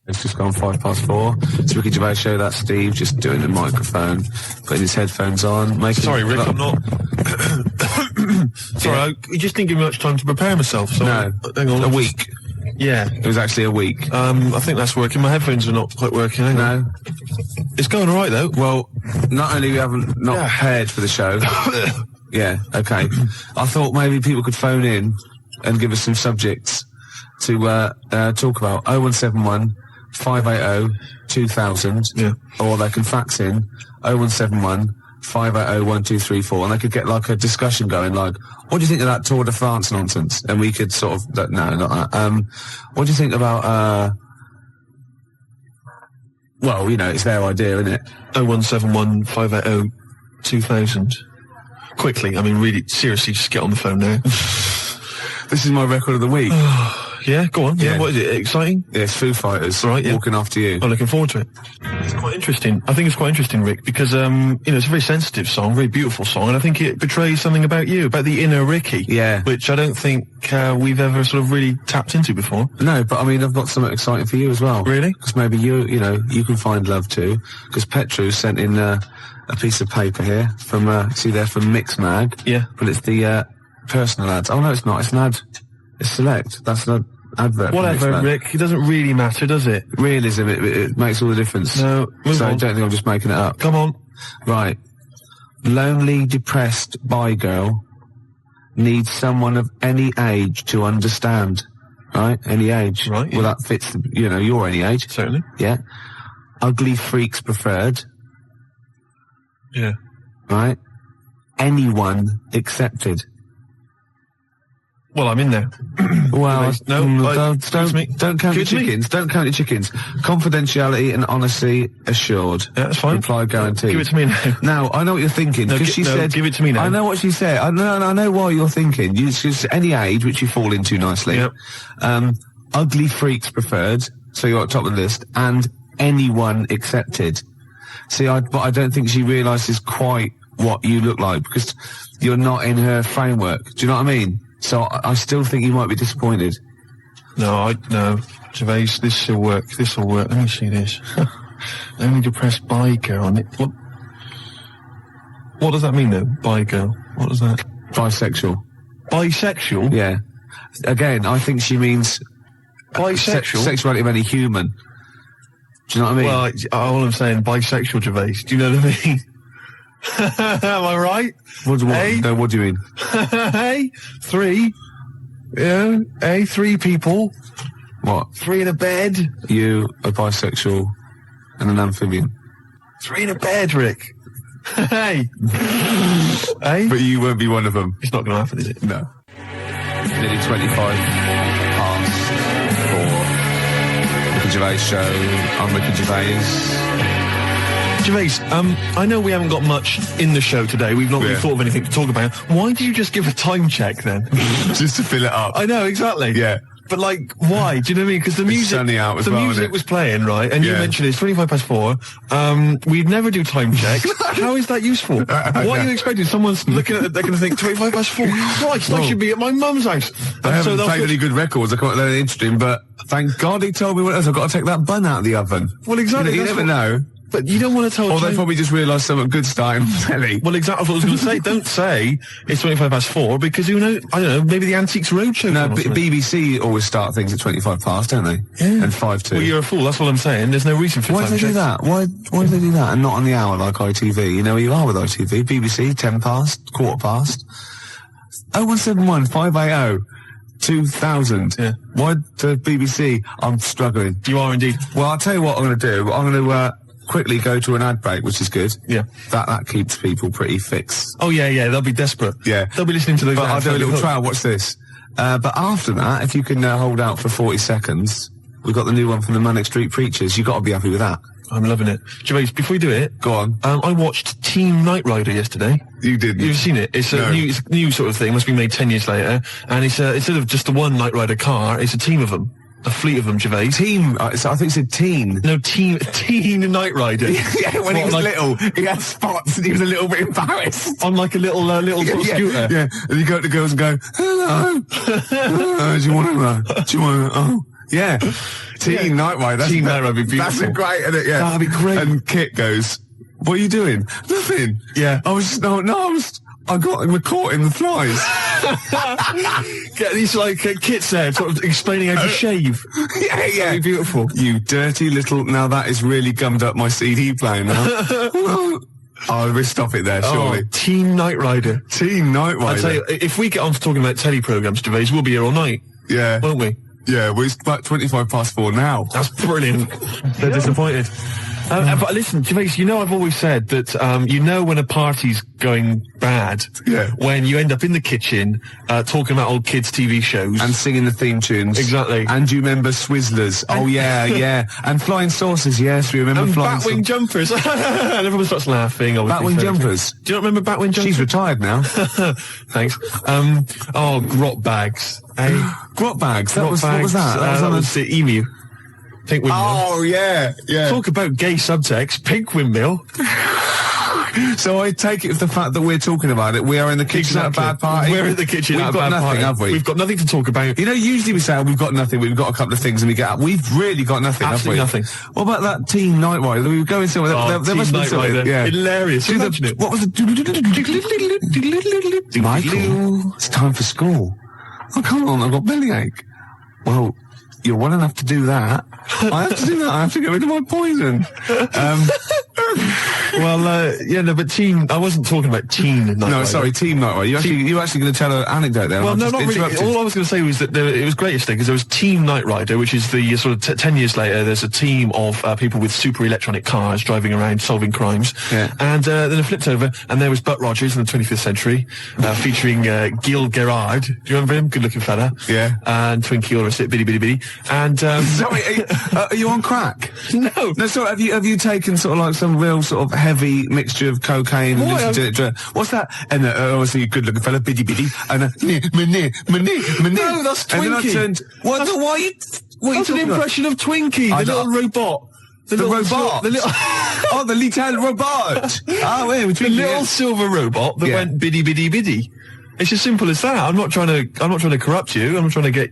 It's just gone 4:05. It's Ricky Gervais show. That's Steve just doing the microphone, putting his headphones on. Sorry, Rick, I'm not. Sorry, I just didn't give me much time to prepare myself. So No, hang on, a week. Yeah, It was actually a week. I think that's working. My headphones are not quite working. Hang on. No. It's going all right though. Well, not only we haven't not prepared for the show. Yeah, okay. I thought maybe people could phone in and give us some subjects to talk about. 0171 580 2000. Yeah. Or they can fax in 0171 580 1234, and they could get like a discussion going, like, what do you think of that Tour de France nonsense? And we could sort of, no, not that. What do you think about, well, you know, it's their idea, isn't it? 0171 580 2000. Quickly, I mean, really, seriously, just get on the phone now. This is my record of the week. Yeah, go on. Yeah, Yeah. what is it? Exciting? Yeah, it's Foo Fighters. Right, yeah. Walking After You. I'm looking forward to it. It's quite interesting. I think it's quite interesting, Rick, because, you know, it's a very sensitive song, very beautiful song, and I think it betrays something about you, about the inner Ricky. Yeah. Which I don't think we've ever sort of really tapped into before. No, but I mean, I've got something exciting for you as well. Really? Because maybe you can find love too. Because Petru sent in a piece of paper here from, see there, from Mix Mag. Yeah. But it's the personal ads. Oh no, it's not. It's an ad. It's Select. That's an advert. for Whatever, Mix Mag. Rick. It doesn't really matter, does it? Realism, it makes all the difference. No, move so on. I don't think I'm just making it up. Come on. Right. Lonely, depressed bi girl needs someone of any age to understand. Right? Any age. Right, yeah. Well, that fits, your any age. Certainly. Yeah. Ugly freaks preferred. Yeah. Right? Anyone accepted. Well, I'm in there. Well, No, don't count your chickens. Don't count your chickens. Confidentiality and honesty assured. Yeah, that's fine. Reply guaranteed. Give it to me now. Now, I know what you're thinking, No, because she said... give it to me now. I know what she said. I know why you're thinking. She's any age, which you fall into nicely. Yep. Ugly freaks preferred, so you're at top of the list, and anyone accepted. See, but I don't think she realises quite what you look like, because you're not in her framework. Do you know what I mean? So I still think you might be disappointed. No, Gervais, this will work. This will work. Let me see this. Only depressed bi girl. What does that mean, though? Bi girl. What does that? Bisexual. Bisexual? Yeah. Again, I think she means... Bisexual? Sexuality of any human. Do you know what I mean? Well, all I'm saying, bisexual, Gervais. Do you know what I mean? Am I right? What do you mean? Hey, three. Yeah, hey, three people. What? Three in a bed. You, a bisexual, and an amphibian. Three in a bed, Rick. Hey. Hey? But you won't be one of them. It's not going to happen, is it? No. Nearly 25 past 4. Ricky Gervais show. I'm Ricky Gervais. Gervais, I know we haven't got much in the show today. We've not really thought of anything to talk about. Why did you just give a time check then? Just to fill it up. I know, exactly. Yeah. But like, why? Do you know what I mean? Because the music, sunny out as well, music isn't it? was playing, right? And you mentioned it's 25 past 4. We'd never do time checks. How is that useful? What are you expecting? Someone's looking at it, they're going to think 25 past 4. Christ, I should be at my mum's house. I haven't played any good records. I can't learn anything interesting, but thank God he told me what else. I've got to take that bun out of the oven. Well, exactly. You never know. But you don't want to tell... Or they probably just realised something good starting on telly. Well, exactly what I was going to say. Don't say it's 25 past 4, because who knows? I don't know, maybe the Antiques Roadshow... No, BBC always start things at 25 past, don't they? Yeah. And 5 to. Well, you're a fool, that's what I'm saying. There's no reason for Why time do they do checks. that? Why do they do that and not on the hour like ITV? You know where you are with ITV. BBC, 10 past, quarter past. 0171 580 2000. Yeah. Why the BBC? I'm struggling. You are indeed. Well, I'll tell you what I'm going to do. I'm going to quickly go to an ad break, which is good. Yeah. That keeps people pretty fixed. Oh, yeah, they'll be desperate. Yeah. They'll be listening to those But I'll ads. do a little trial. Watch this. But after that, if you can hold out for 40 seconds, we've got the new one from the Manic Street Preachers. You've got to be happy with that. I'm loving it. Gervais, before we do it... Go on. I watched Team Knight Rider yesterday. You didn't? You've seen it. It's a new sort of thing. Must be made 10 years later. And it's instead of just the one Knight Rider car, it's a team of them. A fleet of them, Gervais. Team, I think it said teen. No, teen Knight Rider. Yeah, when he was little, he had spots and he was a little bit embarrassed. On like a little sort of scooter. Yeah, and you go to the girls and go, hello. Do you want to know? Do you want to, oh. Yeah. Teen Night Ride. Teen Night Ride would be That's beautiful. great, isn't it? Yeah. That'd be great. And Kit goes, "What are you doing?" "Nothing." Yeah. I got caught in the flies. Get these kits there, sort of explaining how to shave. Yeah. That'd be beautiful. You dirty little. Now that is really gummed up my CD player now. We'll stop it there, surely. Oh, Teen Night Rider. Teen Night Rider. I'll tell you, if we get on to talking about telly programmes, Gervais, we'll be here all night. Yeah. Won't we? Yeah, well, it's about 4 now. That's brilliant. They're disappointed. But listen, Gervais, I've always said that, when a party's going bad, when you end up in the kitchen, talking about old kids' TV shows. And singing the theme tunes. Exactly. And you remember Swizzlers. Oh, yeah. And flying saucers, yes, we remember flying saucers. And Batwing jumpers. And everyone starts laughing. Batwing jumpers. Do you not remember Batwing jumpers? She's retired now. Thanks. Grot bags. Grot bags? What was that? That was the Emu. Pink windmill. Oh, yeah. Talk about gay subtext. Pink windmill. So I take it with the fact that we're talking about it, we are in the kitchen at a bad party. We're in the kitchen at a bad party. We've got nothing, have we? We've got nothing to talk about. Usually we say, we've got nothing, we've got a couple of things and we get up. We've really got nothing, Absolutely have we? nothing. What about that Teen Night Rider? We were going somewhere. There must be something. Yeah. Hilarious. Imagine it. What was it? Michael, it's time for school. Oh, come on, I've got bellyache. Well, you're well enough to do that. I have to do that. I have to get rid of my poison. But Teen. I wasn't talking about Teen Night Rider. No, sorry, Teen Night Rider. You're actually going to tell an anecdote there. Well, no, not really. All I was going to say was that it was great yesterday because there was Teen Night Rider, which is the sort of 10 years later. There's a team of people with super electronic cars driving around solving crimes. Yeah. And then it flipped over, and there was Butt Rogers in the 25th century, featuring Gil Gerard. Do you remember him? Good-looking fella. Yeah. And Twinkie, all the rest of it, bitty bitty bitty. And sorry, are you on crack? No. Sorry. Have you taken sort of like some real sort of heavy mixture of cocaine and listened to it? What's that? And obviously, good-looking fella, bitty bitty, and No, that's Twinkie. And then I turned. What? Why are you? That's an impression of Twinkie, the little robot. The robot. The little robot. The little silver robot that went biddy biddy biddy. It's as simple as that. I'm not trying to corrupt you. I'm not trying to get,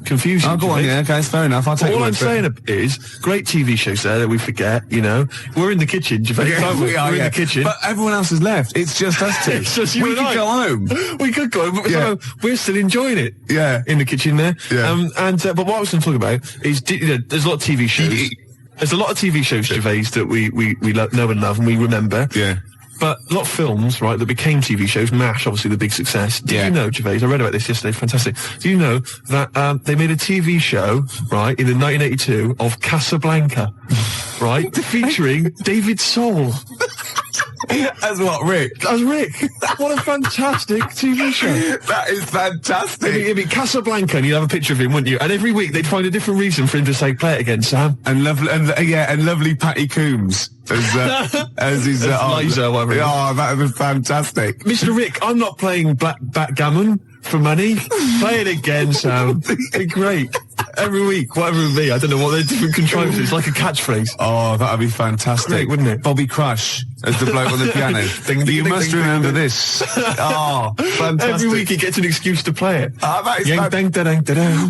confuse you. Oh, go on, yeah, okay, it's fair enough. I'll take all I'm saying is, great TV shows there that we forget, We're in the kitchen, Gervais, aren't we? We're in the kitchen. But everyone else has left. It's just us two. It's just you we and could I. go home. We could go home, but somehow we're still enjoying it. Yeah. In the kitchen there. Yeah. But what I was going to talk about is, there's a lot of TV shows. There's a lot of TV shows, Gervais, that we know and love and we remember. Yeah. But a lot of films, right, that became TV shows, MASH, obviously the big success. Did you know, Gervais, I read about this yesterday, fantastic. Do you know that they made a TV show, right, in 1982 of Casablanca, right, featuring David Soul. As what, Rick? As Rick. What a fantastic TV show. That is fantastic. It'd be Casablanca and you'd have a picture of him, wouldn't you? And every week they'd find a different reason for him to say, play it again, Sam. And lovely Patty Coombs as his Liza, whatever. Oh, that was fantastic. Mr. Rick, I'm not playing backgammon for money. Play it again, Sam. It'd be great. Every week, whatever it would be. I don't know what they're different contrivances. It's like a catchphrase. Oh, that'd be fantastic. Great, wouldn't it? Bobby Crush as the bloke on the piano. You must remember this. Oh, fantastic. Every week he gets an excuse to play it. That is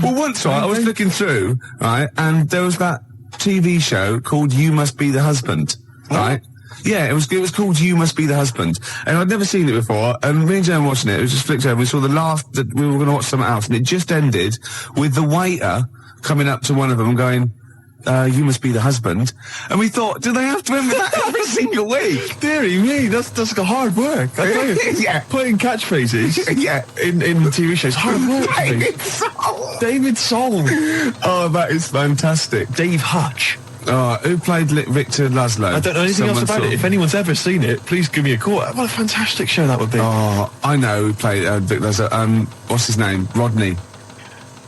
Well, once, right, I was looking through, right, and there was that TV show called You Must Be the Husband, right? Yeah, it was called You Must Be the Husband. And I'd never seen it before, and me and Jen were watching it, just flicked over, we saw the last, that we were going to watch something else, and it just ended with the waiter coming up to one of them and going, you must be the husband. And we thought, do they have to remember that every single week? Deary me, that's like hard work. I tell you. Yeah. Putting catchphrases in TV shows, hard work. David Soul. Oh, that is fantastic. Dave Hutch. Who played Victor Laszlo? I don't know anything else about it. If anyone's ever seen it, please give me a call. What a fantastic show that would be. Oh, I know who played Victor Laszlo. What's his name? Rodney.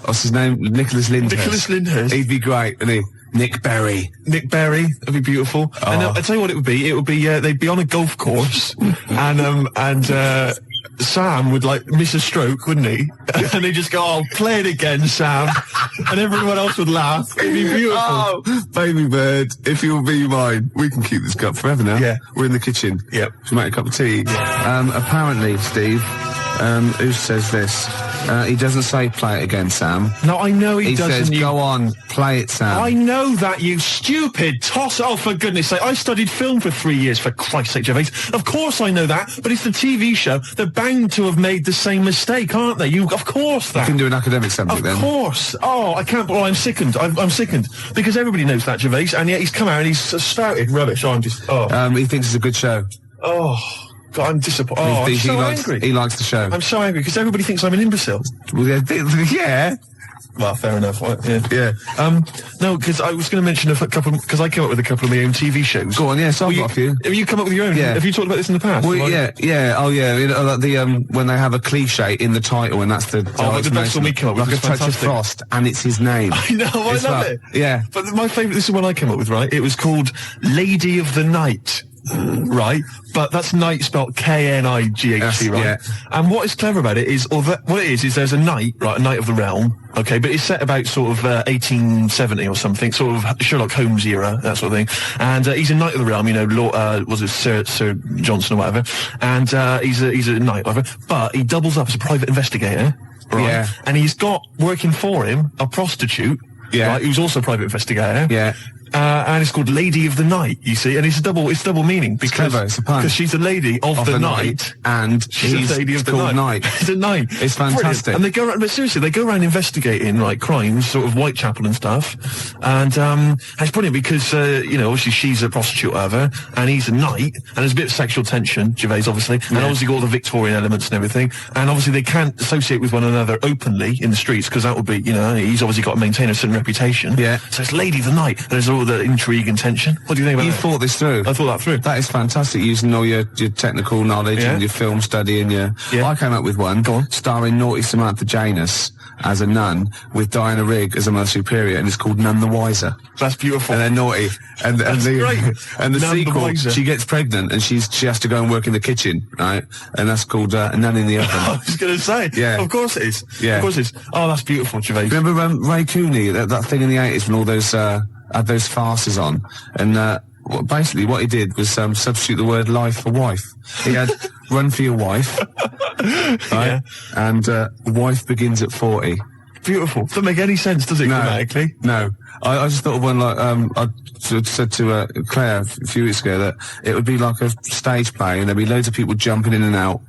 What's his name? Nicholas Lyndhurst. He'd be great, wouldn't he? Nick Berry. That'd be beautiful. Oh. And I'll tell you what it would be. It would be, they'd be on a golf course, and Sam would, miss a stroke, wouldn't he? And they'd just go, oh, play it again, Sam. And everyone else would laugh. It'd be beautiful. Oh, baby bird, if you'll be mine. We can keep this cup forever now. Yeah. We're in the kitchen. Yep. Should make a cup of tea. Yeah. Apparently, Steve, who says this? He doesn't say play it again, Sam. No, I know he doesn't. He says, go on, play it, Sam. I know that, you stupid toss. Oh, for goodness sake. I studied film for 3 years, for Christ's sake, Gervais. Of course I know that, but it's the TV show. They're bound to have made the same mistake, aren't they? Of course that. You can do an academic subject then. Of course. Oh, I can't. Oh, I'm sickened. I'm sickened. Because everybody knows that, Gervais, and yet he's come out and he's spouted rubbish. Oh, I'm just... Oh. He thinks it's a good show. Oh... God, I'm disappointed. Oh, I'm so angry. He likes the show. I'm so angry because everybody thinks I'm an imbecile. Well, yeah. Well, fair enough. Yeah. No, because I was going to mention a couple, because I came up with a couple of my own TV shows. Go on, yes, I've got a few. Have you come up with your own? Yeah. Have you talked about this in the past? Well, yeah. Oh, yeah. You know, like the when they have a cliche in the title, and that's the like the best one we came up with. Like a touch of frost, and it's his name. I know, I love it. Yeah. But my favourite, this is what I came up with, right? It was called Lady of the Night. Right, but that's night spelled K-N-I-G-H-T, right? Yeah. And what is clever about it is, what it is there's a knight, right, a knight of the realm, okay, but it's set about sort of 1870 or something, sort of Sherlock Holmes era, that sort of thing. And he's a knight of the realm, you know, was it Sir Johnson or whatever? And he's a knight, whatever. But he doubles up as a private investigator, right? Yeah. And he's got working for him a prostitute, right, who's also a private investigator. Yeah. And it's called Lady of the Night, you see, and it's double meaning because she's a lady of the night, and she's a lady of the night. It's a night. It's fantastic. Brilliant. And they go around, but seriously, they go around investigating like crimes, sort of Whitechapel and stuff, and it's brilliant because you know, obviously she's a prostitute, whatever, and he's a knight, and there's a bit of sexual tension, Gervais, obviously, and obviously got all the Victorian elements and everything, and obviously they can't associate with one another openly in the streets because that would be, you know, he's obviously got to maintain a certain reputation. Yeah. So it's Lady of the Night, and there's all the intrigue and tension. What do you think about that? You thought this through. I thought that through. That is fantastic, using all your technical knowledge and your film study and your... Yeah. I came up with one, Go on. starring naughty Samantha Janus as a nun with Diana Rigg as a Mother Superior, and it's called None the Wiser. That's beautiful. And they're naughty. And the None sequel, the she gets pregnant and she has to go and work in the kitchen, right? And that's called Nun in the Oven. I was going to say. Yeah. Of course it is. Yeah. Of course it is. Oh, that's beautiful, Gervais. Remember Ray Cooney, that thing in the 80s when all those had those farces on, and basically what he did was substitute the word life for wife. He had run for your wife, right? And wife begins at 40. Beautiful. Doesn't make any sense, does it, grammatically? No. I just thought of one like, I said to Claire a few weeks ago that it would be like a stage play and there'd be loads of people jumping in and out,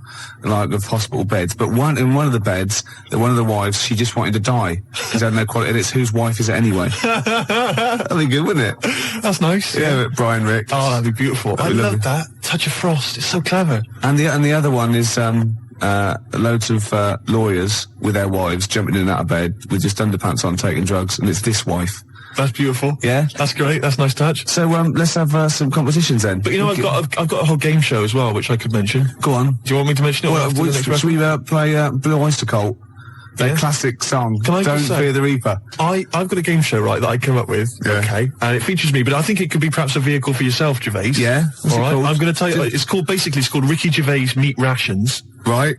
like, of hospital beds. But in one of the beds, one of the wives, she just wanted to die. Because had no quality, and it's whose wife is it anyway? That'd be good, wouldn't it? That's nice. Yeah, Brian Ricks. Oh, that'd be beautiful. I love that. Touch of frost. It's so clever. And the other one is, loads of lawyers with their wives jumping in and out of bed with just underpants on taking drugs, and it's this wife. That's beautiful. Yeah, that's great. That's a nice touch. So let's have some competitions then. But you know, I've got a whole game show as well, which I could mention. Go on. Do you want me to mention it? Well, should we play Blue Oyster Cult? Their classic song. Can I Don't Fear the Reaper. I've got a game show, right, that I came up with. Yeah. Okay. And it features me, but I think it could be perhaps a vehicle for yourself, Gervais. Yeah. All right. I'm going to tell you. It's called Ricky Gervais Meat Rations. Right.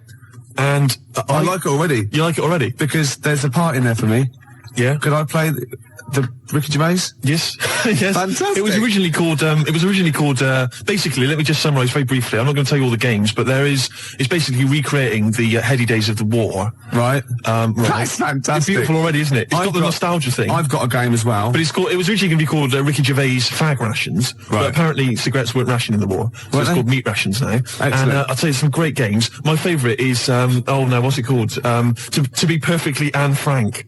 And I like it already. You like it already? Because there's a part in there for me. Yeah. Could I play the Ricky Gervais? Yes. Yes. Fantastic. It was originally called, basically, let me just summarise very briefly. I'm not going to tell you all the games, but it's basically recreating the heady days of the war. Right. Right. That's fantastic. It's beautiful already, isn't it? It's got the nostalgia thing. I've got a game as well. But it was originally going to be called Ricky Gervais Fag Rations. Right. But apparently cigarettes weren't rationed in the war. So it's called Meat Rations now. Excellent. And I'll tell you some great games. My favourite is, what's it called? To be perfectly Anne Frank.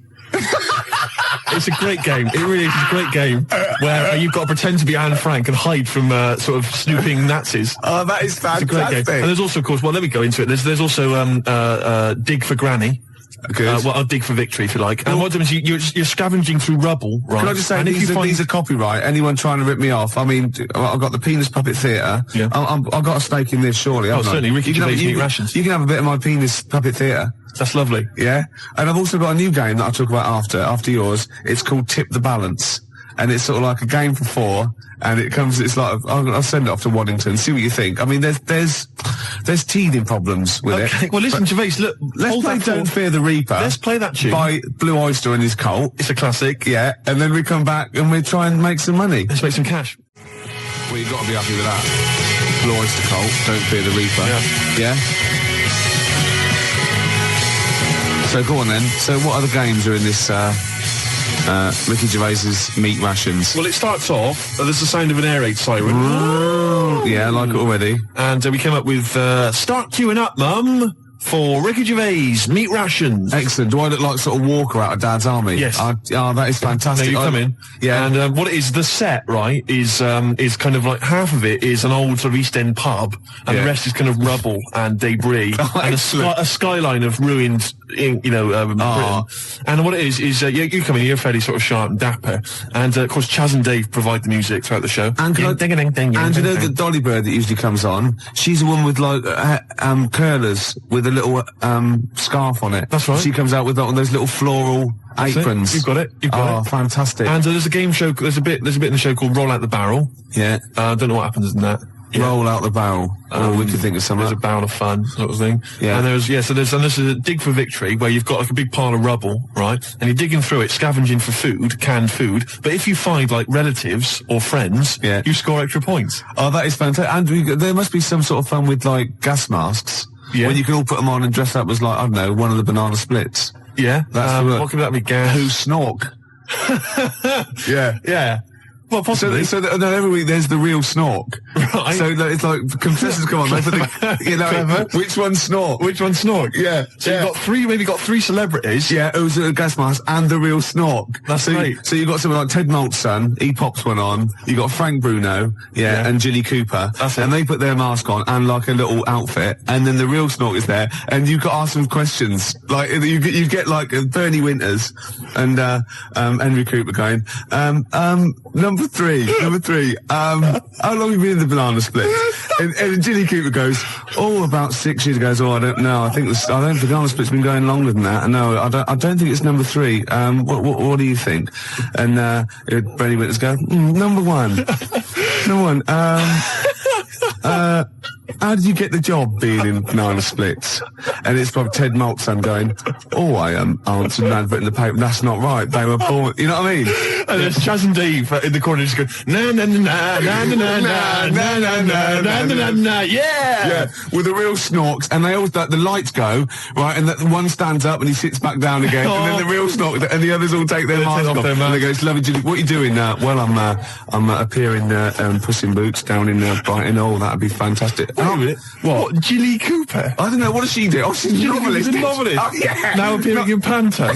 It's a great game. It really is a great game where you've got to pretend to be Anne Frank and hide from sort of snooping Nazis. Oh, that is fantastic. It's a great game. And there's also, of course, let me go into it. There's also Dig for Granny. Good. I'll dig for victory if you like. And what happens is you're scavenging through rubble, right? Can I just say, these are copyright. Anyone trying to rip me off? I mean, I've got the Penis Puppet Theatre. Yeah. I've got a stake in this, surely. Oh, certainly. Ricky Gervais Meat Rations. You can have a bit of my Penis Puppet Theatre. That's lovely. Yeah. And I've also got a new game that I'll talk about after yours. It's called Tip the Balance. And it's sort of like a game for 4, and it's like, I'll send it off to Waddington, see what you think. I mean, there's teething problems with it. Well, listen, Gervais, look, let's play Don't Fear the Reaper. Let's play that tune. By Blue Oyster and his cult. It's a classic. Yeah, and then we come back and we try and make some money. Let's make some cash. Well, you've got to be happy with that. Blue Oyster cult, Don't Fear the Reaper. Yeah. Yeah? So go on then. So what other games are in this Ricky Gervais's Meat Rations? Well, it starts off, there's the sound of an air raid siren. Yeah, I like it already. And we came up with, start queuing up, Mum, for Ricky Gervais Meat Rations. Excellent. Do I look like sort of Walker out of Dad's Army? Yes. Oh, that is fantastic. Now you come in. Yeah. And what it is, the set, right, is kind of like half of it is an old sort of East End pub, and the rest is kind of rubble and debris, and a skyline of ruined, Britain. And what it is you come in, you're fairly sort of sharp and dapper, and of course Chaz and Dave provide the music throughout the show. And you know the Dolly Bird that usually comes on? She's a woman with like curlers with a little scarf on it. That's right. She comes out with those little floral aprons. You've got it. You've got it. Fantastic. And there's a game show. There's a bit in the show called Roll Out the Barrel. Yeah. I don't know what happens in that. Yeah. Roll out the barrel. We could think of something. There's a barrel of fun, sort of thing. Yeah. And there's a dig for victory where you've got like a big pile of rubble, right? And you're digging through it, scavenging for food, canned food. But if you find like relatives or friends, you score extra points. Oh, that is fantastic. And there must be some sort of fun with like gas masks. Yeah. When you can all put them on and dress up as like, I don't know, one of the banana splits. Yeah. What could that be? Gas? Who snork? Yeah. Yeah. Well, possibly. So every week there's the real snork. Right. So it's like, contestants come on, they put which one snork? Which one snork? Yeah. So you've maybe got three celebrities. Yeah, it was a gas mask and the real snork. That's great. So you've got someone like Ted Malt's son, he pops one on. You got Frank Bruno, and Jilly Cooper. That's it. And they put their mask on and like a little outfit, and then the real snork is there, and you've got to ask them questions. Like, you get like Bernie Winters and Henry Cooper going, Number three. How long have you been in the banana split? And Jilly Cooper goes, about 6 years ago. I don't know. I think the banana split's been going longer than that. No, I don't think it's number 3. What do you think? And Bernie Winters go, number 1. Number 1. How did you get the job being in banana splits? And it's probably Ted Malt's son going, I answered an advert in the paper. That's not right. They were born. You know what I mean? And there's Chaz and Dave in the corner just going, na na na na na na na na na na na na na. Yeah, with the real snorks, and they always the lights go right, and the one stands up and he sits back down again, and then the real snork, and the others all take their mask off, and they go, "It's lovely, Jilly. What are you doing now?" Well, I'm appearing Puss in Boots down in Brighton. Oh, that'd be fantastic. Wait a minute. What? Jilly Cooper? I don't know. What does she do? Oh, she's a novelist. She's a novelist. Oh, yeah. Now appearing in Panto.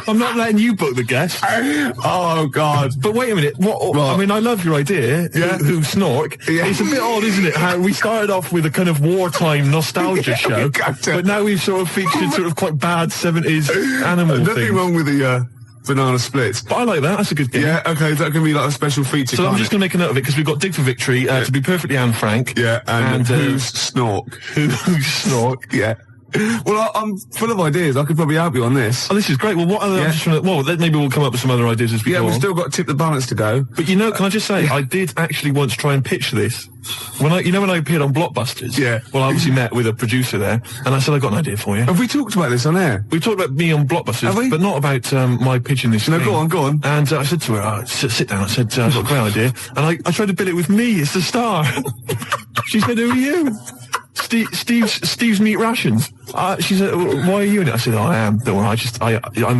I'm not letting you book the guest. Oh, God. But wait a minute. What? I mean, I love your idea. Yeah. Who snork. Yeah. It's a bit odd, isn't it? How we started off with a kind of wartime nostalgia show, but now we've sort of featured sort of quite bad 70s animal things. Nothing wrong with the banana splits. But I like that. That's a good game. Yeah, okay. That can be like a special feature. So I'm just going to make a note of it because we've got Dig for Victory, to be perfectly Anne Frank. Yeah, and who's snork? Who's snork? Yeah. Well, I'm full of ideas. I could probably help you on this. Oh, this is great. Well, what other... maybe we'll come up with some other ideas as we go on. We've still got Tip the Balance to go. But can I just say, I did actually once try and pitch this. When I appeared on Blockbusters. Yeah. Well, I obviously met with a producer there, and I said, I got an idea for you. Have we talked about this on air? We talked about me on Blockbusters, but not about my pitching this thing. No, go on. And I said to her, sit down. I said, I've got a great idea. And I tried to bill it with me as the star. She said, who are you? Steve's Meat Rations. She said, why are you in it? I said, I am. Don't worry, I'm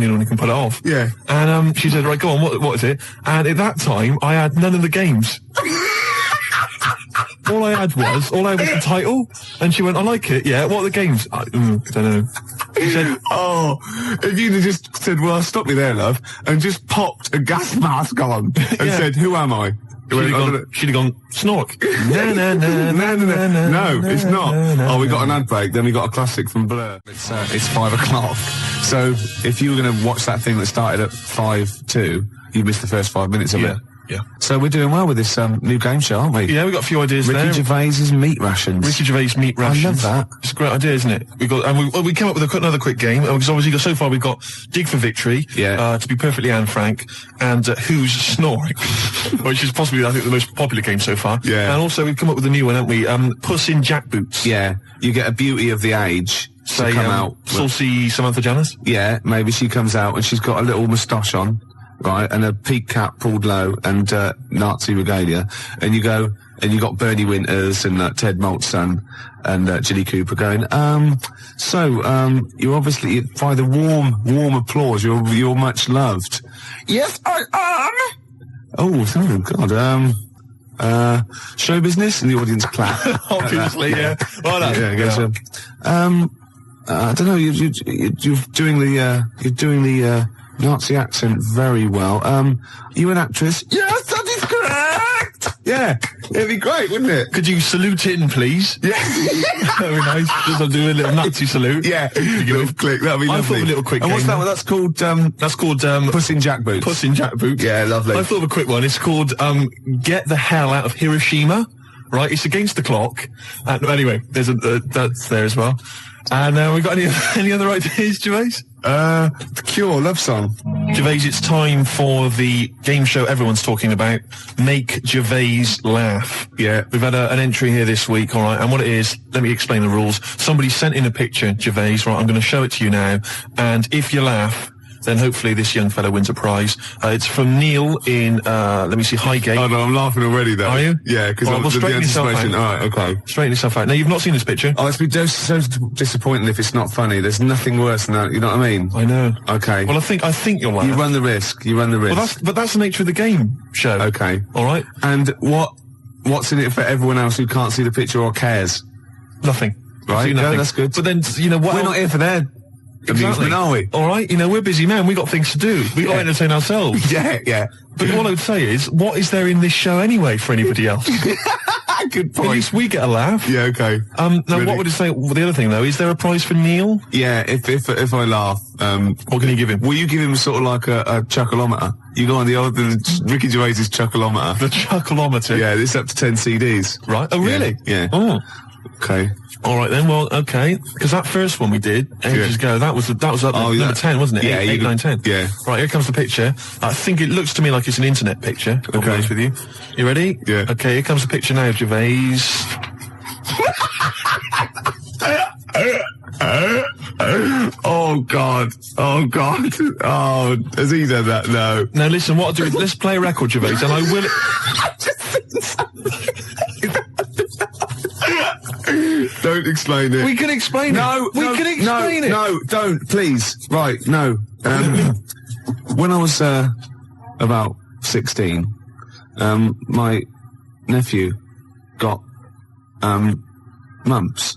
the one who can pull it off. Yeah. And she said, right, go on, what is it? And at that time, I had none of the games. All I had was the title, and she went, I like it, yeah, what are the games? I don't know. She said, if you'd have just said, well, stop me there, love, and just popped a gas mask on, and said, who am I? She'd have gone, snork. No, it's not. We got an ad break, then we got a classic from Blur. It's 5 o'clock. So if you were going to watch that thing that started at 5:02, you missed the first 5 minutes of it. Yeah. So we're doing well with this new game show, aren't we? Yeah, we've got a few ideas there. Ricky Gervais's Meat Rations. Ricky Gervais Meat Rations. I love that. It's a great idea, isn't it? We came up with another quick game, because obviously so far we've got Dig for Victory, to be perfectly Anne Frank, and Who's Snoring, which is possibly, I think, the most popular game so far. Yeah. And also we've come up with a new one, haven't we? Puss in Jackboots. Yeah. You get a beauty of the age to come out. Saucy Samantha Janus? Yeah, maybe she comes out and she's got a little moustache on. right, and a peak cap pulled low and Nazi regalia, and you go and you got Bernie Winters and Ted Maltson and Jilly Cooper going. So you're obviously, by the warm applause, you're much loved. Yes, I am. Oh God. Show business, and the audience clap. Obviously, yeah. Well done. I don't know. You're doing the Nazi accent very well. You an actress? Yes, that is correct. Yeah, it'd be great, wouldn't it? Could you salute in, please? Yeah, very nice. Just I'll do a little Nazi salute. Yeah, little click. That'd be lovely. I thought of a little quick. And what's that one? That's called Puss in Jackboots. Puss in Jackboots. Yeah, lovely. I thought of a quick one. It's called Get the Hell Out of Hiroshima. Right, it's against the clock. Anyway, there's that's there as well. And we got any other ideas, Gervais? The Cure love song. Gervais, it's time for the game show everyone's talking about. Make Gervais laugh. Yeah. We've had an entry here this week, all right, and what it is, let me explain the rules. Somebody sent in a picture, Gervais, right, I'm going to show it to you now, and if you laugh, then hopefully this young fellow wins a prize. It's from Neil in, let me see, Highgate. Oh no, I'm laughing already though. Are you? Yeah, because well, straighten yourself out. Alright, okay. Straighten yourself out. Now, you've not seen this picture. Oh, it's been so disappointing if it's not funny. There's nothing worse than that, you know what I mean? I know. Okay. Well, I think you'll laugh. You run the risk. Well, that's the nature of the game show. Okay. Alright? And what's in it for everyone else who can't see the picture or cares? Nothing. Right, nothing. no, that's good. But then, you know what? We're not here for their amusement, are we? All right, you know, we're busy men. We got things to do. We got to entertain ourselves. Yeah. But what I would say is, what is there in this show anyway for anybody else? Good point. At least we get a laugh. Yeah, okay. Now, Really? what would you say? Well, the other thing though, is there a prize for Neil? Yeah, if I laugh, what can you give him? will you give him sort of like a chuckleometer? You go on the Ricky Gervais's chuckleometer. The chuckleometer. Yeah, it's up to 10 CDs. Right. Oh, really? Yeah. Oh. Okay. All right then. Well, okay. Because that first one we did ages ago, that was up number 10, wasn't it? Yeah, 8, 9, 10. Yeah. Right. Here comes the picture. I think it looks to me like it's an internet picture. I'll be honest with you. You ready? Yeah. Okay. Here comes the picture now, Gervais. Oh God. Oh, has he done that? No. Now listen. What I'll do is let's play a record, Gervais, and I will. Don't explain it. We can explain it. We can explain it. No, don't, please. Right, no. When I was about 16, my nephew got mumps,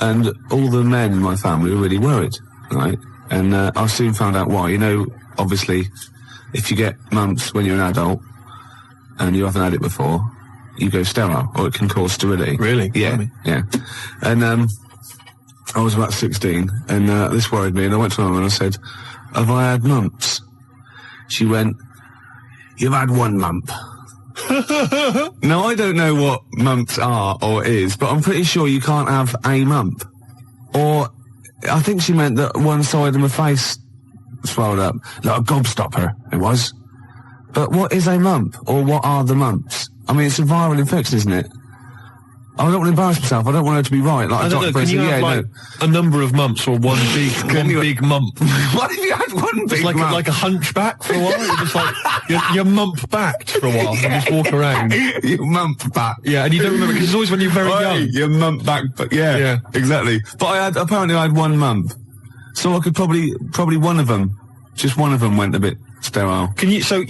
and all the men in my family were really worried, right? And I soon found out why. You know, obviously, if you get mumps when you're an adult and you haven't had it before, you go sterile, or it can cause sterility. Really? Yeah. Yeah. And I was about 16, and this worried me, and I went to my mum and I said, have I had mumps? She went, you've had one mump. Now, I don't know what mumps are or is, but I'm pretty sure you can't have a mump. Or, I think she meant that one side of my face swelled up. Like a gobstopper, it was. But what is a mump? Or what are the mumps? I mean, it's a viral infection, isn't it? I don't want to embarrass myself. I don't want her to be right. Like, I don't know. Can you have a number of mumps or one big mump? What if you had one big like mump? like a hunchback for a while? You're just like you're mump backed for a while. Yeah. And just walk around. You mump back. Yeah, and you don't remember because it's always when you're very young. You mump back, but yeah, exactly. But apparently I had one mump, so I could probably one of them, just one of them went a bit sterile. Can you? So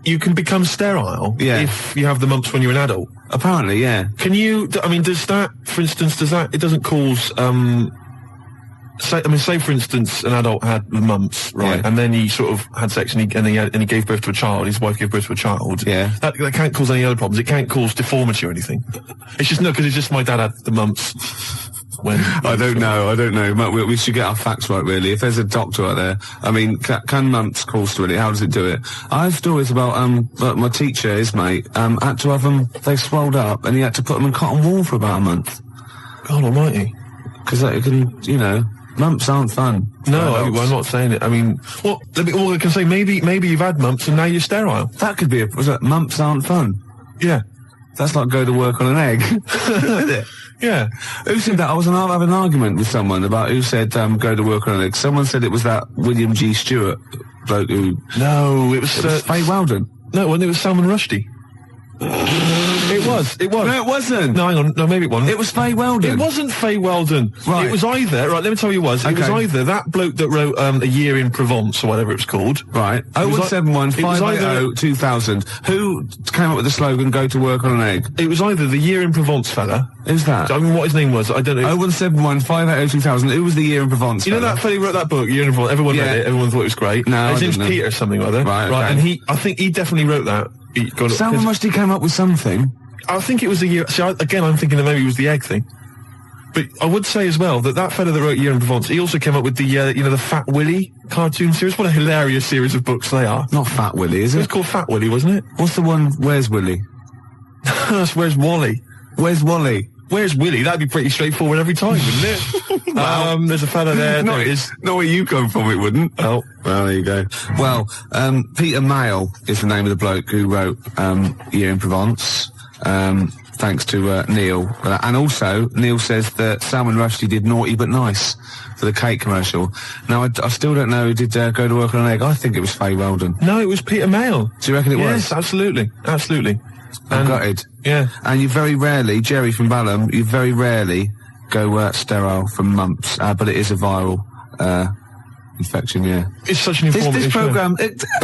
you can become sterile if you have the mumps when you're an adult. Apparently, yeah. Can you? I mean, does that, for instance, it doesn't cause? Say for instance, an adult had the mumps, right, and then he sort of had sex and he gave birth to a child. His wife gave birth to a child. Yeah. That can't cause any other problems. It can't cause deformity or anything. It's just because it's just my dad had the mumps. I don't know. We should get our facts right, really. If there's a doctor out there, I mean, can mumps cause sterility? How does it do it? I have stories about, my teacher, his mate, had to have them, they swelled up, and he had to put them in cotton wool for about a month. God almighty. Because it can, you know, mumps aren't fun. No, I'm not saying it. I mean, well, I can say maybe you've had mumps and now you're sterile. That could be mumps aren't fun. Yeah. That's like go to work on an egg. Isn't it? Yeah. Who said that? I was having an argument with someone about who said go to work on an egg. Someone said it was that William G. Stewart bloke who... No, it was Faye Weldon. No, it was Salman Rushdie. It was. No, it wasn't. No, hang on. No, maybe it wasn't. It was Faye Weldon. It wasn't Faye Weldon. Right. It was either, right, let me tell you what it was. It was either that bloke that wrote A Year in Provence, or whatever it was called. Right. 0171 580 2000. Who came up with the slogan, go to work on an egg? It was either the Year in Provence fella. Who's that? I mean, what his name was, I don't know. 0171 580 2000. Who was the Year in Provence? You know that fella who wrote that book, Year in Provence? Everyone read it. Everyone thought it was great. No, his name's Peter or something or other. Right, okay. And I think he definitely wrote that. Salman Rushdie came up with something. I think it was the year. See, again, I'm thinking that maybe it was the egg thing. But I would say as well that fella that wrote Year in Provence, he also came up with the, the Fat Willy cartoon series. What a hilarious series of books they are. Not Fat Willy, is it? It was called Fat Willy, wasn't it? What's the one, Where's Willy? That's Where's Wally? Where's Wally? Where's Willy? That'd be pretty straightforward every time, wouldn't it? There's a fella there. There it is. Not where you come from, it wouldn't. Oh. Well, there you go. Well, Peter Mayle is the name of the bloke who wrote Year in Provence. Thanks to Neil. And also, Neil says that Salman Rushdie did Naughty But Nice for the cake commercial. Now, I still don't know who did Go to Work on an Egg. I think it was Faye Weldon. No, it was Peter Mayle. Do you reckon it was? Yes, absolutely. Absolutely. I'm gutted. Yeah. And you very rarely, Jerry from Balham, you very rarely go sterile from mumps, but it is a viral infection, yeah. It's such an informative This programme,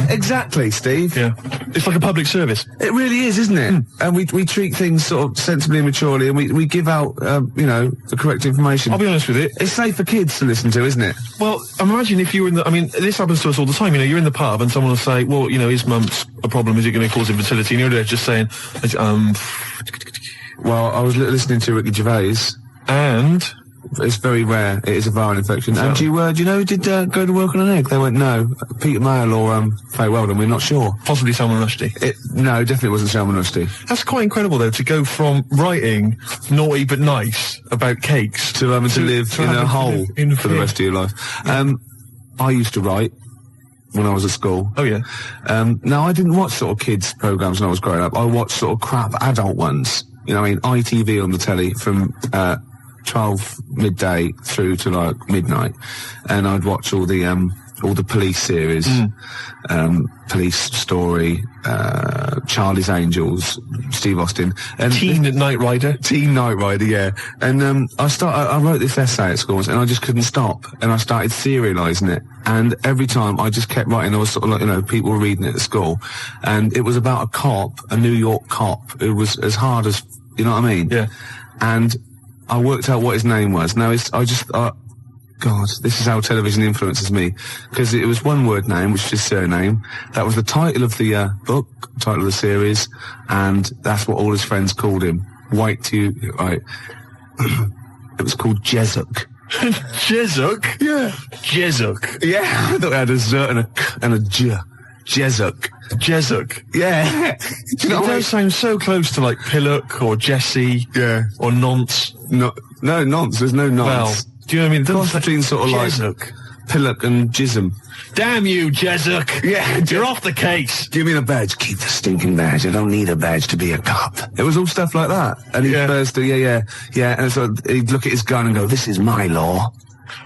exactly, Steve. Yeah. It's like a public service. It really is, isn't it? And we treat things sort of sensibly and maturely, and we give out, the correct information. I'll be honest with it. It's safe for kids to listen to, isn't it? Well, imagine if you were in the... I mean, this happens to us all the time. You're in the pub and someone will say, well, is mumps a problem? Is it going to cause infertility? And you're there just saying, Well, I was listening to Ricky Gervais. And... It's very rare. It is a viral infection. So, and do you know who did Go to Work on an Egg? They went, no. Peter Mayle or Faye Weldon, we're not sure. Possibly Salman Rushdie. No, definitely wasn't Salman Rushdie. That's quite incredible, though, to go from writing Naughty But Nice about cakes to live in a hole for the rest of your life. I used to write when I was at school. Oh, yeah. Now, I didn't watch sort of kids' programmes when I was growing up. I watched sort of crap adult ones. ITV on the telly from 12 midday through to like midnight, and I'd watch all the police series, Police Story, Charlie's Angels, Steve Austin, and Teen Knight Rider, yeah. And I wrote this essay at school, and I just couldn't stop, and I started serialising it. And every time I just kept writing, I was sort of like, people were reading it at school, and it was about a cop, a New York cop, who was as hard as, you know what I mean? Yeah. And I worked out what his name was. Now, God, this is how television influences me. Because it was one word name, which is his surname. That was the title of the book, title of the series, and that's what all his friends called him. Right. It was called Jezuk. Jezuk? Yeah. Jezuk. Yeah, I thought it had a Z and a J. Jezuk. Jezuk. Yeah. Do you know, it does sound so close to like Pillock or Jesse. Yeah. Or Nonce. No, nonce. There's no nonce. Well, do you know what I mean? The cross between sort of Jezuk. Like Pillock and Jism. Damn you, Jezuk. Yeah. You're off the case. Give me the badge. Keep the stinking badge. I don't need a badge to be a cop. It was all stuff like that. And he'd burst yeah. And so he'd look at his gun and go, this is my law.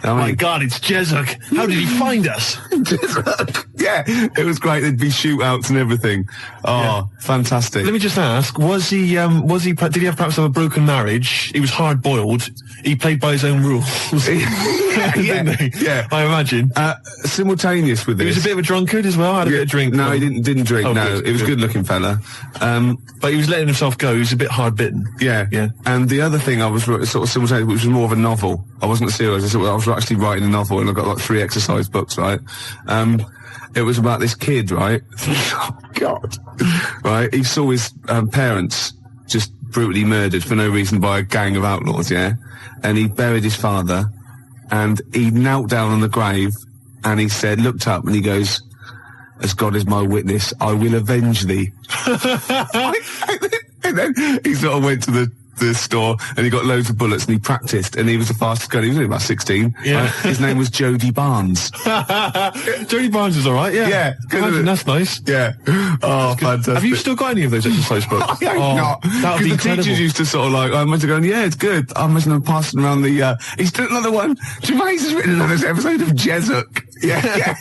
My God, it's Jezuk. How did he find us? Jezuk. Yeah, it was great. There'd be shootouts and everything. Oh, fantastic. Let me just ask, did he perhaps have a broken marriage? He was hard-boiled. He played by his own rules. Didn't he? Yeah. I imagine. Simultaneous with this. He was a bit of a drunkard as well, had a bit of drink. No, he didn't drink, no. Good, he was a good-looking fella. But he was letting himself go. He was a bit hard-bitten. Yeah. And the other thing I was sort of simultaneous, which was more of a novel. I wasn't serious. I was actually writing a novel, and I got like 3 exercise books, right? It was about this kid, right? Oh, God. Right? He saw his parents just brutally murdered for no reason by a gang of outlaws, yeah? And he buried his father, and he knelt down on the grave, and he said, looked up, and he goes, as God is my witness, I will avenge thee. And then he sort of went to the store, and he got loads of bullets, and he practiced, and he was the fastest gun. He was only about 16. Yeah. Right? His name was Jody Barnes. Jody Barnes is all right, yeah. Yeah. Imagine, that's nice. Yeah. Oh, fantastic. Have you still got any of those exercise books? I hope not. That would be the incredible. teachers used to sort of like, I imagine going, yeah, it's good. I imagine them passing around the, he's done another one. Gervais has written another episode of Jezuk. Yeah.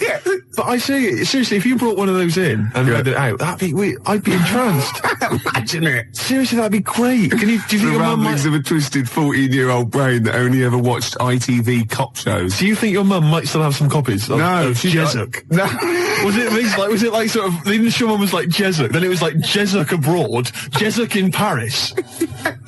But I say, seriously, if you brought one of those in and read it out, I'd be entranced. Imagine it. Seriously, that'd be great. Do you think The your mum ramblings might... of a twisted 14-year-old brain that only ever watched ITV cop shows. Do you think your mum might still have some copies of she Jezuk? No. Was it like sort of, the initial one was like Jezuk, then it was like Jezuk abroad, Jezuk in Paris,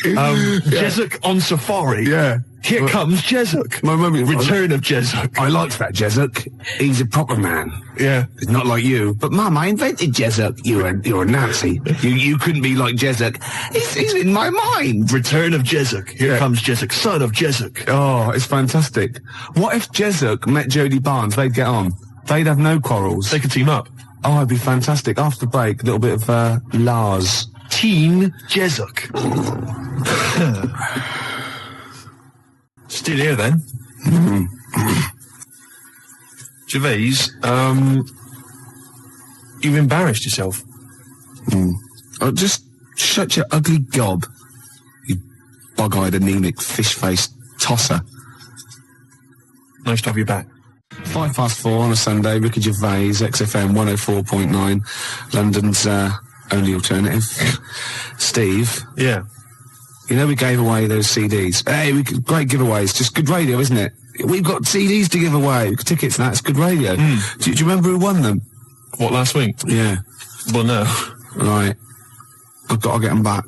Jezuk on safari. Yeah. Here comes Jezuk. My mum... Return of Jezuk. I liked that Jezuk. He's a proper man. Yeah. It's not like you. But Mum, I invented Jezuk. You're a Nazi. You couldn't be like Jezuk. He's in my mind. Return of Jezuk. Here comes Jezuk, son of Jezuk. Oh, it's fantastic. What if Jezuk met Jodie Barnes? They'd get on. They'd have no quarrels. They could team up. Oh, it'd be fantastic. After the break, a little bit of Lars. Teen Jezuk. Still here then. Gervais, you've embarrassed yourself. Oh, just shut your ugly gob. You bug-eyed, anemic, fish-faced tosser. Nice to have you back. 4:05 on a Sunday, Ricky Gervais, XFM 104.9, London's only alternative. Steve. Yeah. You know we gave away those CDs. Hey, great giveaways. Just good radio, isn't it? We've got CDs to give away. Tickets and that's good radio. Do you remember who won them? What, last week? Yeah. Well, no. Right. I've got to get them back.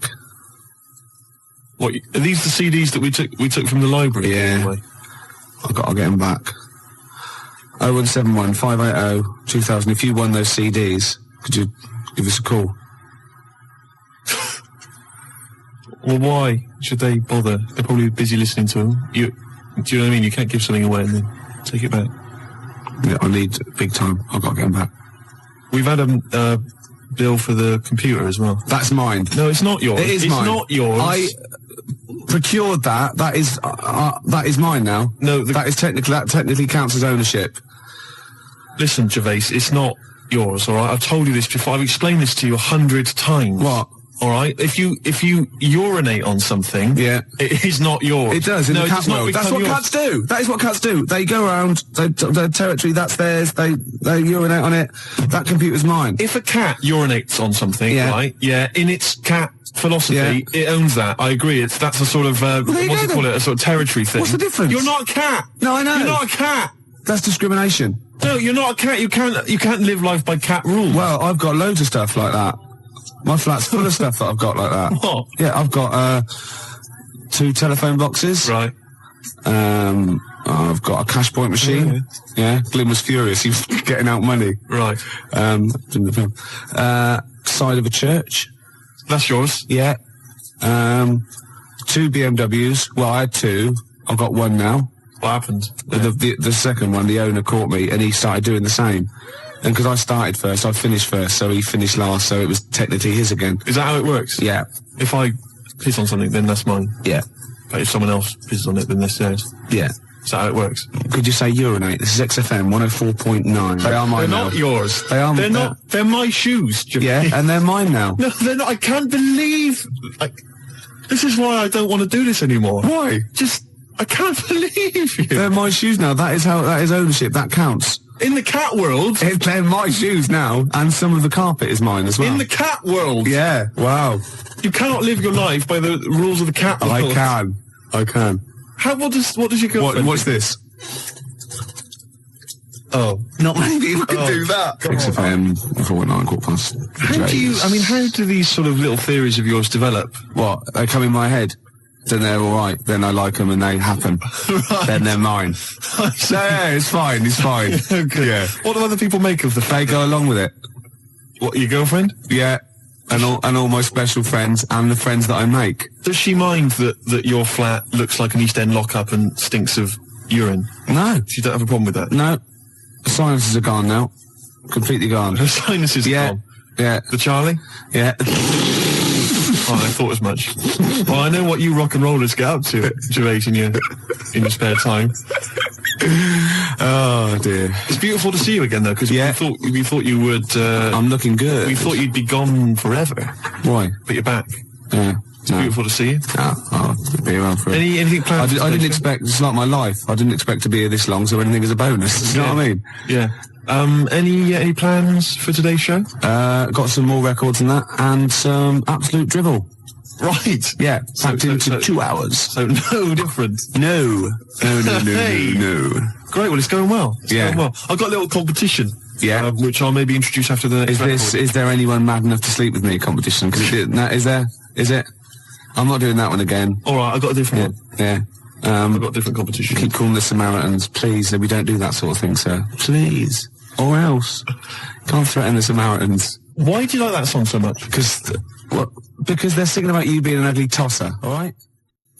What, are these the CDs that we took from the library? Yeah. Anyway? I've got to get them back. 0171 580 2000. If you won those CDs, could you give us a call? Well, why should they bother? They're probably busy listening to them. Do you know what I mean? You can't give something away and then take it back. Yeah, I need big time. I've got to get them back. We've had a bill for the computer as well. That's mine. No, it's not yours. It is mine. It's not yours. I procured that. That is mine now. No, that technically counts as ownership. Listen, Gervais, it's not yours, all right? I've told you this before. I've explained this to you 100 times. What? All right? If you urinate on something, it is not yours. It does in the cat world. That's what cats do. That is what cats do. They go around their territory. That's theirs. They urinate on it. That computer's mine. If a cat urinates on something, right? Yeah. In its cat philosophy, it owns that. I agree. That's a sort of what's it called? A sort of territory thing. What's the difference? You're not a cat. No, I know. You're not a cat. That's discrimination. No, you're not a cat. You can't live life by cat rules. Well, I've got loads of stuff like that. My flat's full of stuff that I've got like that. What? Yeah, I've got 2 telephone boxes. Right. I've got a cash point machine. Yeah. Glyn was furious. He was getting out money. Right. Side of a church. That's yours. Yeah. 2 BMWs. Well, I had 2. I've got 1 now. What happened? The second one, the owner caught me, and he started doing the same. And because I started first, I finished first, so he finished last, so it was technically his again. Is that how it works? Yeah. If I piss on something, then that's mine. Yeah. But if someone else pisses on it, then that's theirs. Yeah. Is that how it works? Could you say urinate? This is XFM 104.9. They are mine now. They're not yours. They are. They're not. They're my shoes, Jimmy. Yeah, and they're mine now. No, they're not. I can't believe... this is why I don't want to do this anymore. Why? I can't believe you. They're my shoes now. That is ownership. That counts. In the cat world... They're my shoes now, and some of the carpet is mine as well. In the cat world... Yeah, wow. You cannot live your life by the rules of the cat world. I can. What does your girlfriend... What's this? Oh. Not many people can do that. XFM, 4.9, 4:15. How do these sort of little theories of yours develop? What? They come in my head. Then they're alright. Then I like them and they happen. Right. Then they're mine. No, it's fine. Okay. Yeah. What do other people make of the fact? They go along with it. What, your girlfriend? Yeah. And all my special friends and the friends that I make. Does she mind that your flat looks like an East End lockup and stinks of urine? No. She don't have a problem with that? No. The sinuses are gone now. Completely gone. The sinuses are gone? Yeah. The Charlie? Yeah. Oh, I thought as much. Well, I know what you rock and rollers get up to, Gervais, in your spare time. Oh dear. It's beautiful to see you again, though, because we thought you would. I'm looking good. We thought you'd be gone forever. Why? But you're back. Yeah. It's beautiful to see you. I'll be around for it. Anything planned? I didn't expect. It's like my life. I didn't expect to be here this long, so anything is a bonus. You know what I mean? Yeah. Any plans for today's show? Got some more records than that, and some absolute drivel. Right. Yeah. Packed into 2 hours. So no different. No. Hey. No. Great. Well, it's going well. Yeah. I've got a little competition. Yeah. Which I'll maybe introduce after the next record. Is there anyone mad enough to sleep with me competition? Because is there? Is it? I'm not doing that one again. All right. I've got a different one. Yeah. I've got a different competition. Keep calling the Samaritans, please. We don't do that sort of thing, sir. Please. Or else. Can't threaten the Samaritans. Why do you like that song so much? Because they're singing about you being an ugly tosser, alright?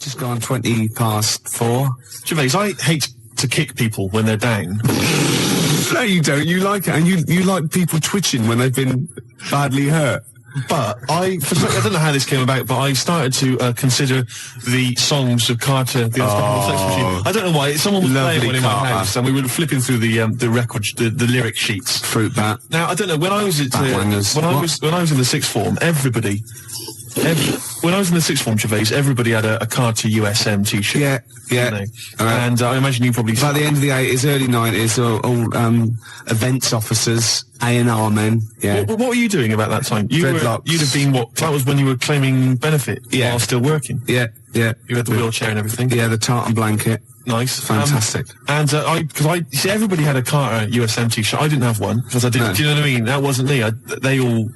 Just gone 4:20. Gervais, I hate to kick people when they're down. No, you don't. You like it. And you like people twitching when they've been badly hurt. But I don't know how this came about, but I started to consider the songs of Carter, the Unstoppable Sex Machine. I don't know why. Someone was playing one in my house, and we were flipping through the record, the lyric sheets. Fruit bat. Now I don't know when I was when I was in the sixth form, when I was in the sixth form, Gervais, everybody had a Carter USM T-shirt. Yeah. And I imagine you probably by the end of the 80s, early 90s, all events officers, A&R men. Yeah. What were you doing about that time? You'd have been that was when you were claiming benefit while still working. Yeah. You had the wheelchair and everything. Yeah, the tartan blanket. Nice. Fantastic. Because everybody had a Carter USM T-shirt. I didn't have one because I didn't. No. Do you know what I mean? That wasn't me. It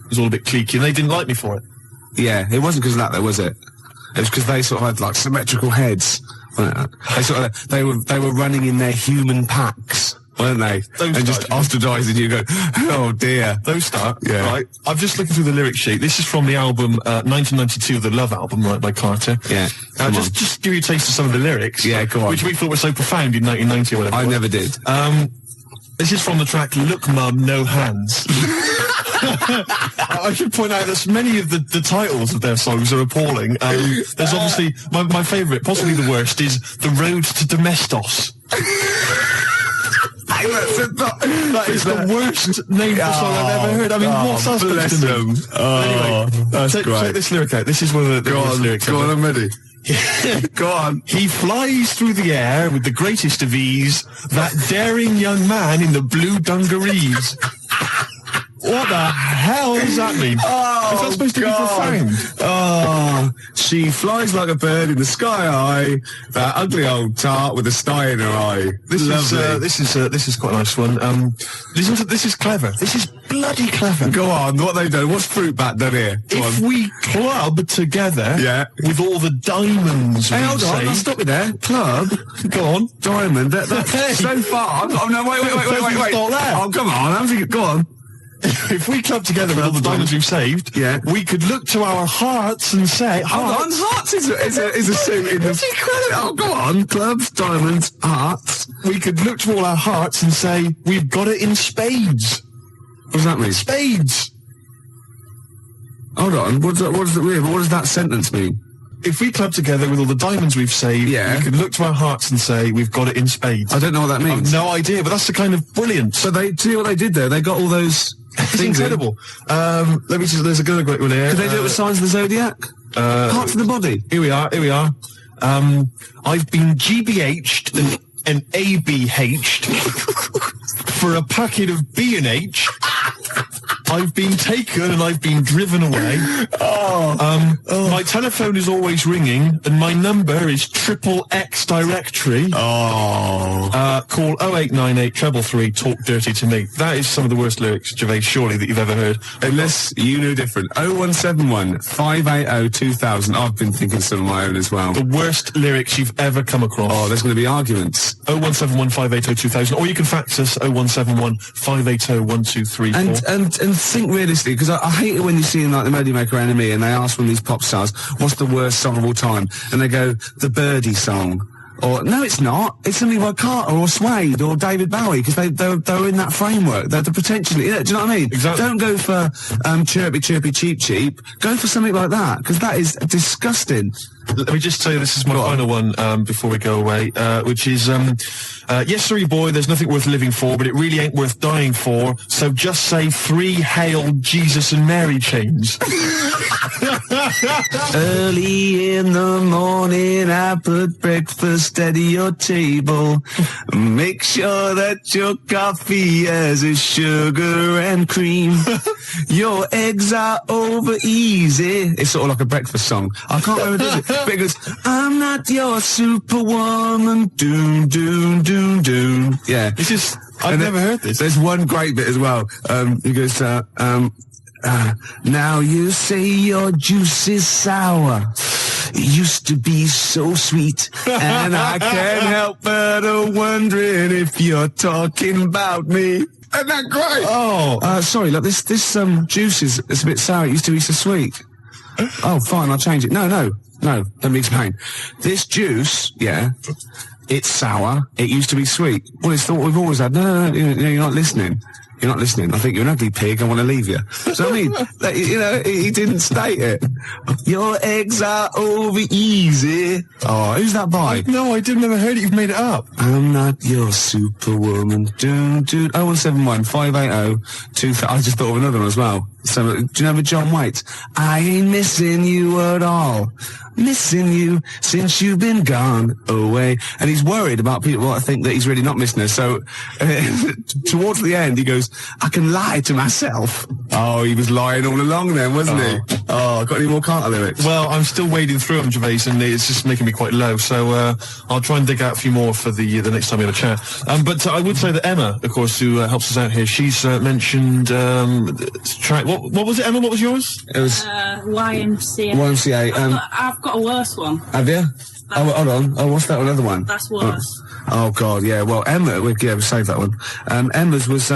was all a bit cliquey, and they didn't like me for it. Yeah, it wasn't because of that, though, was it? It was because they sort of had like symmetrical heads. They were running in their human packs, weren't they? And just ostracising you. Go, oh dear. Those start. Yeah. Right. I'm just looking through the lyric sheet. This is from the album 1992, the Love album, right, by Carter. Yeah. Just give you a taste of some of the lyrics. Yeah, go on. Which we thought were so profound in 1990 or whatever. I never did. This is from the track "Look, Mum, No Hands." I should point out that many of the titles of their songs are appalling. There's obviously my favourite, possibly the worst, is "The Road to Domestos." That is the worst name for song I've ever heard. I mean, what's that supposed to mean? Anyway, check this lyric out. This is one of the worst lyrics. Go on, I'm ready. Go on. He flies through the air with the greatest of ease, that daring young man in the blue dungarees. What the hell does that mean? Is that supposed to be profound? She flies like a bird in the sky high. That ugly old tart with a sty in her eye. This is quite a nice one. This is clever. This is bloody clever. Go on. What they done? What's Fruit Bat done here? If we club together, with all the diamonds. Hey, hold on. I'll stop you there. Club. Go on. Diamond. That's so far. Oh no! Wait. Oh, come on. Go on. If we club together with all the diamonds we've saved, we could look to our hearts and say, hold on, hearts is a suit in this. Oh, go on, clubs, diamonds, hearts. We could look to all our hearts and say, we've got it in spades. What does that mean? Spades. Hold on, what does that sentence mean? If we club together with all the diamonds we've saved, we can look to our hearts and say, we've got it in spades. I don't know what that means. I've no idea, but that's the kind of brilliance. So see what they did there? They got all those It's incredible. Let me just, there's a good great one here. Could they do it with Signs of the Zodiac? Parts of the body. Here we are. I've been GBH'd and ABH'd for a packet of B&H. I've been taken and I've been driven away. My telephone is always ringing and my number is XXX directory. Call 0898 333 talk dirty to me. That is some of the worst lyrics, Gervais, surely, that you've ever heard. Unless you knew different. 0171 580 2000. I've been thinking some of my own as well. The worst lyrics you've ever come across. Oh, there's going to be arguments. 0171 580 2000. Or you can fax us 0171 580 1234. And think realistically, because I hate it when you see like the Melody Maker Enemy and they ask one of these pop stars, what's the worst song of all time? And they go, the Birdie song. Or, no, it's not. It's something by Carter or Suede or David Bowie, because they were in that framework. They're potentially, do you know what I mean? Exactly. Don't go for chirpy, chirpy, cheap, cheap. Go for something like that, because that is disgusting. Let me just tell you, this is my final one before we go away, which is Yes, sorry, boy, there's nothing worth living for, but it really ain't worth dying for. So just say 3 Hail Jesus and Mary chains. Early in the morning, I put breakfast at your table. Make sure that your coffee has a sugar and cream. Your eggs are over easy. It's sort of like a breakfast song. I can't remember it, but it goes, I'm not your superwoman. Doom, doom, doom, doom. Yeah. This is... I've never heard this. There's one great bit as well. He goes, now you say your juice is sour. It used to be so sweet. And I can't help but wondering if you're talking about me. Isn't that great? Oh. Sorry, look, this juice is a bit sour. It used to be so sweet. Oh, fine, I'll change it. No, let me explain. This juice, yeah, it's sour. It used to be sweet. Well, it's what we've always had. No, you're not listening. You're not listening. I think you're an ugly pig. I want to leave you. So, I mean, he didn't state it. Your eggs are over easy. Oh, who's that by? No, I didn't ever heard it. You've made it up. I'm not your superwoman. 0171 580 2000. I just thought of another one as well. So, do you remember John Waite? I ain't missing you at all. Missing you since you've been gone away. And he's worried about people that think that he's really not missing her. So, towards the end, he goes, I can lie to myself. Oh, he was lying all along then, wasn't he? Oh, got any more Carter lyrics? Well, I'm still wading through them, Gervais, and it's just making me quite low. So, I'll try and dig out a few more for the next time we have a chat. But I would say that Emma, of course, who helps us out here, she's mentioned track. What was it, Emma? What was yours? It was YMCA. YMCA. I've got a worse one. Have you? Oh, hold on. Oh, what's that other one? That's worse. Oh God, yeah. Well, Emma, we'll save that one. Emma's was,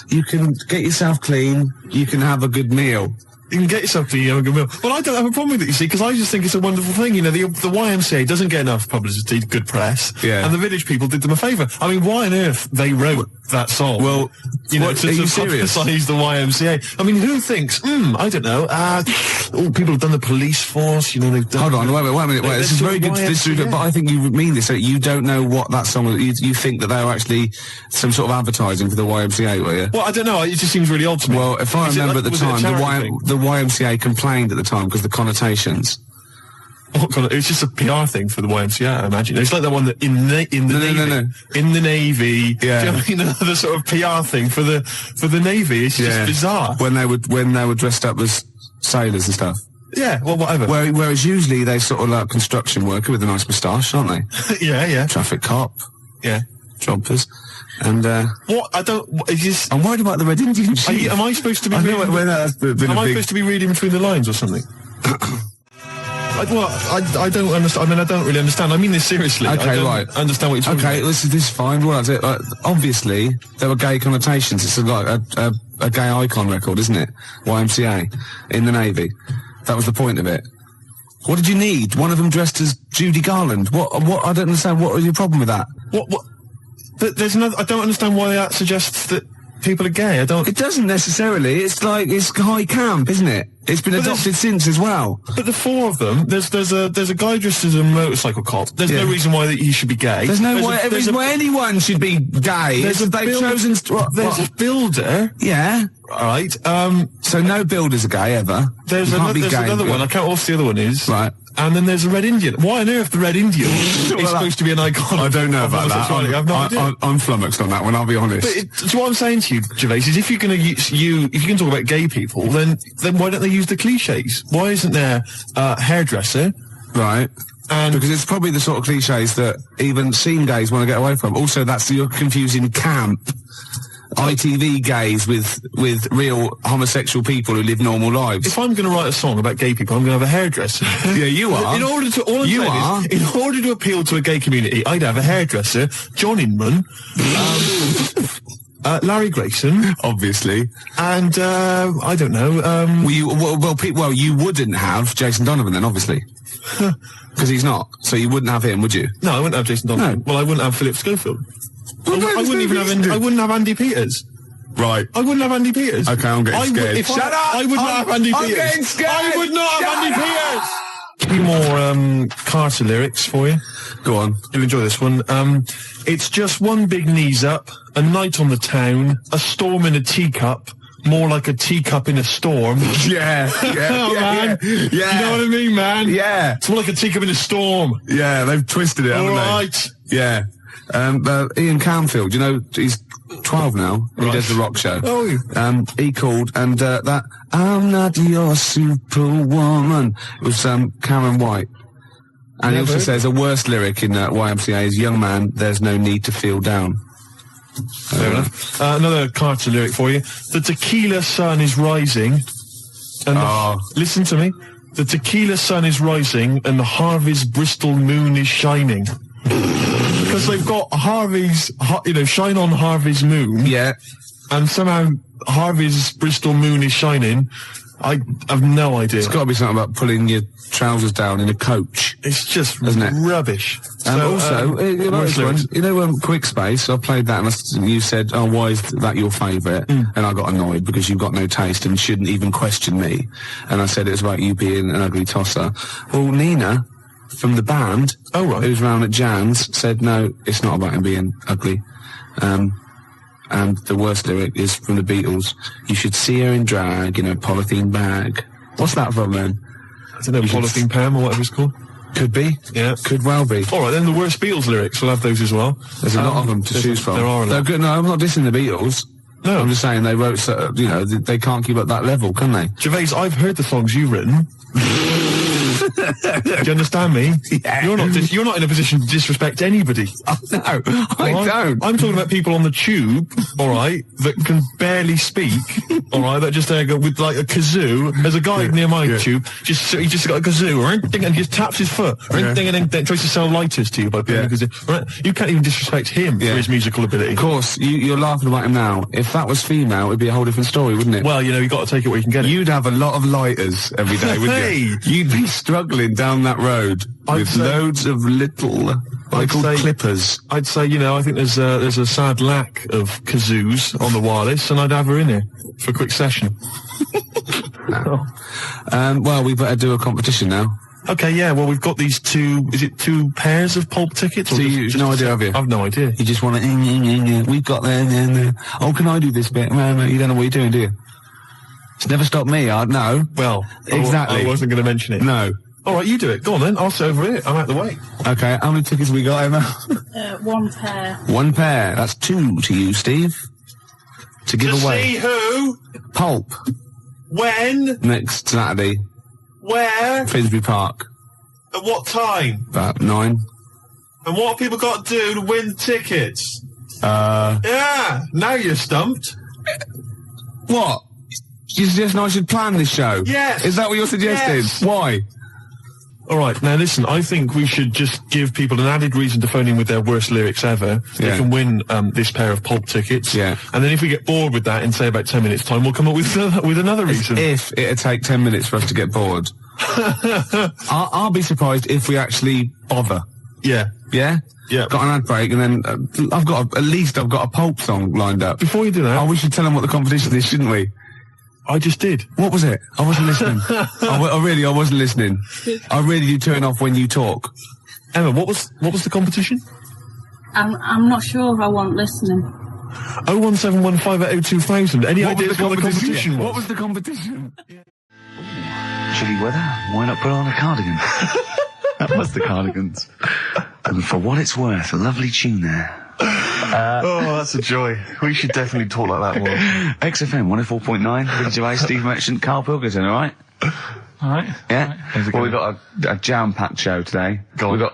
you can get yourself clean, you can have a good meal. You can get yourself clean, you have a good meal. Well, I don't have a problem with it, you see, because I just think it's a wonderful thing. You know, the YMCA doesn't get enough publicity, good press. Yeah. And the Village People did them a favour. I mean, why on earth they wrote that song? Well, you know, are to you serious? publicise the YMCA. I mean, who thinks, I don't know, people have done the police force, you know, they've done... Hold on, wait a minute. This is very good. This is good, but I think you mean this. So you don't know what that song was. You think that they were actually some sort of advertising for the YMCA, were you? Well, I don't know. It just seems really odd to me. Well, if I remember at the time, the the YMCA complained at the time because the connotations. It's just a PR thing for the YMCA, I imagine. It's like that one that in the Navy. Yeah. Do you know what I mean? Another sort of PR thing for the Navy. It's just bizarre. When they were dressed up as sailors and stuff. Yeah, well, whatever. Whereas usually they sort of like construction worker with a nice moustache, aren't they? Yeah. Traffic cop. Yeah. Jumpers. And, what? I don't... I'm worried about the Red Indian chief. Am I supposed to be... Am I supposed to be reading between the lines or something? I don't understand. I mean, I don't really understand. I mean this seriously. Okay, I don't right. understand what you're talking about. Okay, this is fine. What is it? Obviously, there were gay connotations. It's like a gay icon record, isn't it? YMCA in the Navy. That was the point of it. What did you need? One of them dressed as Judy Garland. What? I don't understand. What was your problem with that? What? There's another... I don't understand why that suggests that people are gay. I don't... It doesn't necessarily. It's like, it's high camp, isn't it? It's been adopted since as well. But the four of them, there's a guy dressed as a motorcycle cop. There's no reason why he should be gay. There's no reason why anyone should be gay. There's a builder. Yeah. Right. So no builders are gay ever. There's another one. I can't remember what the other one is. Right. And then there's a Red Indian. Why on earth the Red Indian is supposed to be an icon? I don't know about that. I have no idea. I'm flummoxed on that one, I'll be honest. But so what I'm saying to you, Gervais, is if you're going to if you can talk about gay people, then why don't they use the cliches? Why isn't there a hairdresser? Right. And because it's probably the sort of cliches that even scene gays want to get away from. Also, you're confusing camp ITV gays with real homosexual people who live normal lives. If I'm going to write a song about gay people, I'm going to have a hairdresser. Yeah, you are. In order to appeal to a gay community, I'd have a hairdresser, John Inman, Larry Grayson, obviously, and I don't know. You wouldn't have Jason Donovan then, obviously. Because he's not. So you wouldn't have him, would you? No, I wouldn't have Jason Donovan. No. Well, I wouldn't have Philip Schofield. I wouldn't have Andy Peters. Right. I wouldn't have Andy Peters. Okay, I'm getting scared. Shut up! I would not have Andy Peters. I'm getting scared. I would not have Andy Peters. A few more Carter lyrics for you. Go on. You'll enjoy this one. It's just one big knees up, a night on the town, a storm in a teacup, more like a teacup in a storm. Yeah, Man. yeah. You know what I mean, man? Yeah. It's more like a teacup in a storm. Yeah, they've twisted it, haven't All they? right. Yeah. Ian Canfield, you know, he's 12 now. He Right. does the rock show. Oh. He called, and that I'm not your superwoman. It was Karen White. And he also Never. says a worst lyric in YMCA is, young man, there's no need to feel down. Fair enough. Another Carter lyric for you. The tequila sun is rising. And listen to me. The tequila sun is rising and the Harvey's Bristol moon is shining. Because they've got Harvey's, shine on Harvey's moon. Yeah. And somehow Harvey's Bristol moon is shining. I have no idea. It's got to be something about pulling your trousers down in a coach. It's just Isn't it? rubbish. And So, also, you know, worst this one, lyrics. you know, Quick Space, I played that and you said, oh, why is that your favourite? And I got annoyed because you've got no taste and shouldn't even question me. And I said it was about you being an ugly tosser. Well, Nina, from the band, Oh, right. who's round at Jan's, said, no, it's not about him being ugly. And the worst lyric is from the Beatles, you should see her in drag in a polythene bag. What's that from, then? I don't know, Polythene Pam or whatever it's called. Could be. Yeah. Could well be. All right, then the worst Beatles lyrics. We'll have those as well. There's a lot of them to choose from. There are a They're lot. good. No, I'm not dissing the Beatles. No. I'm just saying they wrote, they can't keep up that level, can they? Gervais, I've heard the songs you've written. Do you understand me? Yeah. You're not in a position to disrespect anybody. No, I All right? don't. I'm talking about people on the tube, all right, that can barely speak, all right, that just go with like a kazoo. There's a guy near my tube, he just got a kazoo, and he just taps his foot, and then tries to sell lighters to you by playing a kazoo. Right? You can't even disrespect him for his musical ability. Of course, you're laughing about him now. If that was female, it'd be a whole different story, wouldn't it? Well, you've got to take it where you can get it. You'd have a lot of lighters every day, wouldn't Hey! you? You'd be struggling down that road with say- loads of little, I'd called say- clippers. I'd say, I think there's a sad lack of kazoos on the wireless, and I'd have her in here for a quick session. Well, we better do a competition now. Okay, yeah, well, we've got these two pairs of pulp tickets? Or So you've no idea, have you? I've no idea. You just want to, we've got there. Oh, can I do this bit? No, you don't know what you're doing, do you? It's never stopped me, no. Well, Exactly. I wasn't going to mention it. No. All right, you do it. Go on then. I'll sit over it. I'm out the way. Okay, how many tickets we got, Emma? One pair. One pair. That's two to you, Steve. To give away. who, Pulp. when, Next Saturday, where, Finsbury Park. at what time, About 9. and what have people got to do to win tickets? Yeah, now you're stumped. What? You suggesting I should plan this show? Yes. Is that what you're suggesting? Yes. Why? All right, now listen, I think we should just give people an added reason to phone in with their worst lyrics ever. They Yeah. can win this pair of pulp tickets. Yeah. And then if we get bored with that in, say, about 10 minutes' time, we'll come up with another reason. If it'd take 10 minutes for us to get bored. I'll be surprised if we actually bother. Yeah. Yeah? Yeah. Got an ad break and then I've got a pulp song lined up. Before you do that, Oh, we should tell them what the competition is, shouldn't we? I just did. What was it? I wasn't listening. I wasn't listening. I really do turn off when you talk. Emma, what was the competition? I'm not sure if I want listening. 01715802000. Any What was ideas what the competition was? What was the competition? Chilly weather, why not put on a cardigan? That was the Cardigans. And for what it's worth, a lovely tune there. Oh, that's a joy. We should definitely talk like that more. XFM 104.9, Billy Gervais, Steve Merchant, Karl Pilkington, alright? Alright. Yeah? How's it Well, going? we got a jam-packed show today. Go on.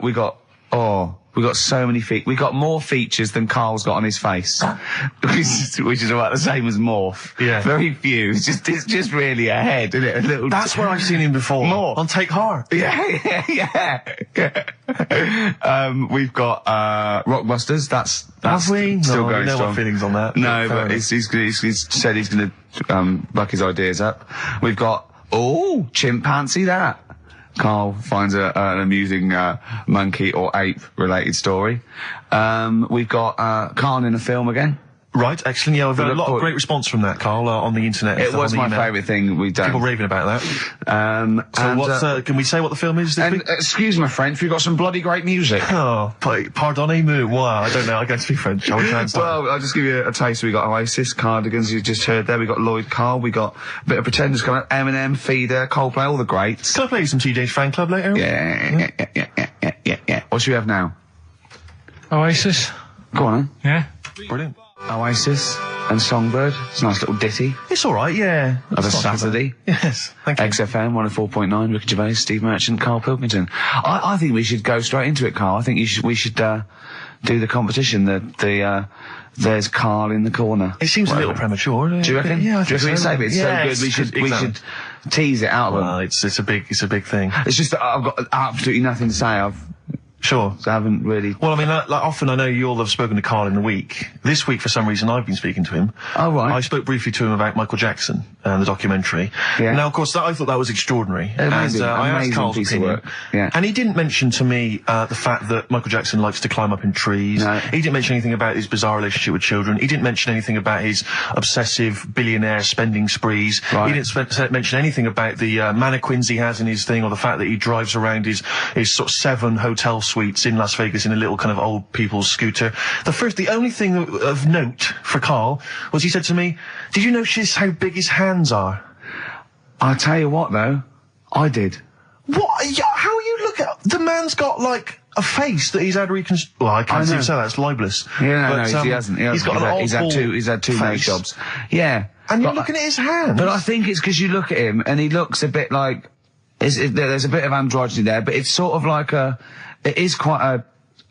We got so many we got more features than Karl's got on his face. which is about the same as Morph. Yeah. Very few. It's just really a head, isn't it? A little. That's where I've seen him before. More. On Take Heart. Yeah. We've got Rockbusters. That's Have we? still No, going we know strong. our feelings on that. No, Fair but enough. he's said he's going to buck his ideas up. We've got chimpanzee that. Karl finds an amusing monkey or ape related story. We've got Karl in a film again. Right, excellent. Yeah, I've had a lot of great response from that, Karl, on the internet. It was my favourite thing we've done. People raving about that. So what's, can we say what the film is this week? Excuse my French, we've got some bloody great music. Oh, pardonnez-moi. Wow, I don't know, I can't speak French. Well, I'll just give you a taste. We got Oasis, Cardigans, you just heard there. We got Lloyd Karl, we got a bit of Pretenders coming up, Eminem, Feeder, Coldplay, all the greats. Can I play you some TJ's Fan Club later? Yeah. What should we have now? Oasis. Go on, then. Yeah. Brilliant. Oasis and Songbird. It's a nice little ditty It's alright, yeah. of a Saturday. Yes, thank you. XFM 104.9, Ricky Gervais, Steve Merchant, Karl Pilkington. I think we should go straight into it, Karl. I think we should do the competition. There's Karl in the corner. It seems a little premature, doesn't it? Do you reckon? Yeah, I Do you think reckon so. it's so good? We should tease it out of them. Well, it's a big thing. It's just that I've got absolutely nothing to say. Sure. So I haven't really. Well, I mean, like often I know you all have spoken to Karl in the week. This week, for some reason, I've been speaking to him. Oh, right. I spoke briefly to him about Michael Jackson and the documentary. Yeah. Now, of course, I thought that was extraordinary. Amazing, and I asked amazing Karl's piece of opinion. work. Yeah. And he didn't mention to me the fact that Michael Jackson likes to climb up in trees. No. He didn't mention anything about his bizarre relationship with children. He didn't mention anything about his obsessive billionaire spending sprees. Right. He didn't mention anything about the mannequins he has in his thing, or the fact that he drives around his sort of 7 hotel suites in Las Vegas in a little kind of old people's scooter. The only thing of note for Karl was he said to me, "Did you notice how big his hands are?" I'll tell you what, though, I did. What? How you look at the man's got like a face that he's had reconstructed. Well, I can't know. say that. It's libelous. Yeah, But, he hasn't. He's got an old he's had two nose face. jobs. Yeah. And you're But- looking at his hands. But I think it's because you look at him and he looks a bit like there's a bit of androgyny there, but it's sort of like it is quite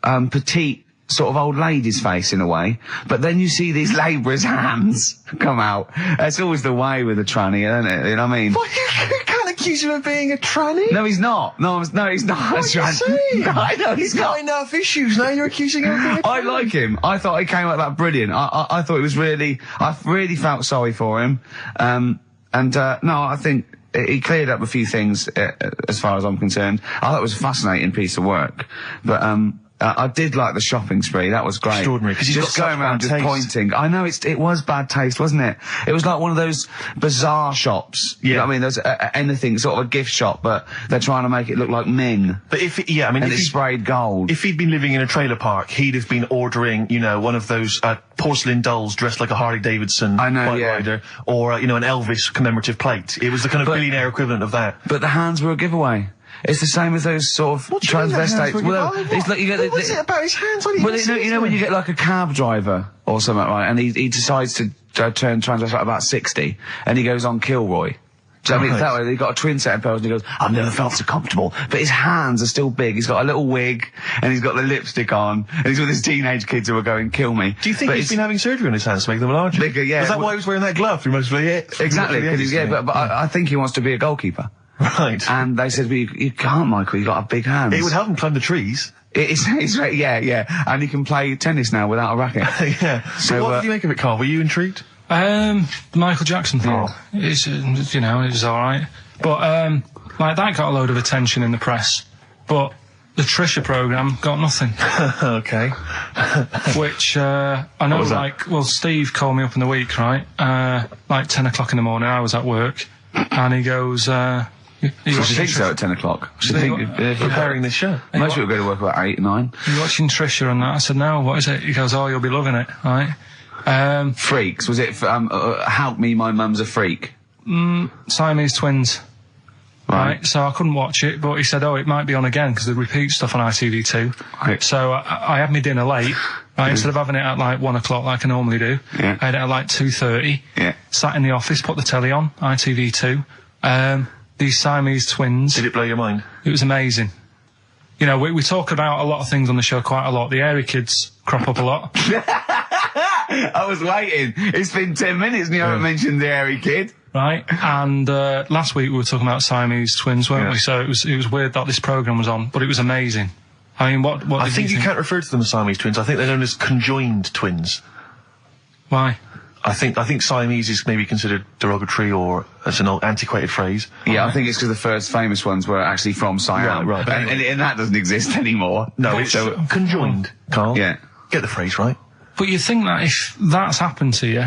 a petite sort of old lady's face in a way. But then you see these labourers' hands come out. That's always the way with a tranny, isn't it? You know what I mean? What, you can't accuse him of being a tranny. No, he's not. No, he's not. What are you saying? No, I know He's got enough issues now. You're accusing him of being a tranny. I like him. I thought he came out that brilliant. I thought it was I really felt sorry for him. No, I think he cleared up a few things as far as I'm concerned. I thought it was a fascinating piece of work. But, I did like the shopping spree. That was great. Extraordinary, 'cause he's just got going such around bad just taste. pointing. I know it was bad taste, wasn't it? It was like one of those bazaar shops. You know what I mean? There's anything, sort of a gift shop, but they're trying to make it look like Ming. But And it's sprayed gold. If he'd been living in a trailer park, he'd have been ordering, one of those porcelain dolls dressed like a Harley Davidson I know, bike yeah. rider, or an Elvis commemorative plate. It was the kind of billionaire equivalent of that. But the hands were a giveaway. It's the same as those sort of transvestites. Well, it's like you get what was it about his hands? I didn't Well, even see you know it. when you get like a cab driver or something, right? And he decides to turn transvestite about 60, and he goes on Kilroy. Do you know what I mean? Right. That way, they've got a twin set of pearls, and he goes, "I've never felt so comfortable." But his hands are still big. He's got a little wig, and he's got the lipstick on, and he's with his teenage kids who are going, "Kill me." Do you think But he's it's- been having surgery on his hands to make them larger? Bigger, yeah. Is that Well- why he was wearing that glove through most of the Exactly, most of the edits, but I think he wants to be a goalkeeper. Right. And they said, "Well, you can't, Michael. You've got big hands." It would help him climb the trees. It's right, yeah. And he can play tennis now without a racket. Yeah. So what did you make of it, Karl? Were you intrigued? The Michael Jackson thing. Oh. It's, it was alright. But, like, that got a load of attention in the press. But the Trisha programme got nothing. Okay. Which, I know, was that? like, well, Steve called me up in the week, right? Like 10 o'clock in the morning, I was at work. And he goes, you She thinks so at 10 o'clock. She think Preparing this show. most people go to work about 8, 9. you watching Trisha and that? I said, no, what is it? He goes, oh, you'll be loving it, right? Freaks. Was it, Help Me, My Mum's a Freak? Siamese twins. Right, so I couldn't watch it, but he said, it might be on again, because they repeat stuff on ITV2. Right. So I had my dinner late, right, instead of having it at like 1 o'clock like I normally do, Yeah. I had it at like 2:30, Yeah. sat in the office, put the telly on, ITV2, these Siamese twins. Did it blow your mind? It was amazing. You know, we talk about a lot of things on the show quite a lot. The airy kids crop up a lot. I was waiting. It's been 10 minutes and you haven't mentioned the hairy kid. Right, and last week we were talking about Siamese twins, weren't Yeah. we? So it was weird that this programme was on, but it was amazing. I mean, what I did think you you can't refer to them as Siamese twins. I think they're known as conjoined twins. Why? I think Siamese is maybe considered derogatory, or as an old antiquated phrase. Yeah, I think it's because the first famous ones were actually from Siam. Right, And that doesn't exist anymore. No, it's so conjoined, Karl. Yeah. Get the phrase right. But you think that if that's happened to you,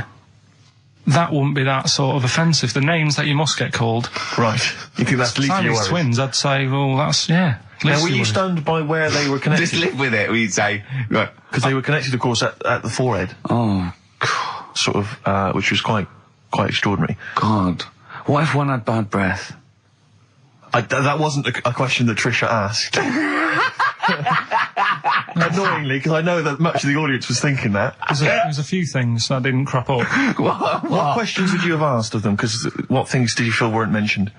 that wouldn't be that sort of offensive. The names that you must get called. Right. You think that's the least of your Siamese worries? twins, I'd say, well, that's, yeah. Now, were you stunned by where they were connected? Just live with it, we'd say. Right. Because they were connected, of course, at the forehead. Oh, Sort of, which was quite extraordinary. God. What if one had bad breath? That wasn't a question that Trisha asked. Annoyingly, because I know that much of the audience was thinking that. There's a few things that didn't crop up. What questions would you have asked of them? Because what things did you feel weren't mentioned?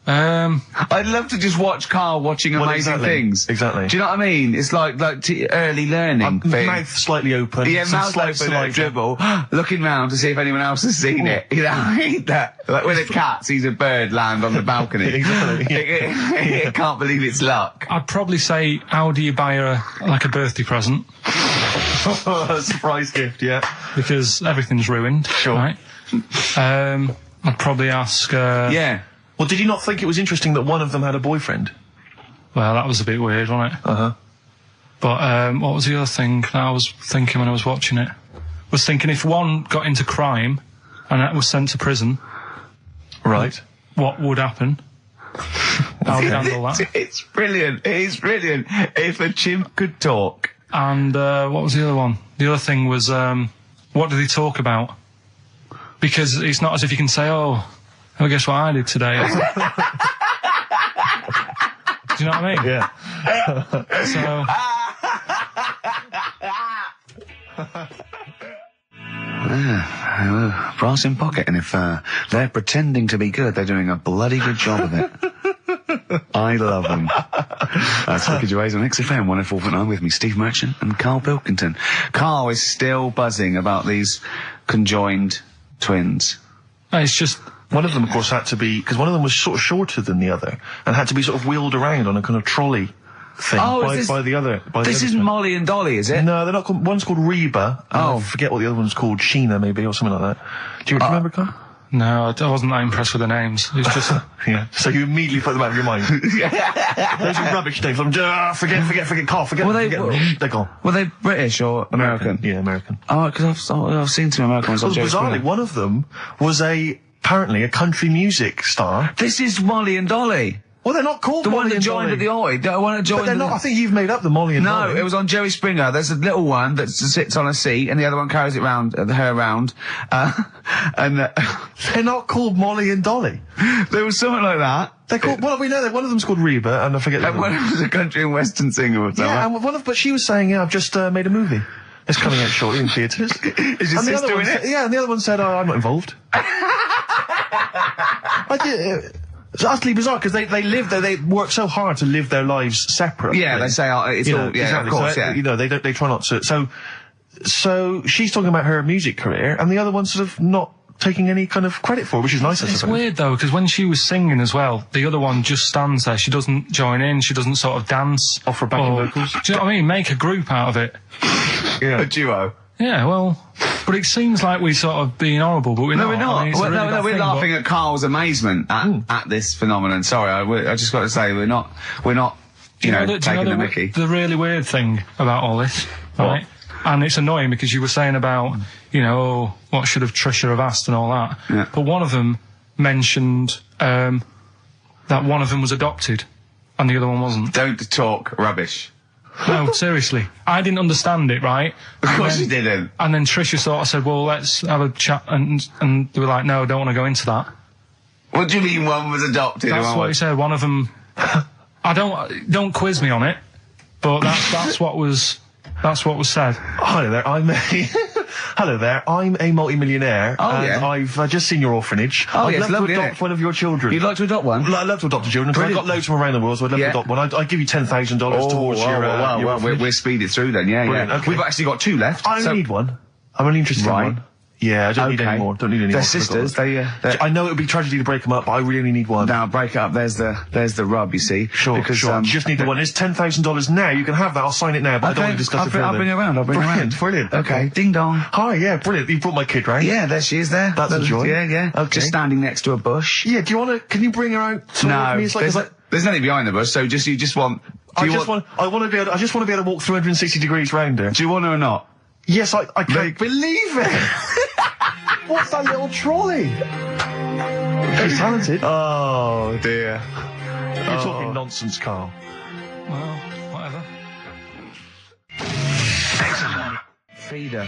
I'd love to just watch Karl watching amazing things. Exactly. Do you know what I mean? It's like early learning thing. Mouth slightly open. Yeah, some mouth slight open, saliva. dribble, looking round to see if anyone else has seen it. You know, I hate that. Like when a cat sees a bird land on the balcony. Exactly. It can't believe it's luck. I'd probably say, how do you buy her, like, a birthday present? A surprise gift, yeah. Because everything's ruined. Sure. Right? I'd probably ask, Yeah. Well, did you not think it was interesting that one of them had a boyfriend? well, that was a bit weird, wasn't it? Uh-huh. But, what was the other thing that I was thinking when I was watching it? I was thinking if one got into crime and that was sent to prison, Right. what would happen? How would you handle that? It's brilliant. It is brilliant. If a chimp could talk. And what was the other one? The other thing was, what did he talk about? Because it's not as if you can say, oh, well, guess what I did today? Do you know what I mean? Yeah. So... brass in pocket, and if they're pretending to be good, they're doing a bloody good job of it. I love them. That's Ricky Gervais on XFM 104.9 with me, Steve Merchant and Karl Pilkington. Karl is still buzzing about these conjoined twins. It's just... One of them, of course, had to be, because one of them was sort of shorter than the other, and had to be sort of wheeled around on a kind of trolley thing by the other. This isn't Molly and Dolly, is it? No, they're not called, one's called Reba, and I forget what the other one's called, Sheena maybe, or something like that. Do you remember, Karl? No, I wasn't that impressed with the names. It's just... Yeah. So you immediately put them out of your mind. Those are rubbish names. I'm just, forget, Karl, forget them. They're gone. Were they British or American? Yeah, American. Oh, because I've seen some American ones on Jerry Bizarrely, Springer. one of them was apparently a country music star. This is Molly and Dolly. Well, they're not called The Molly one that and joined Dolly. at the Oi. The one that joined. But they're not. I think you've made up the Molly and Dolly. No, it was on Jerry Springer. There's a little one that sits on a seat, and the other one carries it round, her around. And They're not called Molly and Dolly. there was something like that. They're called. Well, we know that one of them's called Reba, and I forget. And one was a country and western singer or something. Yeah, and but she was saying, "Yeah, I've just made a movie. It's coming out shortly in theatres." Is your And the other sister one in said, it? yeah, and the other one said, "Oh, I'm not involved." It's utterly bizarre because they live there. They work so hard to live their lives separately. Yeah, they say it's You all. know, Yeah, exactly. of course. So, Yeah. you know, they try not to. So she's talking about her music career, and the other one's sort of not taking any kind of credit for it, which is nice. I It's suppose. weird, though, because when she was singing as well, the other one just stands there. She doesn't join in. She doesn't sort of dance. Offer backing vocals. Do you know what I mean? Make a group out of it. A duo. Yeah, well, but it seems like we're sort of being horrible, but we're No, not. we're not. I mean, it's a really no, bad we're thing, laughing at Karl's amazement at this phenomenon. Sorry, I just got to say we're not. You know, taking the mickey. The really weird thing about all this, right? And it's annoying because you were saying about, you know, oh, what should have Trisha have asked and all that. Yeah. But one of them mentioned that one of them was adopted and the other one wasn't. Don't talk rubbish. No, seriously. I didn't understand it, right? Of course you didn't. And then Trisha sort of said, well, let's have a chat. And they were like, no, don't want to go into that. What do you mean one was adopted? That's and one what he was... said. One of them... don't quiz me on it, but that's what was said. Hello there, Hello there, I'm a multi-millionaire, and yeah. I've just seen your orphanage. Oh, I'd yeah, love it's lovely, to isn't adopt it? one of your children. You'd like to adopt one? I'd love to adopt a children, because I've got loads from around the world, so I'd love to adopt one. I'd give you $10,000 towards your orphanage. We'll speed it through then, yeah. Brilliant, okay. We've actually got two left. I only need one. I'm only interested Right. in one. Yeah, I don't need any more. Don't need any more. They're sisters. I know it would be tragedy to break them up, but I really only need one. Now break it up. There's the rub. You see. Sure, because, sure. You just need the one. It's $10,000 now. You can have that. I'll sign it now, but I don't want to discuss it further. I'll bring her around. Brilliant. Okay. Ding dong. Hi, yeah, brilliant. You brought my kid round. Yeah, there she is. There. That's a joy. Yeah. Okay. Just standing next to a bush. Yeah. Do you want to? Can you bring her out? No, me? It's like, there's nothing behind the bush. So you just want. I just want to be able to walk 360 degrees round her. Do you want her or not? Yes, I can't believe it. What's that little trolley? He's talented. Oh, dear. You're talking nonsense, Karl. Well, whatever. Feeder.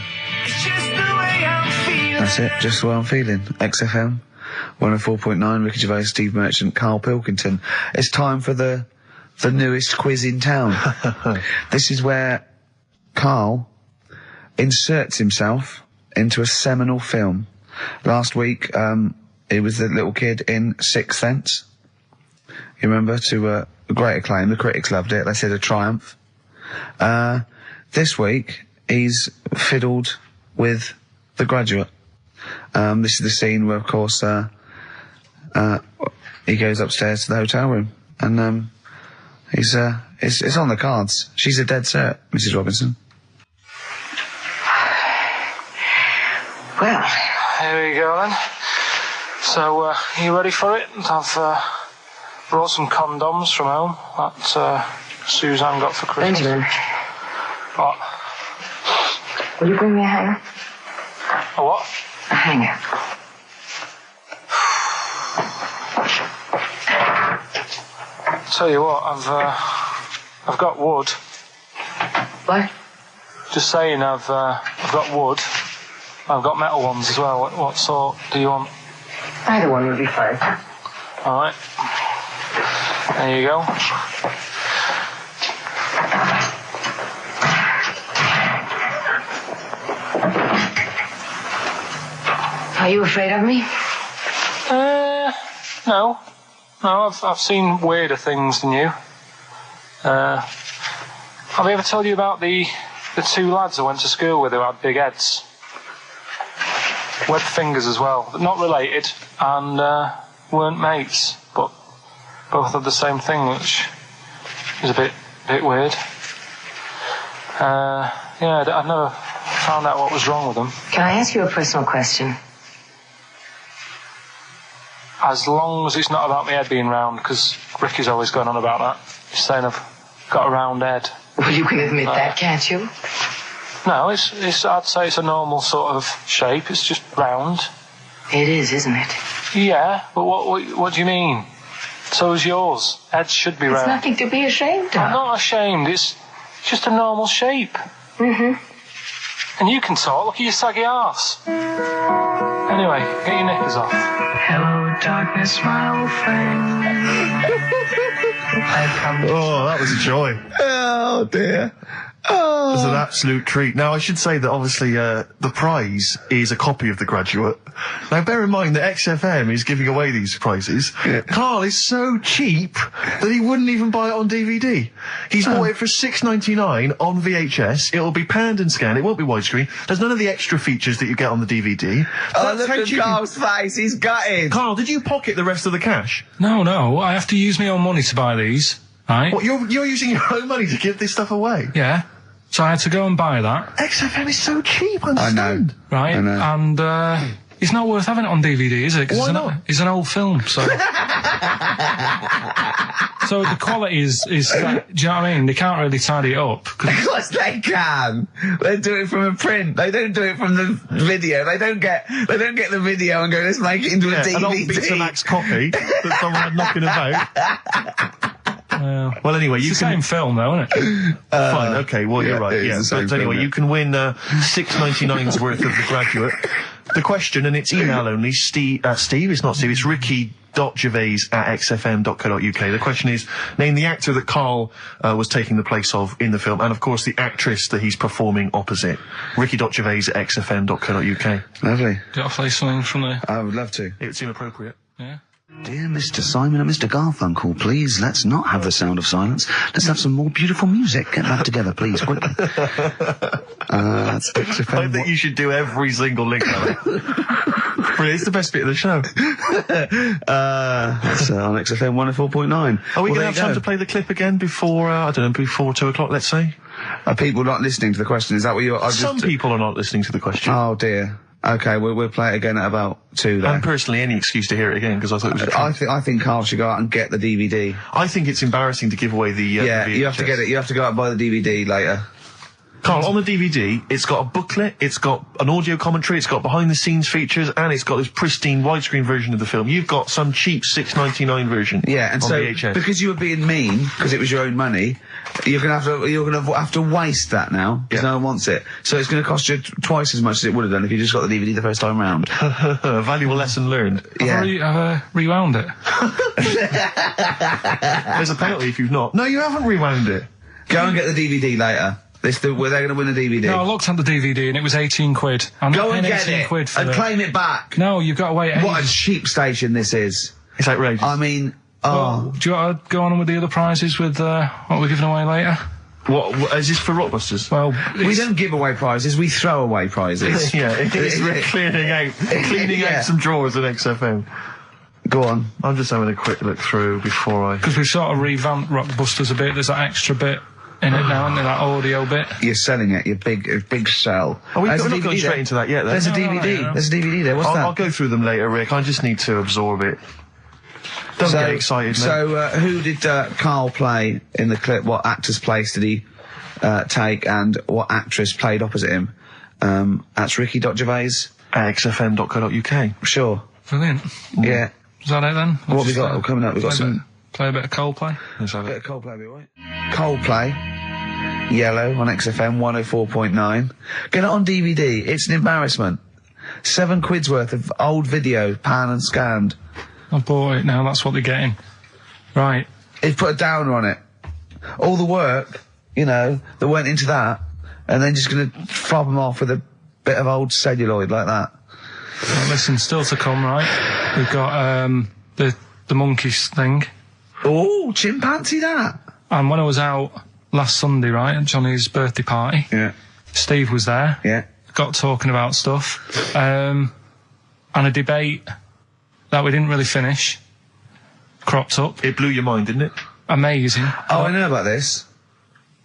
That's it, just the way I'm feeling. XFM, 104.9, Ricky Gervais, Steve Merchant, Karl Pilkington. It's time for the newest quiz in town. This is where Karl inserts himself into a seminal film. Last week, it was the little kid in Sixth Sense. You remember, to great acclaim. The critics loved it. They said a triumph. This week, he's fiddled with The Graduate. This is the scene where, of course, he goes upstairs to the hotel room, and it's on the cards. She's a dead cert, Mrs. Robinson. Well, Here we go then. So, you ready for it? I've brought some condoms from home that Suzanne got for Christmas. Benjamin, What? will you bring me a hanger? A what? A hanger. Tell you what, I've got wood. What? Just saying, I've got wood. I've got metal ones as well. What sort do you want? Either one would be fine. All right. There you go. Are you afraid of me? No. No, I've seen weirder things than you. Have I ever told you about the two lads I went to school with who had big heads? Webbed fingers as well. But not related, and weren't mates, but both had the same thing, which is a bit weird. Yeah, I've never found out what was wrong with them. Can I ask you a personal question? As long as it's not about my head being round, because Ricky's always going on about that. He's saying I've got a round head. Well, you can admit that, can't you? No, it's. I'd say it's a normal sort of shape. It's just round. It is, isn't it? Yeah, but what do you mean? So is yours. Heads should be It's round. nothing to be ashamed of. I'm not ashamed. It's just a normal shape. Mm-hmm. And you can talk. Look at your saggy arse. Anyway, get your knickers off. Hello, darkness, my old friend. I've come. Oh, that was a joy. Oh, dear. It was Oh. an absolute treat. Now, I should say that obviously the prize is a copy of The Graduate. Now, bear in mind that XFM is giving away these prizes. Yeah. Karl is so cheap that he wouldn't even buy it on DVD. He's bought it for $6.99 on VHS. It'll be panned and scanned. It won't be widescreen. There's none of the extra features that you get on the DVD. Oh, That's look how at cheap- Karl's face. He's gutted. Karl, did you pocket the rest of the cash? No, I have to use my own money to buy these, right? What, you're using your own money to give this stuff away? Yeah. So I had to go and buy that, XFM is so cheap, I I know. understand. right? I know. And it's not worth having it on DVD, is it? 'Cause Why it's not? It's an old film, so. So the quality is. Do you know what I mean? They can't really tidy it up. 'Cause Of course they can. They do it from a print. They don't do it from the video. They don't get the video and go, let's make it into a DVD. An old Betamax copy that someone had knocking about. Well, anyway, you it's the can... same film, though, isn't it? Fine, okay, well, yeah, you're right, it is yeah. the same But anyway, film, yeah. you can win $6.99's worth of The Graduate. The question, and it's email only, Steve, it's not Steve, it's ricky.gervais@xfm.co.uk. The question is, name the actor that Karl was taking the place of in the film, and of course the actress that he's performing opposite. ricky.gervais@xfm.co.uk. Lovely. Do you want to play something from there? I would love to. It would seem appropriate. Yeah. Dear Mr. Simon and Mr. Garfunkel, please, let's not have the sound of silence. Let's have some more beautiful music. Get that together, please, quickly. That's I XFM. think you should do every single link on it. Brilliant, it's the best bit of the show. That's on XFM 104.9. Are we Well, going to there have you time go. to play the clip again before, I don't know, before 2 o'clock, let's say? Are people not listening to the question? Is that what you're... I've Some just, people are not listening to the question. Oh, dear. Okay, we'll play it again at about 2 then. And personally, any excuse to hear it again, because I thought it was a treat. I think Karl should go out and get the DVD. I think it's embarrassing to give away the Yeah, VHS. you have to get it. You have to go out and buy the DVD later. Karl, on the DVD, it's got a booklet, it's got an audio commentary, it's got behind-the-scenes features, and it's got this pristine widescreen version of the film. You've got some cheap $6.99 version. Yeah, and on so VHS. because you were being mean, because it was your own money, you're gonna have to waste that now because no one wants it. So it's gonna cost you twice as much as it would have done if you just got the DVD the first time round. A valuable lesson learned. Yeah. I've rewound it. There's a penalty if you've not. No, you haven't rewound it. Go and get the DVD later. Were they going to win a DVD? No, I looked at the DVD and it was 18 quid. I'm not Go and paying get 18 it quid for and it. claim it back. No, you've got to wait. What a ages. cheap station this is. It's outrageous. I mean, Well, do you want to go on with the other prizes with what we're giving away later? What is this for Rockbusters? Well, we don't give away prizes, we throw away prizes. Yeah, we're cleaning out some drawers at XFM. Go on. I'm just having a quick look through before I... because we've sort of revamped Rockbusters a bit. There's that extra bit in it now, isn't there? That audio bit. You're selling it, your big sell. Oh, we're There's a not going DVD straight there. into that yet, then. There's a No, DVD. no. There's a DVD there. What's that? I'll go through them later, Rick. I just need to absorb it. Don't get excited, mate. So, who did Karl play in the clip? What actor's place did he take, and what actress played opposite him? That's Ricky.Gervais. XFM.co.uk. Sure. Brilliant. Yeah. Is that it then? What have we got coming up? We've got some... Play a bit of Coldplay. Let's have bit it. of Coldplay, be all right? Coldplay. Yellow on XFM 104.9. Get it on DVD. It's an embarrassment. £7 worth of old video, pan and scanned. I bought it now. That's what they're getting. Right. He's put a downer on it. All the work, that went into that, and then just gonna fob them off with a bit of old celluloid like that. Well, listen, still to come, right? We've got the monkeys thing. Oh, chimpanzee that. And when I was out last Sunday, right, at Johnny's birthday party, Yeah. Steve was there. Yeah. Got talking about stuff. And a debate that we didn't really finish cropped up. It blew your mind, didn't it? Amazing. Oh, I know about this.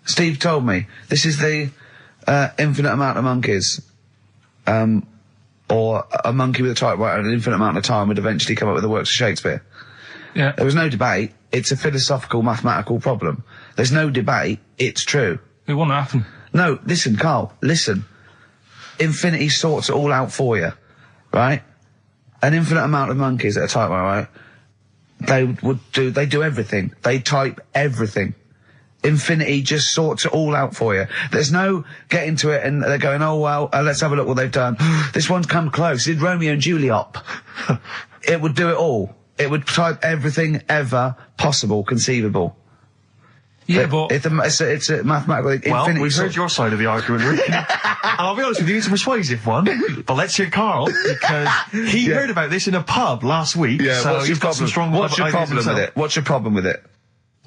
Steve told me. This is the infinite amount of monkeys. Or a monkey with a typewriter at an infinite amount of time would eventually come up with the works of Shakespeare. Yeah. There was no debate. It's a philosophical, mathematical problem. There's no debate. It's true. It wouldn't happen. No, listen, Karl, listen. Infinity sorts it all out for you, right? An infinite amount of monkeys at a typewriter, right? They do everything. They type everything. Infinity just sorts it all out for you. There's no getting to it and they're going, oh, well, let's have a look what they've done. This one's come close. Did Romeo and Juliet. It would do it all. It would type everything ever possible, conceivable. Yeah, but it's a mathematical Well, infinity. we've heard your side of the argument, Rick. And I'll be honest with you, it's a persuasive one. But let's hear Karl, because he heard about this in a pub last week. Yeah, so what's your he's got problem? some strong What's your ideas problem with himself. it? What's your problem with it?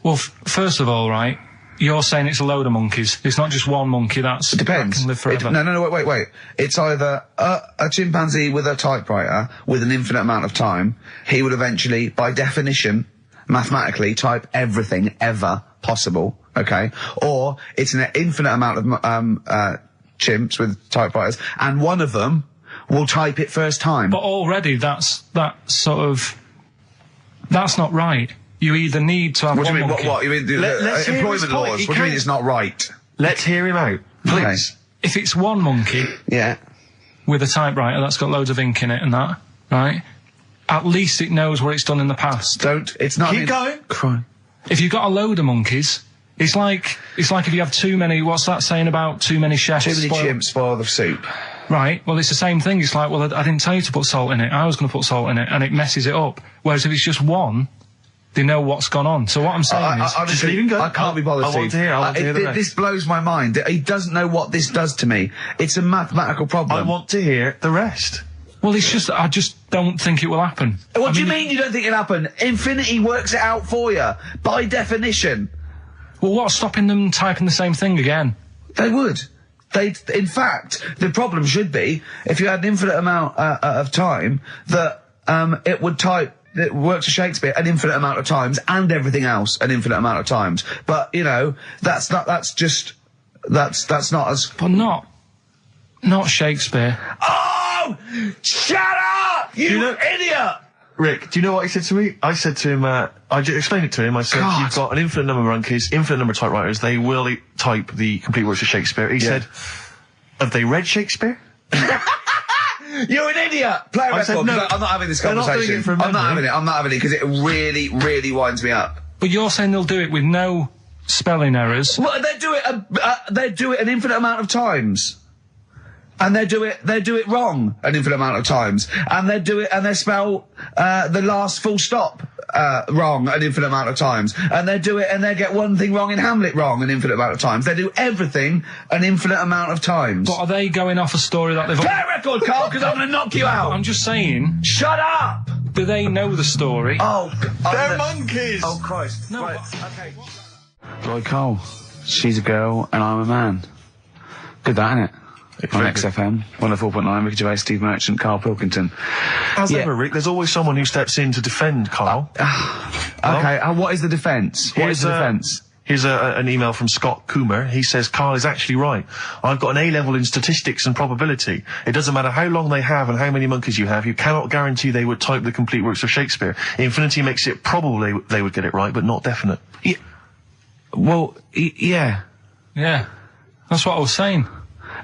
well, first of all, right, you're saying it's a load of monkeys. It's not just one monkey. It Depends. can live forever. No, wait. It's either a chimpanzee with a typewriter with an infinite amount of time. He would eventually, by definition, mathematically, type everything ever possible. Okay, or it's an infinite amount of chimps with typewriters, and one of them will type it first time. But already that's not right. You either need to have What do one you mean? monkey. What? You mean Let's hear his employment point. laws? He What do you mean can't- it's not right? Let's hear him out, please. If it's one monkey Yeah. with a typewriter that's got loads of ink in it and that, right? At least it knows what it's done in the past. It's not. Keep going. Cry. If you've got a load of monkeys, it's like if you have too many. What's that saying about too many chefs? Too many spoil- chimps spoil the soup. Right. Well, it's the same thing. It's like, well, I didn't tell you to put salt in it. I was going to put salt in it, and it messes it up. Whereas if it's just one, they know what's gone on. So what I'm saying is, honestly, just leave him go. I can't be bothered. I want Steve. to hear. I want to hear the rest. This blows my mind. He doesn't know what this does to me. It's a mathematical problem. I want to hear the rest. well, it's just I just don't think it will happen. What do you mean you don't think it'll happen? Infinity works it out for you by definition. Well, what's stopping them typing the same thing again? They would. In fact, the problem should be if you had an infinite amount of time that it would type. It works for Shakespeare an infinite amount of times and everything else an infinite amount of times. But that's not as. But not Shakespeare. Oh, shut up, you idiot! Rick, do you know what he said to me? I said to him, I explained it to him. I said, God. you've got an infinite number of monkeys, infinite number of typewriters. They will type the complete works of Shakespeare. He said, have they read Shakespeare? You're an idiot! Play a I record. said, no, I'm not having this they're not conversation. doing it from I'm not memory. having it, because it really, really winds me up. But you're saying they'll do it with no spelling errors. Well, they do it an infinite amount of times. And they do it wrong an infinite amount of times. And they spell, the last full stop, wrong an infinite amount of times. And they do it and they get one thing wrong in Hamlet wrong an infinite amount of times. They do everything an infinite amount of times. But are they going off a story that they've... Play a record, Carl, because I'm gonna knock you out! I'm just saying, Shut up! do they know the story? Oh, They're monkeys! Oh, Christ. No, Right, okay. Right, Carl. She's a girl and I'm a man. Good that, innit? On XFM, 104.9, Ricky Gervais, Steve Merchant, Karl Pilkington. As Yeah. ever, Rick, there's always someone who steps in to defend Karl. Okay, what is the defence? What is the defence? Here's an email from Scott Coomer. He says, Karl is actually right. I've got an A-level in statistics and probability. It doesn't matter how long they have and how many monkeys you have. You cannot guarantee they would type the complete works of Shakespeare. Infinity makes it probable they would get it right, but not definite. Yeah. Well, yeah. Yeah. That's what I was saying.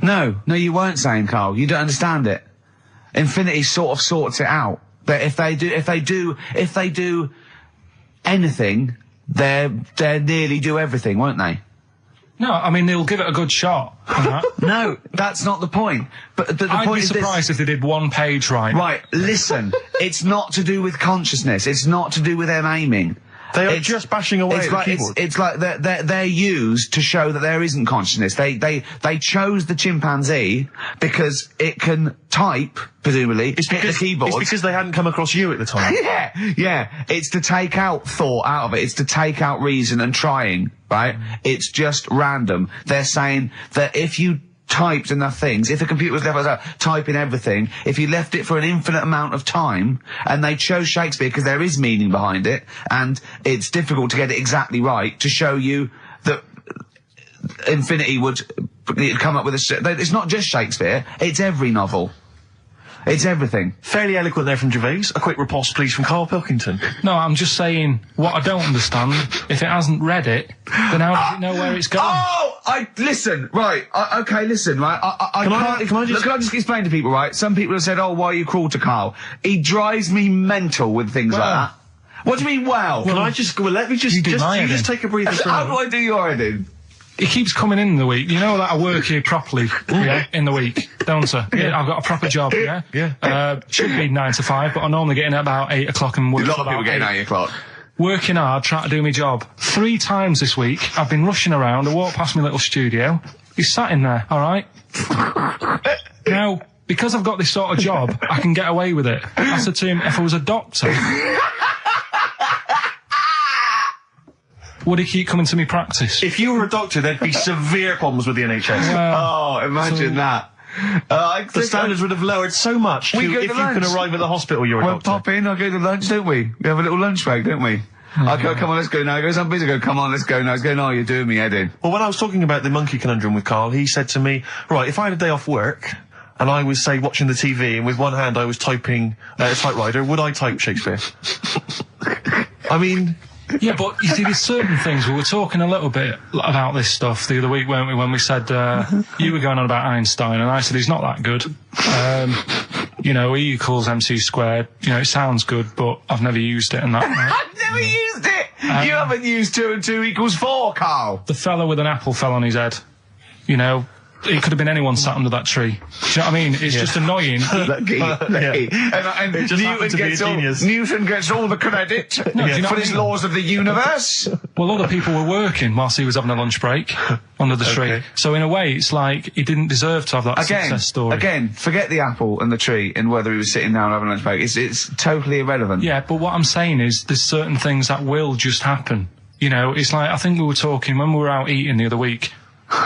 No, you weren't saying, Carl. You don't understand it. Infinity sort of sorts it out. That if they do anything, they nearly do everything, won't they? No, I mean, they'll give it a good shot. on that. No, that's not the point. But the I'd point be is this. surprised if they did one page right. Right, listen. It's not to do with consciousness. It's not to do with them aiming. They are just bashing away at the keyboard. It's like they're used to show that there isn't consciousness. They chose the chimpanzee because it can type, presumably, hit the keyboard. It's because they hadn't come across you at the time. Yeah. It's to take out thought out of it. It's to take out reason and trying, right? It's just random. They're saying that if you typed enough things, if the computer was left typing everything, if you left it for an infinite amount of time, and they chose Shakespeare because there is meaning behind it, and it's difficult to get it exactly right, to show you that infinity would come up with it's not just Shakespeare, it's every novel. It's everything. Fairly eloquent there from Gervais. A quick riposte, please, from Karl Pilkington. No, I'm just saying, what I don't understand, if it hasn't read it, then how does it know where it's going? Listen, right, listen, right, Can I just explain to people, right? Some people have said, why are you cruel to Karl? He drives me mental with things like that. What do you mean, let me just take a breather for a How do moment. I do your editing? He keeps coming in the week. You know that I work here properly, yeah, in the week, don't I? Yeah, I've got a proper job, yeah? Yeah. Should be 9 to 5, but I normally get in at about 8 o'clock and work A lot till of people about getting 8. 8 o'clock. Working hard, trying to do my job. 3 times this week, I've been rushing around. I walked past my little studio. He's sat in there, all right? Now, because I've got this sort of job, I can get away with it. I said to him, if I was a doctor, would he keep coming to me practice? If you were a doctor, there'd be severe problems with the NHS. Oh, imagine that. The standards would have lowered so much We to go if to you can lunch. arrive at the hospital, you're a We'll doctor. pop in, I'll go to lunch, don't we? We have a little lunch break, don't we? I go, come on, let's go now. He goes, I'm busy. I go, come on, let's go now. He's going, oh, you're doing me head in. Well, when I was talking about the monkey conundrum with Karl, he said to me, right, if I had a day off work, and I was, say, watching the TV, and with one hand I was typing a typewriter, would I type Shakespeare? I mean... Yeah, but you see, there's certain things. We were talking a little bit about this stuff the other week, weren't we? When we said you were going on about Einstein, and I said he's not that good. You know, E equals MC squared. You know, it sounds good, but I've never used it. And that. I've never used it. You haven't used 2 and 2 equals 4, Karl. The fella with an apple fell on his head. You know, it could have been anyone sat under that tree. Do you know what I mean? It's just annoying. Lucky. And It just happened to be a genius. Newton gets all the credit do you know for what his I mean? laws of the universe. Well, other people were working whilst he was having a lunch break under the tree. Okay. So in a way, it's like he didn't deserve to have that success story. Again, forget the apple and the tree and whether he was sitting down having a lunch break. It's totally irrelevant. Yeah, but what I'm saying is there's certain things that will just happen. You know, it's like, I think we were talking, when we were out eating the other week,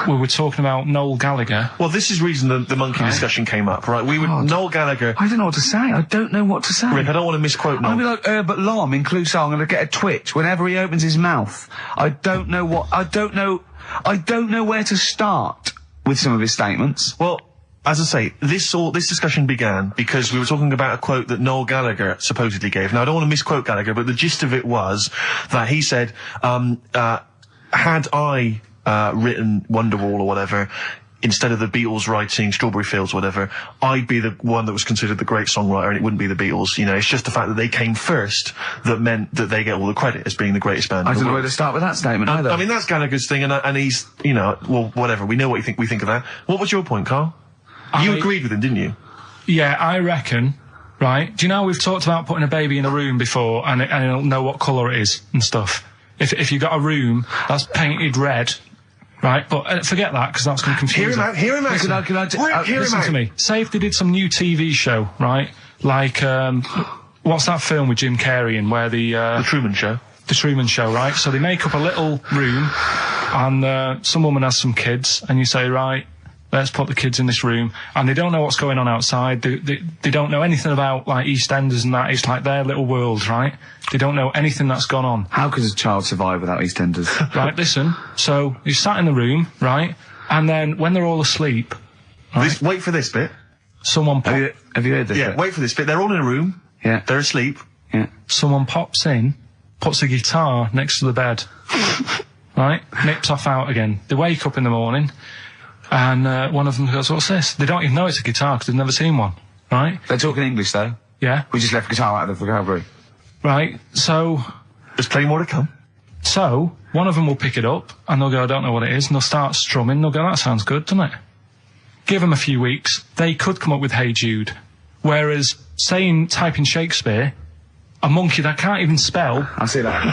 we were talking about Noel Gallagher. Well, this is reason the monkey discussion came up, right? Noel Gallagher... I don't know what to say. I don't know what to say. Rick, I don't want to misquote Noel. I'll be like Herbert Lom in Clouseau. I'm going to get a twitch whenever he opens his mouth. I don't know where to start with some of his statements. Well, as I say, this discussion began because we were talking about a quote that Noel Gallagher supposedly gave. Now, I don't want to misquote Gallagher, but the gist of it was that he said, had I written Wonderwall or whatever, instead of the Beatles writing Strawberry Fields or whatever, I'd be the one that was considered the great songwriter and it wouldn't be the Beatles. You know, it's just the fact that they came first that meant that they get all the credit as being the greatest band. I don't know where to start with that statement either. I mean, that's Gallagher's thing, and he's, you know, well, whatever. We know what we think of that. What was your point, Karl? You agreed with him, didn't you? Yeah, I reckon, right? Do you know we've talked about putting a baby in a room before and it'll know what colour it is and stuff? If you got a room that's painted red, right? But forget that, because that's going to confuse Hear him out. Listen to me. Say if they did some new TV show, right? Like, what's that film with Jim Carrey in where The Truman Show. The Truman Show, right? So they make up a little room and some woman has some kids and you say, right, let's put the kids in this room, and they don't know what's going on outside. They don't know anything about, like, EastEnders and that. It's like their little world, right? They don't know anything that's gone on. How could a child survive without EastEnders? Right, listen. So, you sat in the room, right? And then, when they're all asleep... Right, Wait for this bit. Someone Have you heard this? Yeah, bit? wait for this bit. They're all in a room. Yeah. They're asleep. Yeah. Someone pops in, puts a guitar next to the bed, right? Nips off out again. They wake up in the morning... And one of them goes, what's this? They don't even know it's a guitar because they've never seen one, right? They're talking English, though. Yeah. We just left guitar out of the vocabulary. Right, so... There's plenty more to come. So, one of them will pick it up, and they'll go, I don't know what it is, and they'll start strumming, they'll go, that sounds good, doesn't it? Give them a few weeks, they could come up with Hey Jude. Whereas, type in Shakespeare, a monkey that can't even spell... I see that.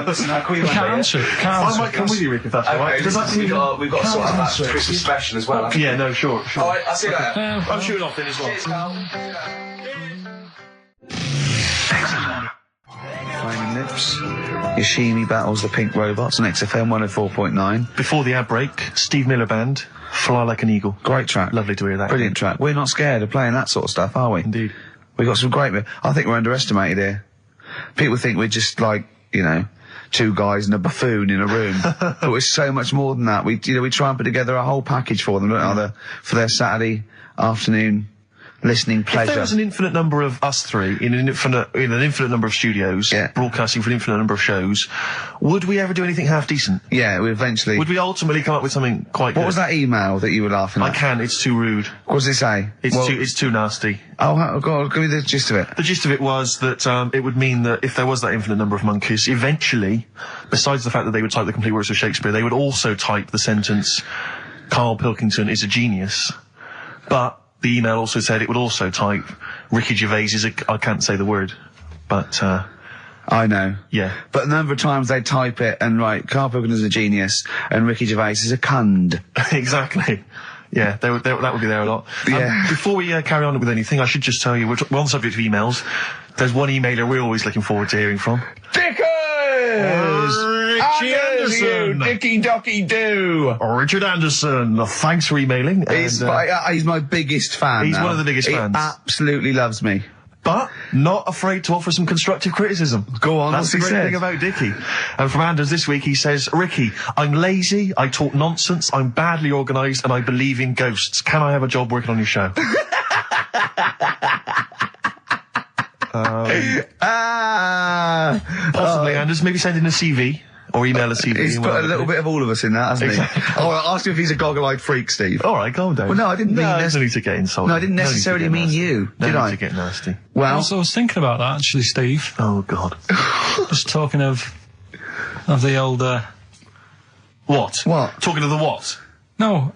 Listen, Can't answer it. I might come with you, Rick, if that's all right. We've got to sort out that Christmas special as well. Yeah, no, sure. Alright, I'll see you later. I'm shooting off then as well. Cheers, Karl. Flaming Lips. Yoshimi battles the Pink Robots on XFM 104.9. Before the ad break, Steve Miller Band, Fly Like an Eagle. Great track. Lovely to hear that. Brilliant track. We're not scared of playing that sort of stuff, are we? Indeed. We got some great... I think we're underestimated here. People think we're just like, you know, two guys and a buffoon in a room. But we're so much more than that. We try and put together a whole package for them, don't we? For their Saturday afternoon listening pleasure. If there was an infinite number of us three in an infinite number of studios, broadcasting for an infinite number of shows, would we ever do anything half decent? Yeah, we eventually... Would we ultimately come up with something quite good? What was that email that you were laughing at? I can, it's too rude. What does it say? It's too nasty. Oh, God, give me the gist of it. The gist of it was that it would mean that if there was that infinite number of monkeys, eventually, besides the fact that they would type the complete works of Shakespeare, they would also type the sentence, Karl Pilkington is a genius. But the email also said it would also type, Ricky Gervais is I can't say the word, but... I know. Yeah. But a number of times they type it and write, Karl Pilkington is a genius and Ricky Gervais is a cund. Exactly. Yeah, that would be there a lot. Yeah. Before we carry on with anything, I should just tell you, we're on the subject of emails. There's one emailer we're always looking forward to hearing from. Richie Anderson! Dicky Docky Doo! Richard Anderson, thanks for emailing. He's my biggest fan. He's now. one of the biggest fans. He absolutely loves me. But not afraid to offer some constructive criticism. Go on, that's the great thing about Dickie. And from Anders this week, he says, Ricky, I'm lazy, I talk nonsense, I'm badly organised, and I believe in ghosts. Can I have a job working on your show? Possibly, Anders. Maybe send in a CV. Or email a CV. He's put a little bit of all of us in that, hasn't Exactly. he? Oh, I'll ask you if he's a goggle-eyed freak, Steve. All right, calm down. Well, no, I didn't mean... No, no need to get insulted. No, I didn't necessarily mean you, did I? No need to get nasty. Well... I was thinking about that, actually, Steve. Oh, God. Just talking of the old... What? What? Talking of the what? No.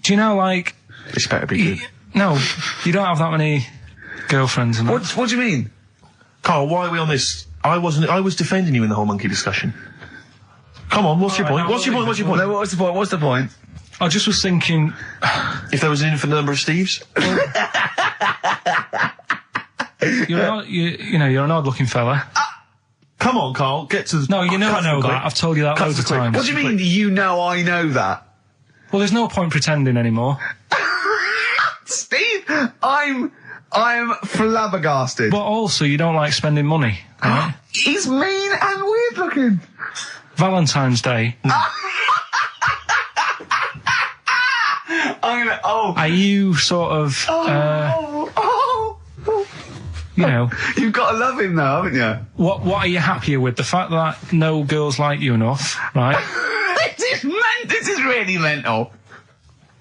Do you know, like... This better be good. No, you don't have that many girlfriends and that. What do you mean? Carl, why are we on this? I was defending you in the whole monkey discussion. Come on, what's your point? no, What's your point? What's your point? No, what's the point? What's the point? I just was thinking... If there was an infinite number of Steves? You're an odd-looking fella. Come on, Carl, get to the... No, you know I know quick. that. I've told you that loads of times. What do you mean you know I know that? Well, there's no point pretending anymore. Steve, I'm flabbergasted. But also, you don't like spending money, right? He's mean and weird looking. Valentine's Day. I Are you sort of, you know... You've got to love him now, haven't you? What are you happier with? The fact that no girls like you enough, right? This is really mental.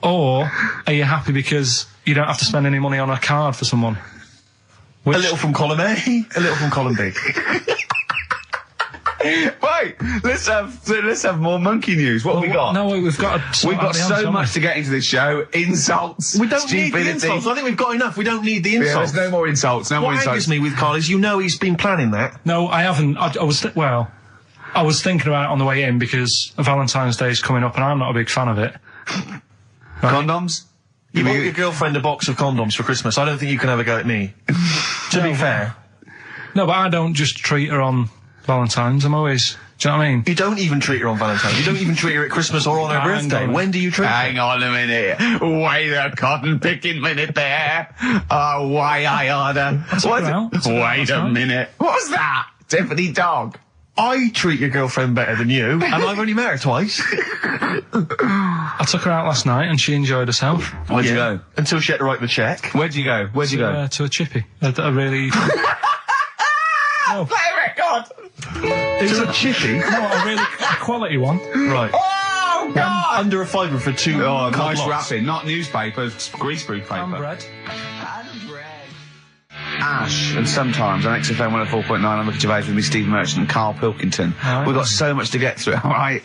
Or are you happy because you don't have to spend any money on a card for someone? A little from column A, a little from column B. Right, let's have more monkey news. What have we got? No, we've got so much to get into this show. Insults, We don't need the stupidity. insults. I think we've got enough. We don't need the Yeah, insults. there's no more insults. No more What insults. angers me with Karl is you know he's been planning that. No, I haven't. I was thinking about it on the way in because Valentine's Day is coming up and I'm not a big fan of it. Condoms? You bought your girlfriend a box of condoms for Christmas. I don't think you can have a go at me. To be fair. No, but I don't just treat her on Valentine's. I'm always... Do you know what I mean? You don't even treat her on Valentine's. You don't even treat her at Christmas or on her birthday. When do you treat her? Hang on a minute. Wait a cotton picking minute there. Oh, why I order. Wait a minute. What was that? Tiffany dog. I treat your girlfriend better than you, and I've only met her twice. I took her out last night and she enjoyed herself. Where'd you go? Until she had to write the check. Where'd you go? Where'd you go? To a chippy. A really... Play a record! To a chippy? No, a really quality one. Right. Oh, God! Under a fiver for two. Oh, cut nice lots. wrapping. Not newspaper, greaseproof paper. And bread. Ash, and sometimes on XFM 104.9 I'm Ricky Gervais with me, Steve Merchant and Karl Pilkington. Right. We've got so much to get through. Alright.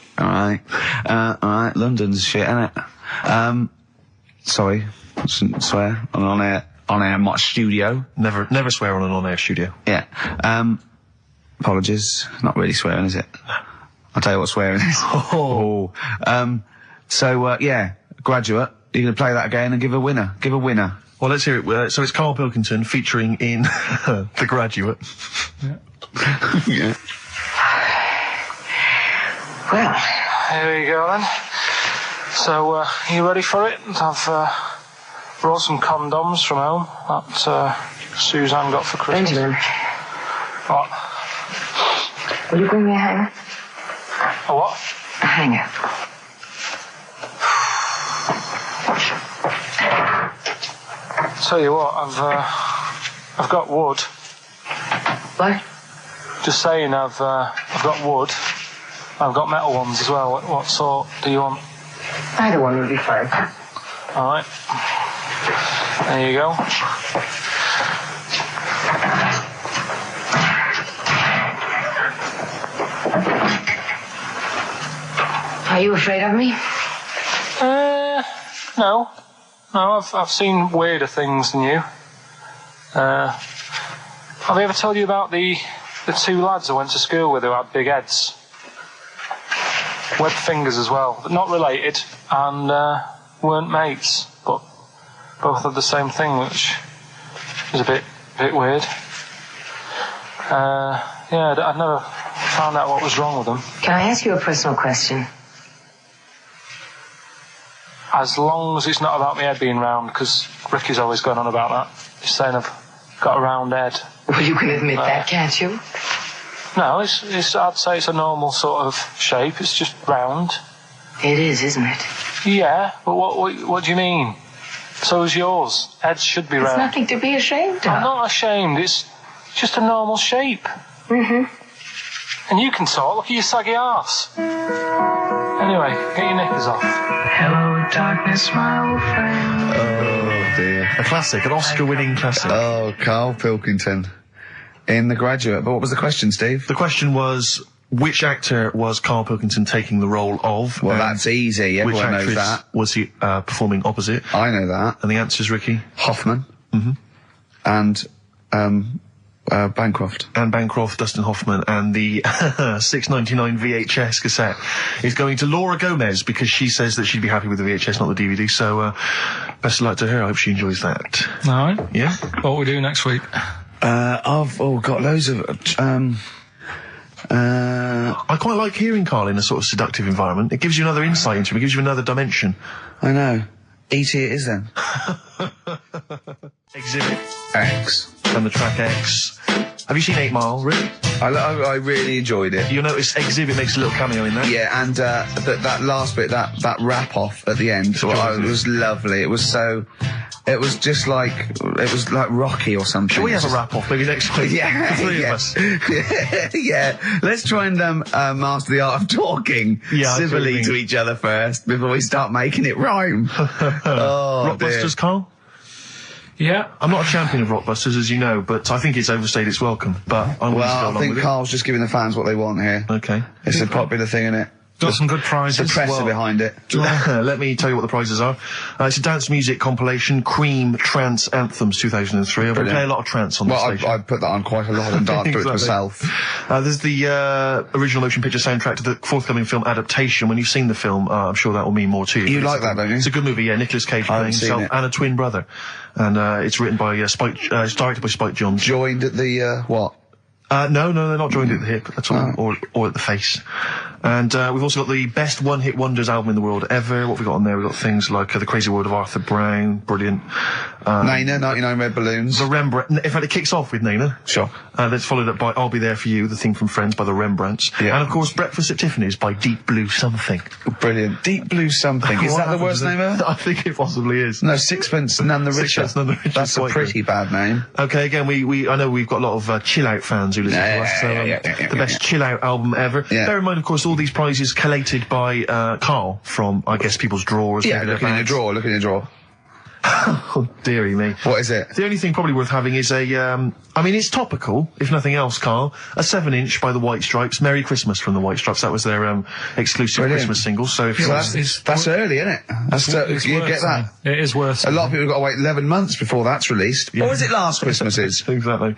London's shit, innit? Sorry, I shouldn't swear on air my studio. Never swear on an on-air studio. Yeah. Apologies. Not really swearing, is it? I'll tell you what swearing is. Yeah, Graduate. You're going to play that again and give a winner. Give a winner. Well, let's hear it. So it's Karl Pilkington featuring in The Graduate. Yeah. Well, Here we go then. So, you ready for it? I've brought some condoms from home that Suzanne got for Christmas. Benjamin, What? will you bring me a hanger? A what? A hanger. Tell you what, I've got wood. What? Just saying, I've got wood. I've got metal ones as well. What sort do you want? Either one would be fine. All right. There you go. Are you afraid of me? No. No, I've seen weirder things than you. Have I ever told you about the two lads I went to school with who had big heads? Webbed fingers as well, but not related, and weren't mates, but both had the same thing, which is a bit weird. I'd never found out what was wrong with them. Can I ask you a personal question? As long as it's not about my head being round, because Ricky's always going on about that. He's saying I've got a round head. Well, you can admit that, can't you? No, it's I'd say it's a normal sort of shape. It's just round. It is, isn't it? Yeah, but what do you mean? So is yours. Heads should be It's round. nothing to be ashamed of. I'm not ashamed. It's just a normal shape. Mm-hmm. And you can talk. Look at your saggy arse. Anyway, get your knickers off. Hello, darkness, my old friend. Oh, dear. A classic, an Oscar-winning classic. Oh, Karl Pilkington in The Graduate. But what was the question, Steve? The question was, which actor was Karl Pilkington taking the role of? Well, and that's easy. which Everyone knows actress that. was he performing opposite? I know that. And the answer's Ricky. Hoffman. Mm-hmm. And Bancroft. Anne Bancroft, Dustin Hoffman, and the $6.99 VHS cassette is going to Laura Gomez because she says that she'd be happy with the VHS, not the DVD. So, best of luck to her. I hope she enjoys that. All right. Yeah? What we do next week? I've got loads of. I quite like hearing Karl in a sort of seductive environment. It gives you another insight into him. It gives you another dimension. I know. E.T. it is then. Exhibit X. and the track X. Have you seen 8 Mile, Rick? I really enjoyed it. You'll notice Exhibit makes a little cameo in that. Yeah, and that last bit, that wrap off at the end, was lovely. It was so. It was just like Rocky or something. Shall we have a wrap off maybe next week? Yeah, The three yeah. of us. Yeah. Let's try and master the art of talking civilly to each other first before we start making it rhyme. Oh, Rockbusters, Carl? Yeah. I'm not a champion of Rockbusters, as you know, but I think it's overstayed its welcome. But I'm Well, along I think with Carl's just giving the fans what they want here. it. Okay. It's a popular thing, isn't it? Got some good prizes. The press well. are behind it. Let me tell you what the prizes are. It's a dance music compilation, Cream Trance Anthems 2003. I play a lot of trance on the station. I put that on quite a lot and danced through it myself. There's the original motion picture soundtrack to the forthcoming film adaptation. When you've seen the film, I'm sure that will mean more to you. You like that, don't you? It's a good movie, yeah. Nicolas Cage playing haven't seen himself it. and a twin brother. And it's written by it's directed by Spike Jonze. Joined at the, what? No, they're not joined at the hip at all, or at the face. And we've also got the best one-hit wonders album in the world ever. What have we got on there? We've got things like The Crazy World of Arthur Brown, brilliant. Nina, 99 Red Balloons. The Rembrandt. In fact, it kicks off with Nina. Sure. That's followed up by I'll Be There For You, the theme from Friends by the Rembrandts. Yeah. And of course, Breakfast at Tiffany's by Deep Blue Something. Brilliant. Deep Blue Something. Is that the worst name ever? I think it possibly is. No, Sixpence None the Richer. Sixpence None the Richer. That's a Quite pretty bad name. Okay, again, I know we've got a lot of chill-out fans who listen to us. So, the best chill-out album ever. Yeah. Bear in mind, of course, all these prizes collated by Karl from, I guess, people's drawers. Yeah, maybe their look in your bags. drawer, look in your drawer. Oh, dearie me. What is it? The only thing probably worth having is it's topical, if nothing else, Karl. A 7-inch by the White Stripes, Merry Christmas from the White Stripes. That was their exclusive Brilliant. Christmas single. So if you That's early, isn't it? It's You worth get that. saying. It is worth A lot of people have got to wait 11 months before that's released. Or is it last Christmases? Exactly.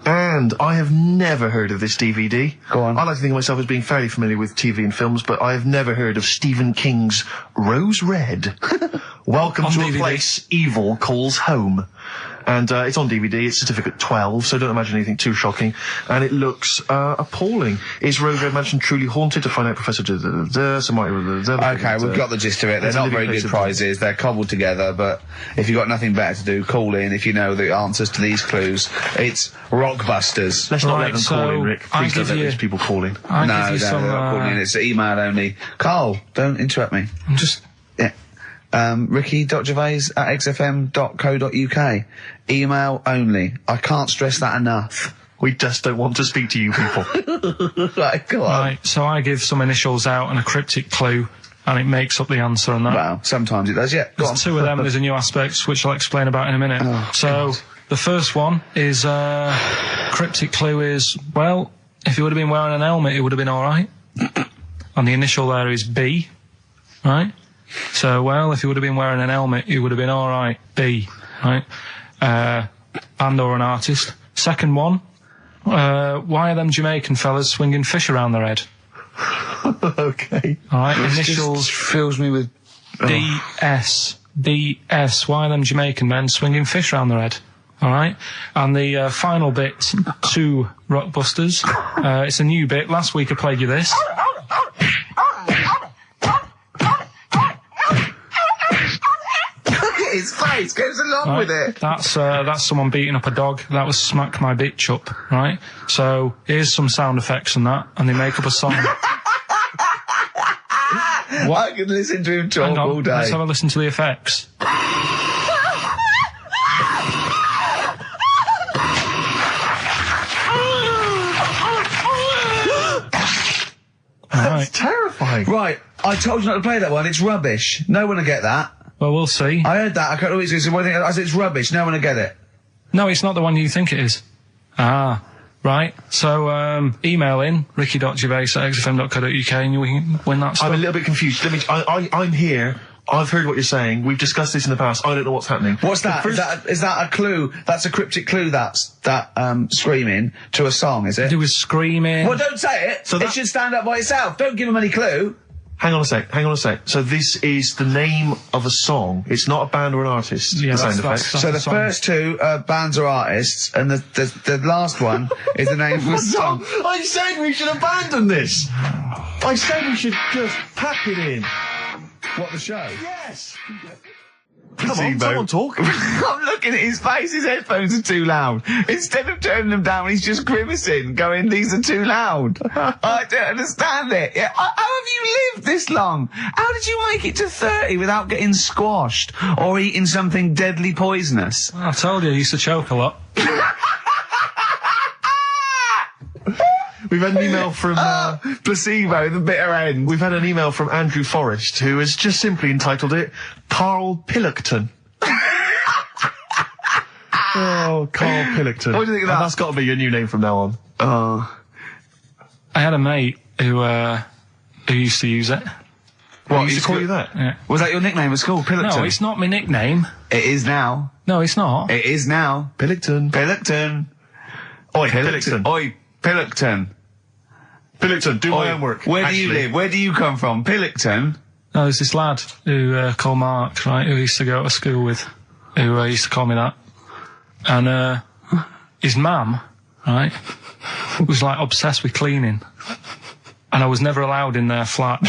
And I have never heard of this DVD. Go on. I like to think of myself as being fairly familiar with TV and films, but I have never heard of Stephen King's Rose Red. Welcome On to DVD. a place evil calls home. And it's on DVD, it's certificate 12, so don't imagine anything too shocking. And it looks appalling. Is Rose Red Mansion truly haunted? To find out, Professor... Okay, we've got the gist of it. They're It's a not living very place good of- prizes. They're cobbled together, but if you've got nothing better to do, call in if you know the answers to these clues. It's Rockbusters. Let's not Right, let them so call in, Rick. I Please don't give let you- these people call in. I No, give you they're some, not calling in. It's email only. Carl, don't interrupt me. just Yeah. Ricky.gervais@xfm.co.uk. Email only. I can't stress that enough. We just don't want to speak to you people. Right, go on. right. So I give some initials out and a cryptic clue, and it makes up the answer on that. Well, sometimes it does, yeah. Go on. There's two of them. There's a new aspect which I'll explain about in a minute. Oh, so the first one is cryptic clue is, well, if he would have been wearing an helmet, it would have been all right. And the initial there is B, right? So, well, if he would have been wearing an helmet, it would have been all right. B, right? Band or an artist. Second one, why are them Jamaican fellas swinging fish around their head? Okay. All right, This initials just fills me with... DS. DS. Why are them Jamaican men swinging fish around their head? All right. And the final bit to Rockbusters. It's a new bit. Last week I played you this. His face goes along Right? with it. That's someone beating up a dog. That was Smack My Bitch Up, right? So here's some sound effects and that, and they make up a song. I could listen to him talk Hang on, all day. let's have a listen to the effects. Alright, Terrifying. Right, I told you not to play that one. It's rubbish. No one will get that. well, we'll see. I heard that. I can't always say one thing. I said it's rubbish. No one will get it. No, it's not the one you think it is. Ah, right. So, email in, ricky.gervais@xfm.co.uk and you can win that stuff. I'm a little bit confused. I'm here. I've heard what you're saying. We've discussed this in the past. I don't know what's happening. What's that? The first- Is that a clue? That's a cryptic clue. That's screaming to a song, is it? It was screaming. Well, don't say it. So It that- should stand up by itself. Don't give him any clue. Hang on a sec. So this is the name of a song. It's not a band or an artist. Yeah, the sound that's- effects. So the song. first two are bands or artists, and the last one is the name of a song. I said we should abandon this. I said we should just pack it in. What, the show? Yes. Come on, placebo. someone talk. I'm looking at his face. His headphones are too loud. Instead of turning them down, he's just grimacing, going, "These are too loud." I don't understand it. Yeah, how have you lived this long? How did you make it to 30 without getting squashed or eating something deadly poisonous? I told you I used to choke a lot. We've had an email from... Placebo, the bitter end. We've had an email from Andrew Forrest, who has just simply entitled it Karl Pillockton. Oh, Karl Pillockton. What do you think of that? That's got to be your new name from now on. Oh. I had a mate who used to use it. What, he used to call you that? Yeah. Was that your nickname at school, Pillockton? No, it's not my nickname. It is now. No, it's not. It is now. Pillockton. Pillockton. Oi, Pillockton. Oi, Pillockton. Pillockton, do my Oi, homework. where do you Actually. live? Where do you come from? Pillockton? No, there's this lad who called Mark, right, who I used to go to school with, who used to call me that. And his mum, right, was like obsessed with cleaning. And I was never allowed in their flat.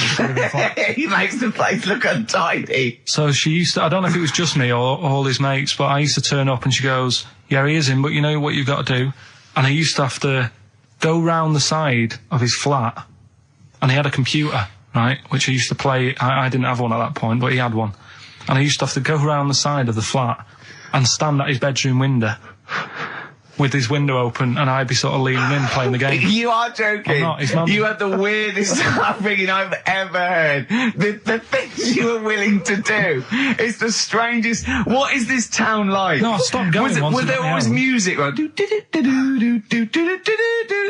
He makes the place look untidy. So she used to, I don't know if it was just me or all his mates, but I used to turn up and she goes, "Yeah, he is in, but you know what you've got to do?" And I used to have to go round the side of his flat, and he had a computer, right, which I used to play. I didn't have one at that point, but he had one. And I used to have to go round the side of the flat and stand at his bedroom window with his window open, and I'd be sort of leaning in playing the game. You are joking. I'm not, his mum- You had the weirdest upbringing I've ever heard. The things you were willing to do. It's the strangest. What is this town like? No, I stopped going once Was I there got my always own. music? Right?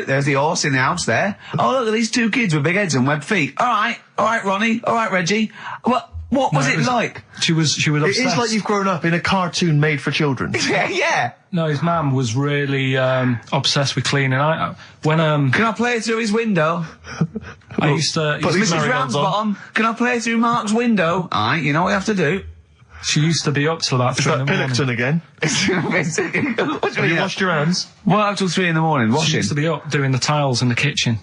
There's the horse in the house there. Oh, look at these two kids with big heads and webbed feet. All right, Ronnie. All right, Reggie. What was it like? She was obsessed. It is like you've grown up in a cartoon made for children. Yeah. No, his mum was really obsessed with cleaning. When Can I play it through his window? I used to, Put these Mrs. marigolds on. Ramsbottom, can I play it through Mark's window? Aye, you know what you have to do. she used to be up till about Is 3 that in the morning. Pillockton again? What do Have you you mean? washed your hands? What up till 3 in the morning? She Washing? used to be up doing the tiles in the kitchen.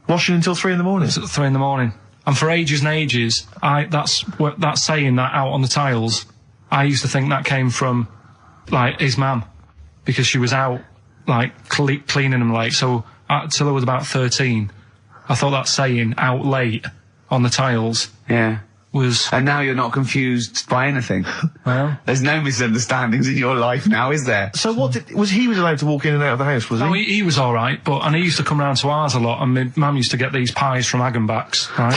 Washing until 3 in the morning? It's at 3 in the morning. And for ages and ages, that saying that out on the tiles, I used to think that came from, like, his mum. Because she was out, like, cleaning them late. So, till I was about 13, I thought that saying, out late, on the tiles, Yeah. was, And now you're not confused by anything. well... There's no misunderstandings in your life now, is there? So what he was allowed to walk in and out of the house, was No, he? he was all right, and he used to come round to ours a lot, and my mum used to get these pies from Hagenbach's, right?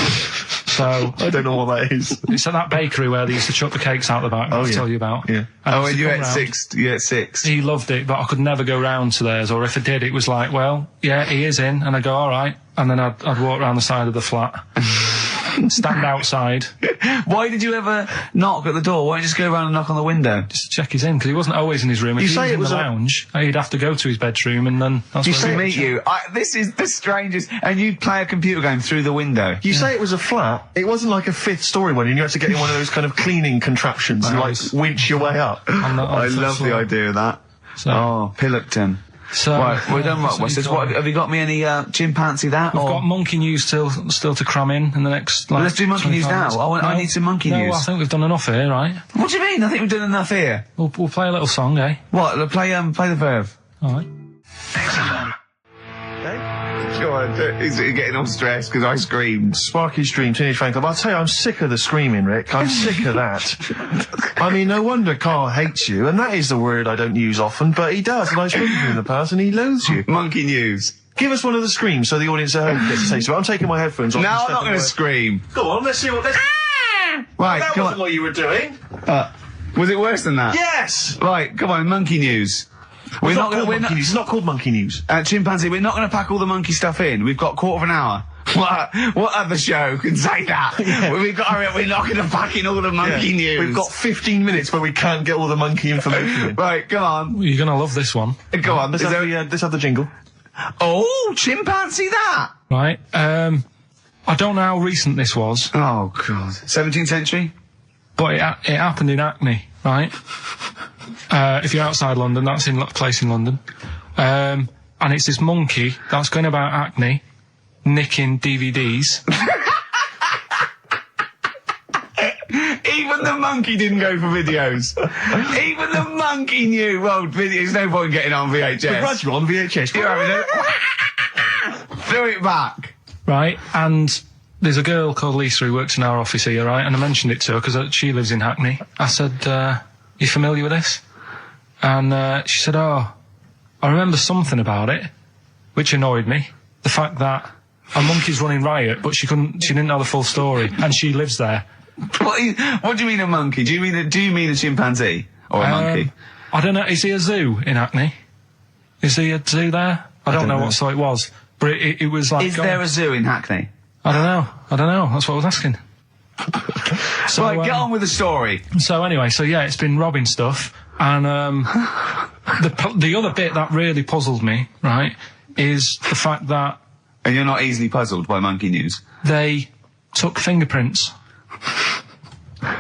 So, I don't know what that is. it's at that bakery where they used to chuck the cakes out the back, I'll yeah. tell you about. Yeah. And Oh, he and used to you're come at round. 6. You're at 6. He loved it, but I could never go round to theirs, or if I did, it was like, well, yeah, he is in, and I'd go, all right, and then I'd walk round the side of the flat, stand outside, Why did you ever knock at the door? Why don't you just go around and knock on the window? just to check he's in, because he wasn't always in his room. If You he say was it in was the a- lounge, he'd have to go to his bedroom, and then that's You where say he it- was. Meet you. This is the strangest. And you'd play a computer game through the window. You say it was a flat. It wasn't like a 5th story one, and you had to get in one of those kind of cleaning contraptions and, like, Nice. winch your way up. On the I first love the floor. idea of that. So- Oh, Pillockton. So, Right, we're done. that's What's he's this? What, got. have you got me any chimpanzee that? We've or? got monkey news still to cram in the next. Like, Let's do monkey news 25 now. minutes. I need some monkey no, news. I think we've done enough here, right? What do you mean? I think we've done enough here. We'll play a little song, eh? What? Play the verve. All right. Go on. He's getting all stressed because I screamed. Sparky's Dream, Teenage Fan Club. I'll tell you, I'm sick of the screaming, Rick. I'm sick of that. I mean, no wonder Karl hates you, and that is the word I don't use often, but he does, and I've spoken to him in the past, and he loathes you. Monkey news. Give us one of the screams so the audience at home gets a taste of it. I'm taking my headphones off. No, and I'm not stepping going to away. scream. Go on, let's see what... Right, That come wasn't on. what you were doing. Was it worse than that? Yes! Right, come on, monkey news. It's not called Monkey News. It's not called Monkey News. Chimpanzee, we're not going to pack all the monkey stuff in. We've got quarter of an hour. What other show can say that? We've got. We're not going to pack in all the monkey news. We've got 15 minutes where we can't get all the monkey information in. Right, come on. You're gonna love this one, Go on. Let's have the jingle. Oh, chimpanzee that. right? I don't know how recent this was, Oh, God. 17th century? but it happened in Hackney, right? If you're outside London, that's in a place in London, and it's this monkey that's going about Hackney, nicking DVDs. Even the monkey didn't go for videos. Even the monkey knew. Well, there's no point getting on VHS. The gradual on VHS. You're having a... Throw it back. Right, and there's a girl called Lisa who works in our office here, right? And I mentioned it to her because she lives in Hackney. I said, you familiar with this? And she said, oh, I remember something about it, which annoyed me. The fact that a monkey's running riot, but she didn't know the full story, and she lives there. What do you mean a monkey? Do you mean a chimpanzee or a monkey? I don't know. Is he a zoo in Hackney? Is he a zoo there? I don't know what sort it was, but it was like. Is there a zoo in Hackney? I don't know. That's what I was asking. So, right, get on with the story. So anyway, yeah, it's been robbing stuff, and the other bit that really puzzled me, right, is the fact that. And you're not easily puzzled by monkey news. They took fingerprints. What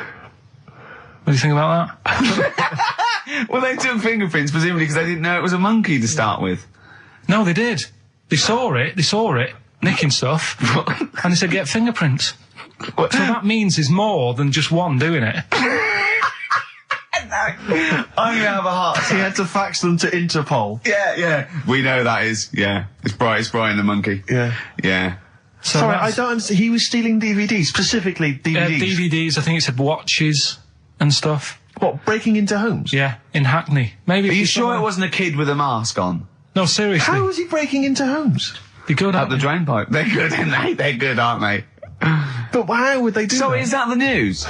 do you think about that? Well, they took fingerprints presumably because they didn't know it was a monkey to start with. No, they did. They saw it, nicking stuff, and they said, get fingerprints. So that means there's more than just one doing it. I'm gonna have a heart attack. He had to fax them to Interpol. Yeah. We know that is. Yeah. It's Brian the monkey. Yeah. Yeah. So Sorry, I don't understand. He was stealing DVDs, specifically DVDs. DVDs, I think it said watches and stuff. What, breaking into homes? Yeah, in Hackney. Maybe. Are you sure it wasn't a kid with a mask on? No, seriously. How was he breaking into homes? Be good Up the drain pipe. They're good, aren't they? They're good, aren't they? But how would they do that? So is that the news?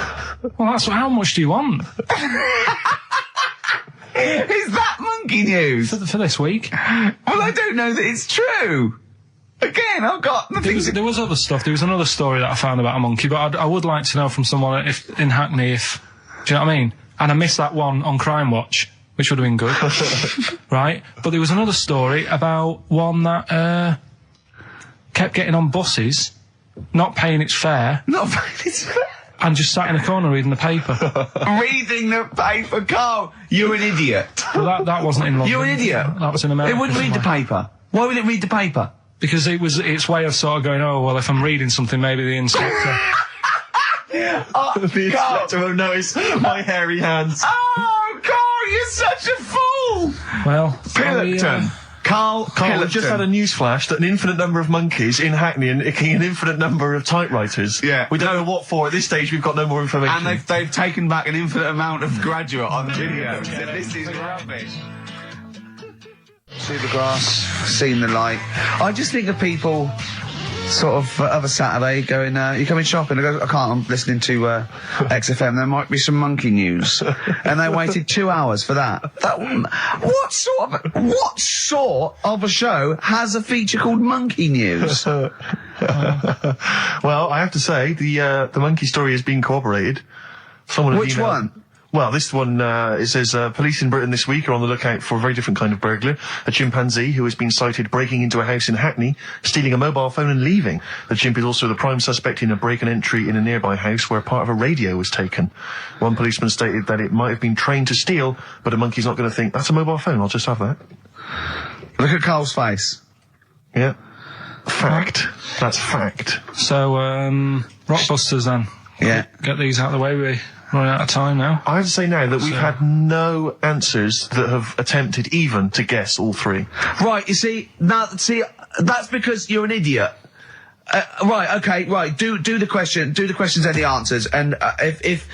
Well, how much do you want? Is that monkey news? For this week? Well, I don't know that it's true. Again, I've got the things. There was other stuff. There was another story that I found about a monkey, but I would like to know from someone in Hackney do you know what I mean? And I missed that one on Crime Watch, which would have been good. Right? But there was another story about one that kept getting on buses, not paying its fare. Not paying its fare? And just sat in the corner reading the paper. Reading the paper, Carl. You're an idiot. Well, that wasn't in London. You're an idiot. That was in America. It wouldn't read the paper. Why would it read the paper? Because it was its way of sort of going, oh, well, if I'm reading something, maybe the inspector... The inspector will notice my hairy hands. Oh, Carl, you're such a fool! Well... Pillockton. Carl, We've just had a news flash that an infinite number of monkeys in Hackney and an infinite number of typewriters. Yeah. We don't know what for. At this stage, we've got no more information. And they've taken back an infinite amount of graduate on video. This is rubbish. See the grass, seen the light. I just think of people sort of a Saturday going, you coming shopping? I go, I can't, I'm listening to XFM, there might be some monkey news. And they waited 2 hours for that. What sort of a show has a feature called Monkey News? Well, I have to say, the monkey story has been corroborated. Which one? Well, this one, it says, police in Britain this week are on the lookout for a very different kind of burglar. A chimpanzee who has been sighted breaking into a house in Hackney, stealing a mobile phone and leaving. The chimp is also the prime suspect in a break and entry in a nearby house where part of a radio was taken. One policeman stated that it might have been trained to steal, but a monkey's not going to think, that's a mobile phone, I'll just have that. Look at Carl's face. Yeah. Fact. That's fact. So, Rockbusters then. Yeah. Get these out of the way, we're running out of time now. I have to say now that we've had no answers that have attempted even to guess all three. Right, you see, that's because you're an idiot. Right, okay, right. Do the questions and the answers. And if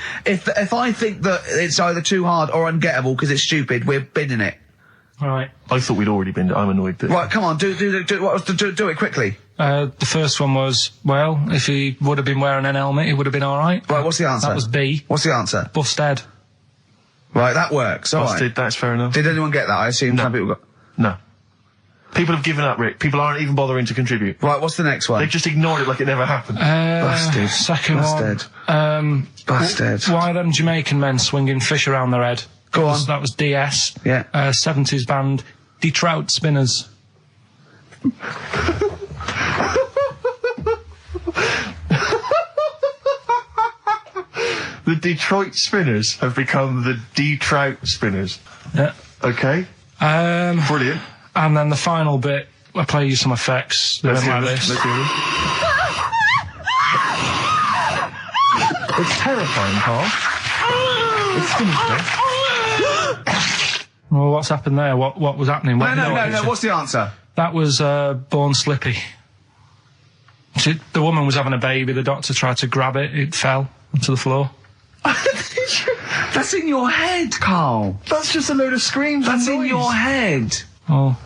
I think that it's either too hard or ungettable because it's stupid, we're binning it. All right. I thought we'd already been. I'm annoyed that. Right, come on, do it quickly. The first one was, well, if he would have been wearing an helmet, he would have been all right. Right, what's the answer? That was B. What's the answer? Busted. Right, that works. All Busted, right. That's fair enough. Did anyone get that? I assume some people got. No. People have given up, Rick. People aren't even bothering to contribute. Right, what's the next one? They've just ignored it like it never happened. Busted. Second Busted. one. Busted. Why them Jamaican men swinging fish around their head? Go on. That was DS. Yeah. 70s band, Detroit Spinners. The Detroit Spinners have become the Detroit Spinners. Yeah. Okay. Brilliant. And then the final bit, I play you some effects. They went like this. Let's hear them. It's terrifying, Karl. It's sinister. Well, what's happened there? What was happening? No. What's the answer? That was born slippy. The woman was having a baby. The doctor tried to grab it. It fell onto the floor. That's in your head, Karl. That's just a load of screams. That's and in noise. your head. Oh.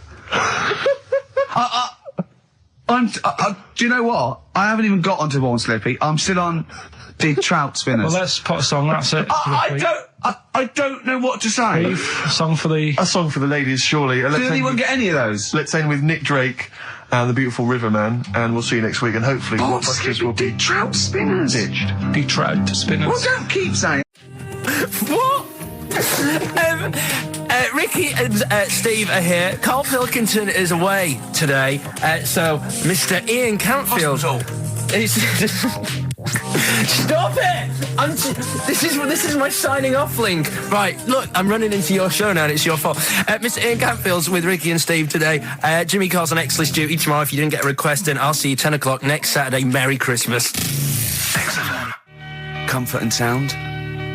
Do you know what? I haven't even got onto Born Slippy. I'm still on the trout spinners. Well, let's put a song. That's it. I don't know what to say. A song for the ladies, surely. Did anyone get any of those? Let's end with Nick Drake and the Beautiful Riverman, and we'll see you next week. And hopefully, Born Blockbusters Slippy will be did trout spinners. ditched. the trout spinners. Well, don't keep saying. What? Ricky and Steve are here. Karl Pilkington is away today, so Mr. Ian Cantfield. Stop it! This is my signing off link. Right, look, I'm running into your show now and it's your fault. Mr. Ian Cantfield's with Ricky and Steve today. Jimmy Carr's on X-List duty tomorrow. If you didn't get a request in, I'll see you 10 o'clock next Saturday. Merry Christmas. Comfort and Sound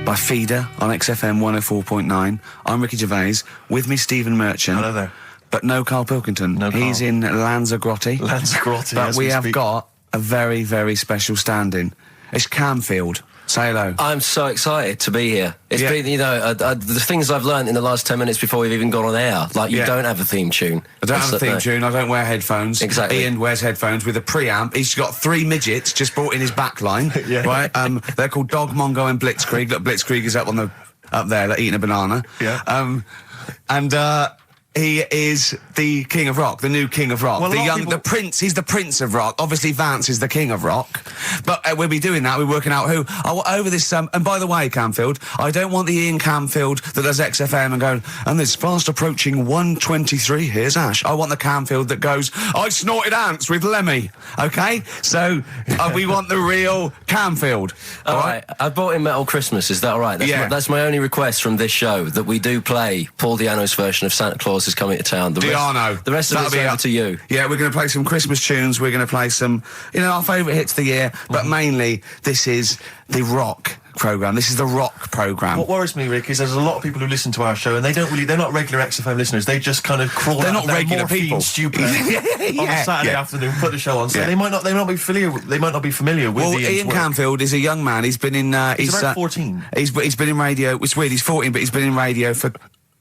by Feeder on XFM 104.9. I'm Ricky Gervais. With me, Stephen Merchant. Hello there. But no Karl Pilkington. No Karl. He's in Lanzarote. Lanzarote, But as we we have speak. got a very, very special stand-in. It's Camfield. Say hello. I'm so excited to be here. It's Yeah. been, the things I've learned in the last 10 minutes before we've even gone on air. Like, you Yeah. don't have a theme tune. I don't have a theme No. tune. I don't wear headphones. Exactly. Ian wears headphones with a preamp. He's got 3 midgets just brought in his back line. Yeah. Right? They're called Dog, Mongo and Blitzkrieg. Look, Blitzkrieg is up there, like, eating a banana. Yeah. He is the king of rock, the new king of rock. Well, the prince, he's the prince of rock. Obviously, Vance is the king of rock. But we'll be doing that, we're working out who. Over this, and by the way, Camfield, I don't want the Ian Camfield that does XFM and going, and there's fast approaching 1:23, here's Ash. I want the Camfield that goes, I snorted ants with Lemmy. Okay? So, we want the real Camfield. All right. I bought in Metal Christmas. Is that all right? Yeah. That's my only request from this show, that we do play Paul Di'Anno's version of Santa Claus is Coming to Town. The rest of That'll it's be over up to you. Yeah, we're going to play some Christmas tunes. We're going to play some, our favourite hits of the year. But mainly, this is the rock programme. This is the rock programme. What worries me, Rick, is there's a lot of people who listen to our show and they're not regular XFM listeners. They just kind of crawl They're out not of their regular morphine people. stupor on a Saturday afternoon, put the show on. So Yeah. they might not be familiar with Well, Ian's Ian work. Camfield is a young man. He's been in. He's about 14. He's been in radio. It's weird. He's 14, but he's been in radio for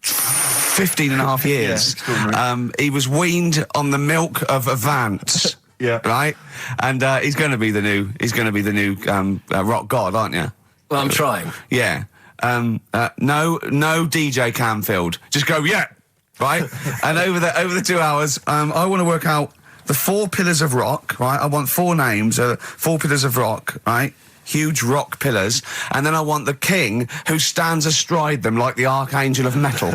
15 and a half years. extraordinary. He was weaned on the milk of a Vance. Yeah. Right. And he's going to be the new. He's going to be the new rock god, aren't you? Well, I'm trying. Yeah. No DJ Camfield. Just go, yeah. Right? And over the 2 hours, I want to work out the 4 pillars of rock, right? I want 4 names, 4 pillars of rock, right? Huge rock pillars. And then I want the king who stands astride them like the archangel of metal.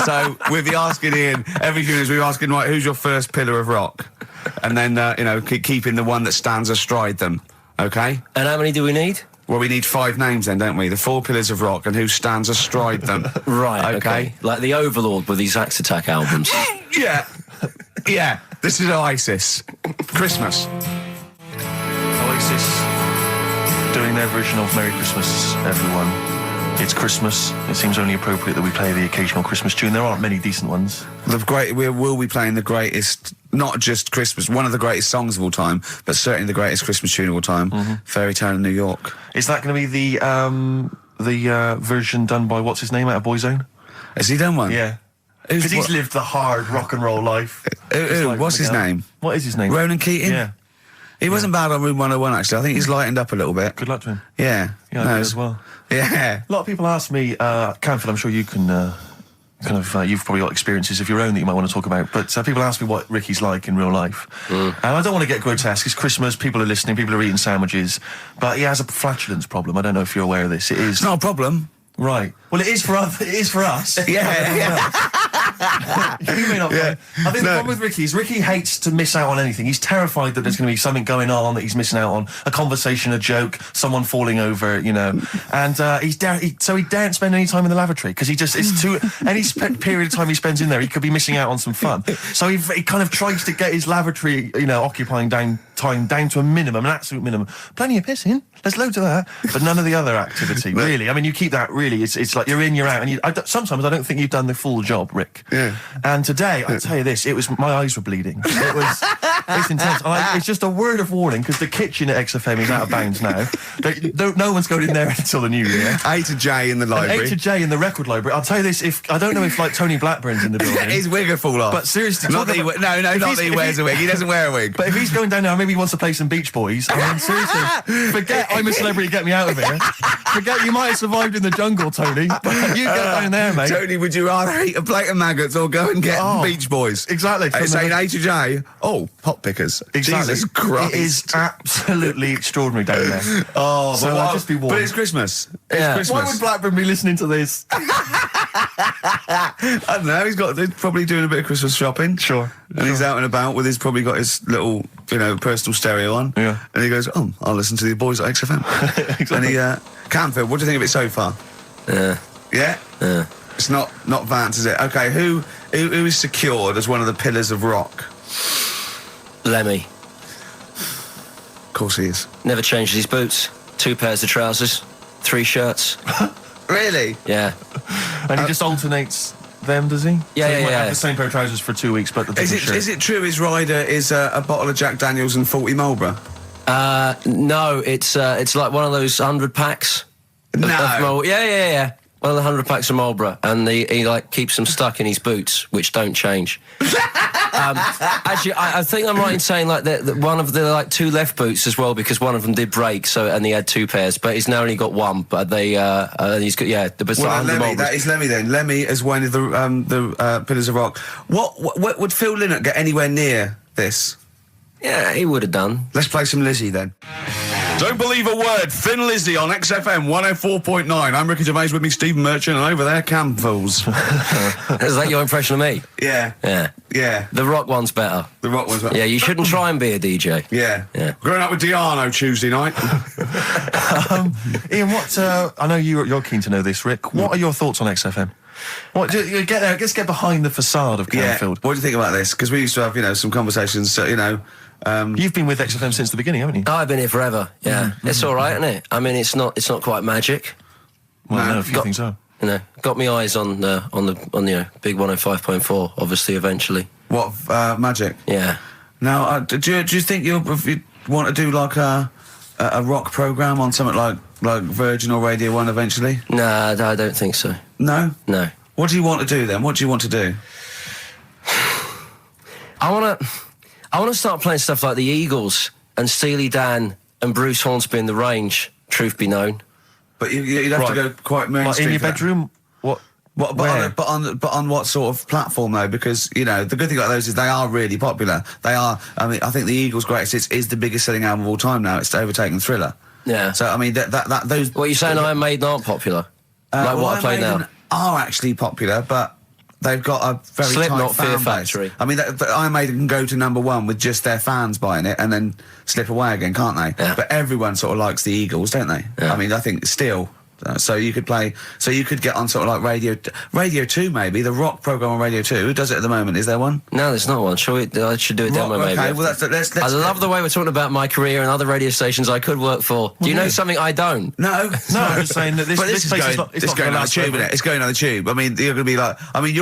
So we'll be asking Ian, every few minutes we'll be asking, right, who's your first pillar of rock? And then, keeping the one that stands astride them. Okay? And how many do we need? Well, we need 5 names then, don't we? The 4 pillars of rock and who stands astride them. Right, Okay. Like the Overlord with these Axe Attack albums. Yeah. Yeah. This is Oasis. Christmas. Oasis doing their version of Merry Christmas, everyone. It's Christmas. It seems only appropriate that we play the occasional Christmas tune. There aren't many decent ones. We will be playing the greatest, not just Christmas, one of the greatest songs of all time, but certainly the greatest Christmas tune of all time, Fairy Tale in New York. Is that going to be the version done by what's his name out of Boyzone? Has he done one? Yeah. Who's Because he's what- lived the hard rock and roll life. Who? Just like What's his Miguel. name? What is his name? Ronan Keating? Yeah. He wasn't bad on Room 101, actually. I think he's lightened up a little bit. Good luck to him. Yeah. Yeah, I No, do as well. Yeah. A lot of people ask me, Camfield, I'm sure you can you've probably got experiences of your own that you might want to talk about, but people ask me what Ricky's like in real life. And I don't want to get grotesque. It's Christmas, people are listening, people are eating sandwiches, but he has a flatulence problem. I don't know if you're aware of this. It is. It's not a problem. Right. Well, it is for us. It is for us. Yeah. You may not. Yeah. I think the No. problem with Ricky is Ricky hates to miss out on anything. He's terrified that there's going to be something going on that he's missing out on, a conversation, a joke, someone falling over, And so he daren't spend any time in the lavatory because it's too any period of time he spends in there, he could be missing out on some fun. So he kind of tries to get his lavatory, occupying down time down to a minimum, an absolute minimum. Plenty of pissing, there's loads of that, but none of the other activity, really. I mean, you keep that, really, it's like you're in, you're out, and sometimes I don't think you've done the full job, Rick. Yeah. And today, I'll tell you this, my eyes were bleeding. It's intense. It's just a word of warning, because the kitchen at XFM is out of bounds now. No one's going in there until the new year. A to J in the library. A to J in the record library. I'll tell you this, I don't know if, like, Tony Blackburn's in the building. His wig will fall off. But seriously, not that he wears a wig. He doesn't wear a wig. But if he's going down now, maybe he wants to play some Beach Boys. I mean, seriously, forget I'm a celebrity, get me out of here. Forget you might have survived in the jungle, Tony. But you go down there, mate. Tony, would you rather eat a plate of maggots or go and get Beach Boys? Exactly. Saying A to J. Oh, pot pickers. Exactly. Jesus Christ. It is absolutely extraordinary down there. Oh, so I'll just be warned. But it's Christmas. Yeah. Christmas. Why would Blackburn be listening to this? I don't know. He's probably doing a bit of Christmas shopping. Sure. And he's out and about with probably got his little, personal stereo on. Yeah. And he goes, I'll listen to the boys at XFM. Exactly. And Canfield, what do you think of it so far? Yeah. Yeah? Yeah. It's not Vance, is it? Okay, who is secured as one of the pillars of rock? Lemmy. Of course he is. Never changes his boots. 2 pairs of trousers. 3 shirts. Really? Yeah. And he just alternates them, does he? Yeah, so he might yeah. have the same pair of trousers for 2 weeks, but the different shirt. Is it true his rider is a bottle of Jack Daniels and 40 Marlboro? No, it's like one of those 100 packs. No. Yeah. One of the 100 packs of Marlboro, and he like keeps them stuck in his boots, which don't change. Actually, I think I'm right in saying like that one of the like 2 left boots as well, because one of them did break. And he had 2 pairs, but he's now only got 1. But he's got the Lemmy, that is Lemmy then. Lemmy is one of the pillars of rock. What would Phil Lynott get anywhere near this? Yeah, he would have done. Let's play some Lizzie then. Don't believe a word. Thin Lizzy on XFM 104.9. I'm Ricky Gervais, with me Stephen Merchant, and over there Cam Fools. Is that your impression of me? Yeah. Yeah. The rock one's better. The rock one's better. Yeah, you shouldn't try and be a DJ. Yeah. Growing up with Diano Tuesday night. Ian, I know you're keen to know this, Rick. What are your thoughts on XFM? Let's get behind the facade of Canfield. What do you think about this? Because we used to have, some conversations, You've been with XFM since the beginning, haven't you? I've been here forever. Yeah, it's all right, isn't it? I mean, it's not quite magic. Well, no, a few things are. Got me eyes on the big 105.4. Obviously, eventually. What magic? Yeah. Now, do you think you want to do like a rock program on something like Virgin or Radio 1 eventually? Nah, I don't think so. No. No. What do you want to do then? What do you want to do? I want to start playing stuff like the Eagles and Steely Dan and Bruce Hornsby in the Range. Truth be known. But you'd have to go quite mainstream. In your bedroom? What? But on what sort of platform though? Because the good thing about those is they are really popular. They are. I mean, I think the Eagles' Greatest Hits is the biggest selling album of all time now. It's overtaken Thriller. Yeah. So I mean that those. What are you saying? Iron Maiden aren't popular? Like what I play now? Are actually popular, but they've got a very Slipknot, tight fan Fear base. Factory. I mean, Iron Maiden can go to #1 with just their fans buying it and then slip away again, can't they? Yeah. But everyone sort of likes the Eagles, don't they? Yeah. I mean, I think still. So you could get on sort of like Radio 2 maybe, the rock program on Radio 2. Who does it at the moment? Is there one? No, there's not one. I should do a demo maybe. Okay, well let's I love the way we're talking about my career and other radio stations I could work for. Do you know something I don't? No, I'm just saying that this is place going, is not. It's going on the tube, isn't it? It's going on the tube. I mean, you're going to be like. I mean,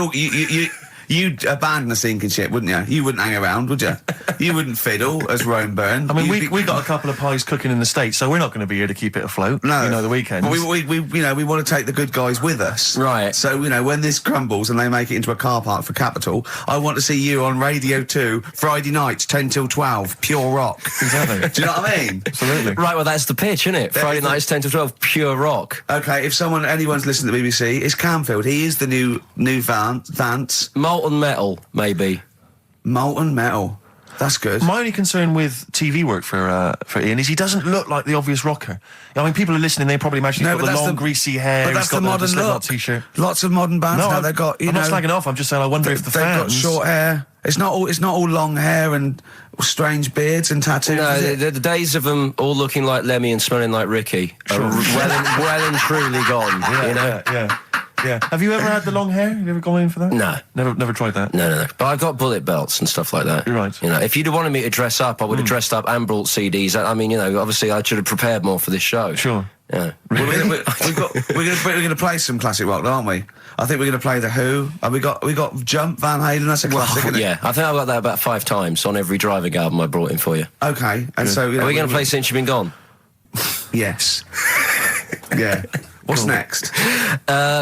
you'd abandon the sinking ship, wouldn't you? You wouldn't hang around, would you? You wouldn't fiddle as Rome Byrne. I mean, we got a couple of pies cooking in the States, so we're not going to be here to keep it afloat. No, the weekends. We want to take the good guys with us, right? So when this crumbles and they make it into a car park for Capital, I want to see you on Radio 2 Friday nights 10 till 12, pure rock. Exactly. Do you know what I mean? Absolutely. Right. Well, that's the pitch, isn't it? Friday nights 10 to 12, pure rock. Okay. If anyone's listening to the BBC, it's Canfield. He is the new Vance. Molten Metal, maybe. Molten Metal. That's good. My only concern with TV work for Ian is he doesn't look like the obvious rocker. I mean, people are listening, they probably imagine he's got the long, greasy hair. But that's the modern look. T-shirt. Lots of modern bands now. They've got. I'm not slagging off. I'm just saying. I wonder if the fans. They've got short hair. It's not all long hair and strange beards and tattoos. No, the days of them all looking like Lemmy and smelling like Ricky are well and truly gone. Yeah. Yeah. Have you ever had the long hair? Have you ever gone in for that? No. Never tried that? No. But I've got bullet belts and stuff like that. You're right. You know, if you'd have wanted me to dress up, I would have dressed up and brought CDs. I mean, you know, obviously I should have prepared more for this show. Sure. Yeah. Well, we're going to play some classic rock, aren't we? I think we're going to play The Who. We got Jump, Van Halen. That's a classic, isn't it? Yeah, I think I've got that about 5 times on every driving album I brought in for you. Okay, and so Are we going to play Since You've Been Gone? Yes. Yeah. What's next?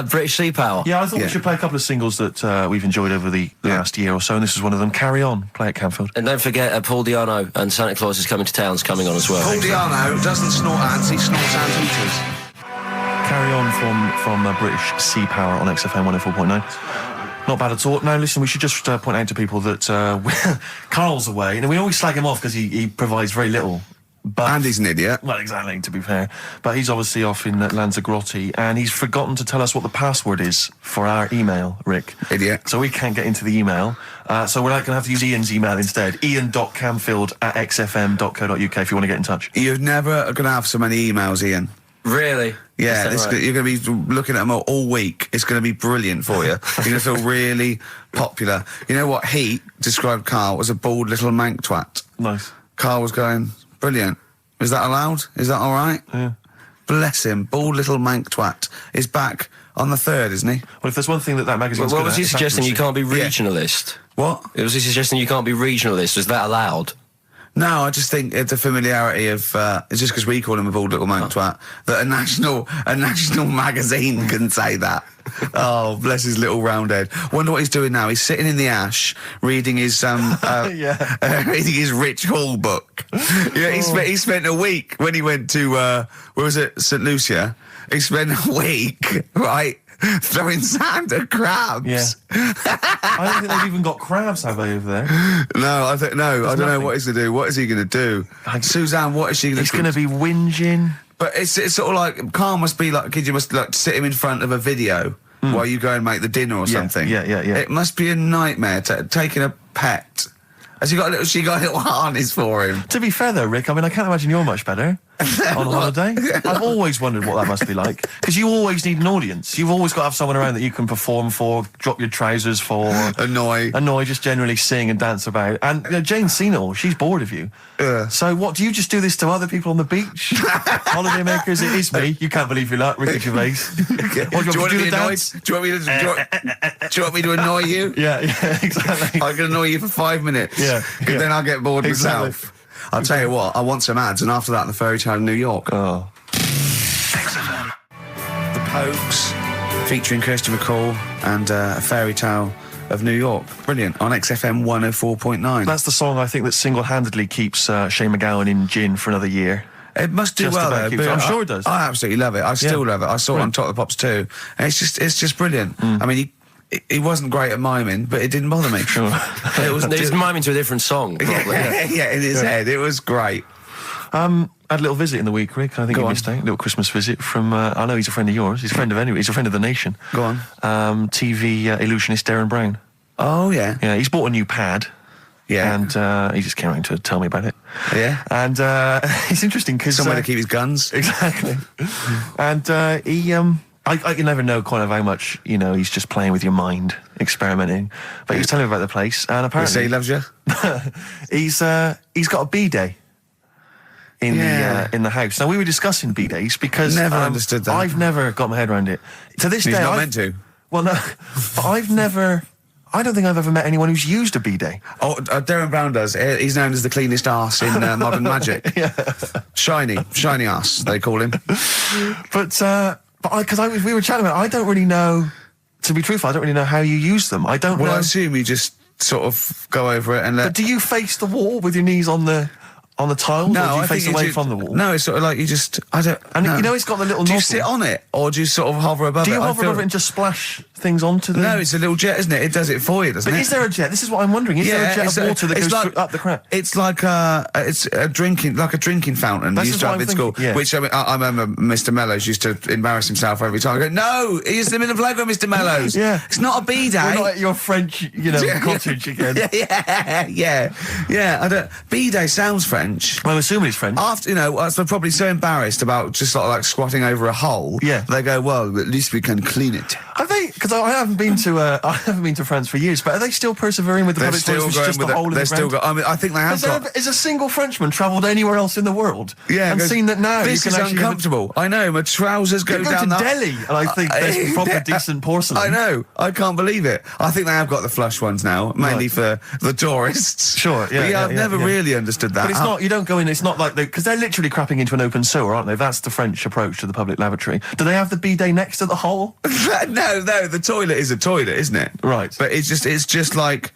British Sea Power. Yeah, I thought we should play a couple of singles that we've enjoyed over the last year or so, and this is one of them. Carry On, play at Canfield. And don't forget, Paul Di'Anno and Santa Claus is Coming to Town's coming on as well. Paul Di'Anno doesn't snort ants, he snorts ant eaters. Carry On from British Sea Power on XFM 104.9. Not bad at all. Now, listen, we should just point out to people that Karl's away, and we always slag him off because he provides very little. But, And he's an idiot. Well, exactly, to be fair. But he's obviously off in Lanzarote, and he's forgotten to tell us what the password is for our email, Rick. Idiot. So we can't get into the email. So we're going to have to use Ian's email instead. ian.camfield@xfm.co.uk if you want to get in touch. You're never going to have so many emails, Ian. Really? Yeah, Is that right? you're going to be looking at them all week. It's going to be brilliant for you. You're going to feel really popular. You know what? He described Karl as a bald little mank twat. Nice. Karl was going, brilliant. Is that allowed? Is that all right? Yeah. Bless him. Bald little mank twat is back on the 3rd, isn't he? Well, if there's one thing that magazine's Well, good was at, he it's suggesting you accuracy. can't be regionalist? What? Was he suggesting you can't be regionalist? Was that allowed? No, I just think it's a familiarity of, it's just because we call him a bald little mank twat, that a national magazine can say that. Oh, bless his little round head. Wonder what he's doing now. He's sitting in the ash, reading his, reading his Rich Hall book. Yeah, he spent a week when he went to, where was it, St. Lucia? He spent a week, right, throwing sand at crabs. Yeah. I don't think they've even got crabs, have they, over there? No, I don't know nothing. what he's going to do. What is he going to do? Suzanne, what is she going to do? He's going to be whinging. But it's sort of like, Karl must be like, kid, you must like sit him in front of a video while you go and make the dinner or something. Yeah. It must be a nightmare taking a pet. Has she got a little harness for him? To be fair, though, Rick, I mean, I can't imagine you're much better on holiday. I've always wondered what that must be like. Because you always need an audience. You've always got to have someone around that you can perform for, drop your trousers for. Annoy, just generally sing and dance about. And Jane's seen it all. She's bored of you. So what, do you just do this to other people on the beach? Holiday makers, it is me. You can't believe your luck, Ricky Gervais. Or do you want to be annoyed? Do you want me to annoy you? Yeah, exactly. I can annoy you for 5 minutes. Yeah. Then I'll get bored Exactly. myself. I'll tell you what, I want some ads, and after that, the fairy tale in New York. Oh. The Pokes, featuring Kirsty McCall, and a fairy tale of New York. Brilliant. On XFM 104.9. That's the song I think that single-handedly keeps Shane McGowan in gin for another year. It must do Just well, about though. keeps- but I'm sure it does. I absolutely love it. I still love it. I saw it on Top of the Pops too, and it's just brilliant. I mean, he wasn't great at miming, but it didn't bother me. Sure. It was miming to a different song, probably. Yeah, in his head, it was great. Had a little visit in the week, Rick. I think Go you on. missed out. A little Christmas visit from, I know he's a friend of yours. He's a friend of anyone. He's a friend of the nation. Go on. TV illusionist Darren Brown. Oh yeah, Yeah, he's bought a new pad. yeah, And he just came around to tell me about it. yeah. And it's interesting because... Somewhere to keep his guns. Exactly. And he... I can never know kind of how much, he's just playing with your mind, experimenting. But he was telling me about the place, and You apparently... say he loves you. he's got a B-day in Yeah. the house. Now, we were discussing B-days because... Never understood that. I've never got my head around it. To this He's day... not I've- meant to. Well, no. But I've never... I don't think I've ever met anyone who's used a B-day. Oh, Darren Brown does. He's known as the cleanest arse in Modern Magic. Yeah. Shiny arse, they call him. But we were chatting about it, I don't really know, to be truthful, I don't really know how you use them. I don't Well, know. I assume you just sort of go over it and let... But do you face the wall with your knees on the tiles, or do you face away from the wall? No, it's sort of like you just... I don't... And no. it's got the little Do you nozzle. sit on it, or do you sort of hover above it? Do you I hover feel- over it and just splash things onto them? No, it's a little jet, isn't it? It does it for you, doesn't But it? is there a jet? This is what I'm wondering. Is there a jet of water that it's goes up the crap? It's like it's a drinking fountain That's you used just to what have I'm in school. thinking, yeah. Which I remember Mr. Mellows used to embarrass himself every time. I go, no, he's in the middle of Lego, Mr. Mellows. Yeah. It's not a B day. We're not at your French, cottage again. Yeah. I don't. B day sounds French. French. I'm assuming it's French. After, they're probably so embarrassed about just like squatting over a hole. Yeah. They go, well, at least we can clean it. Are they? Because I haven't been to France for years, but are they still persevering with the public toilets? Which is just a hole in the ground? I mean, I think they have got. Has a single Frenchman travelled anywhere else in the world? Yeah, and seen that now this you can is uncomfortable. I know, my trousers go down to Delhi, and I think there's proper decent porcelain. I know, I can't believe it. I think they have got the flush ones now, mainly for the tourists. Sure, yeah. But I've never really understood that. But it's not. You don't go in. It's not like because they're literally crapping into an open sewer, aren't they? That's the French approach to the public lavatory. Do they have the bidet next to the hole? No, the toilet is a toilet, isn't it? Right. But it's just like.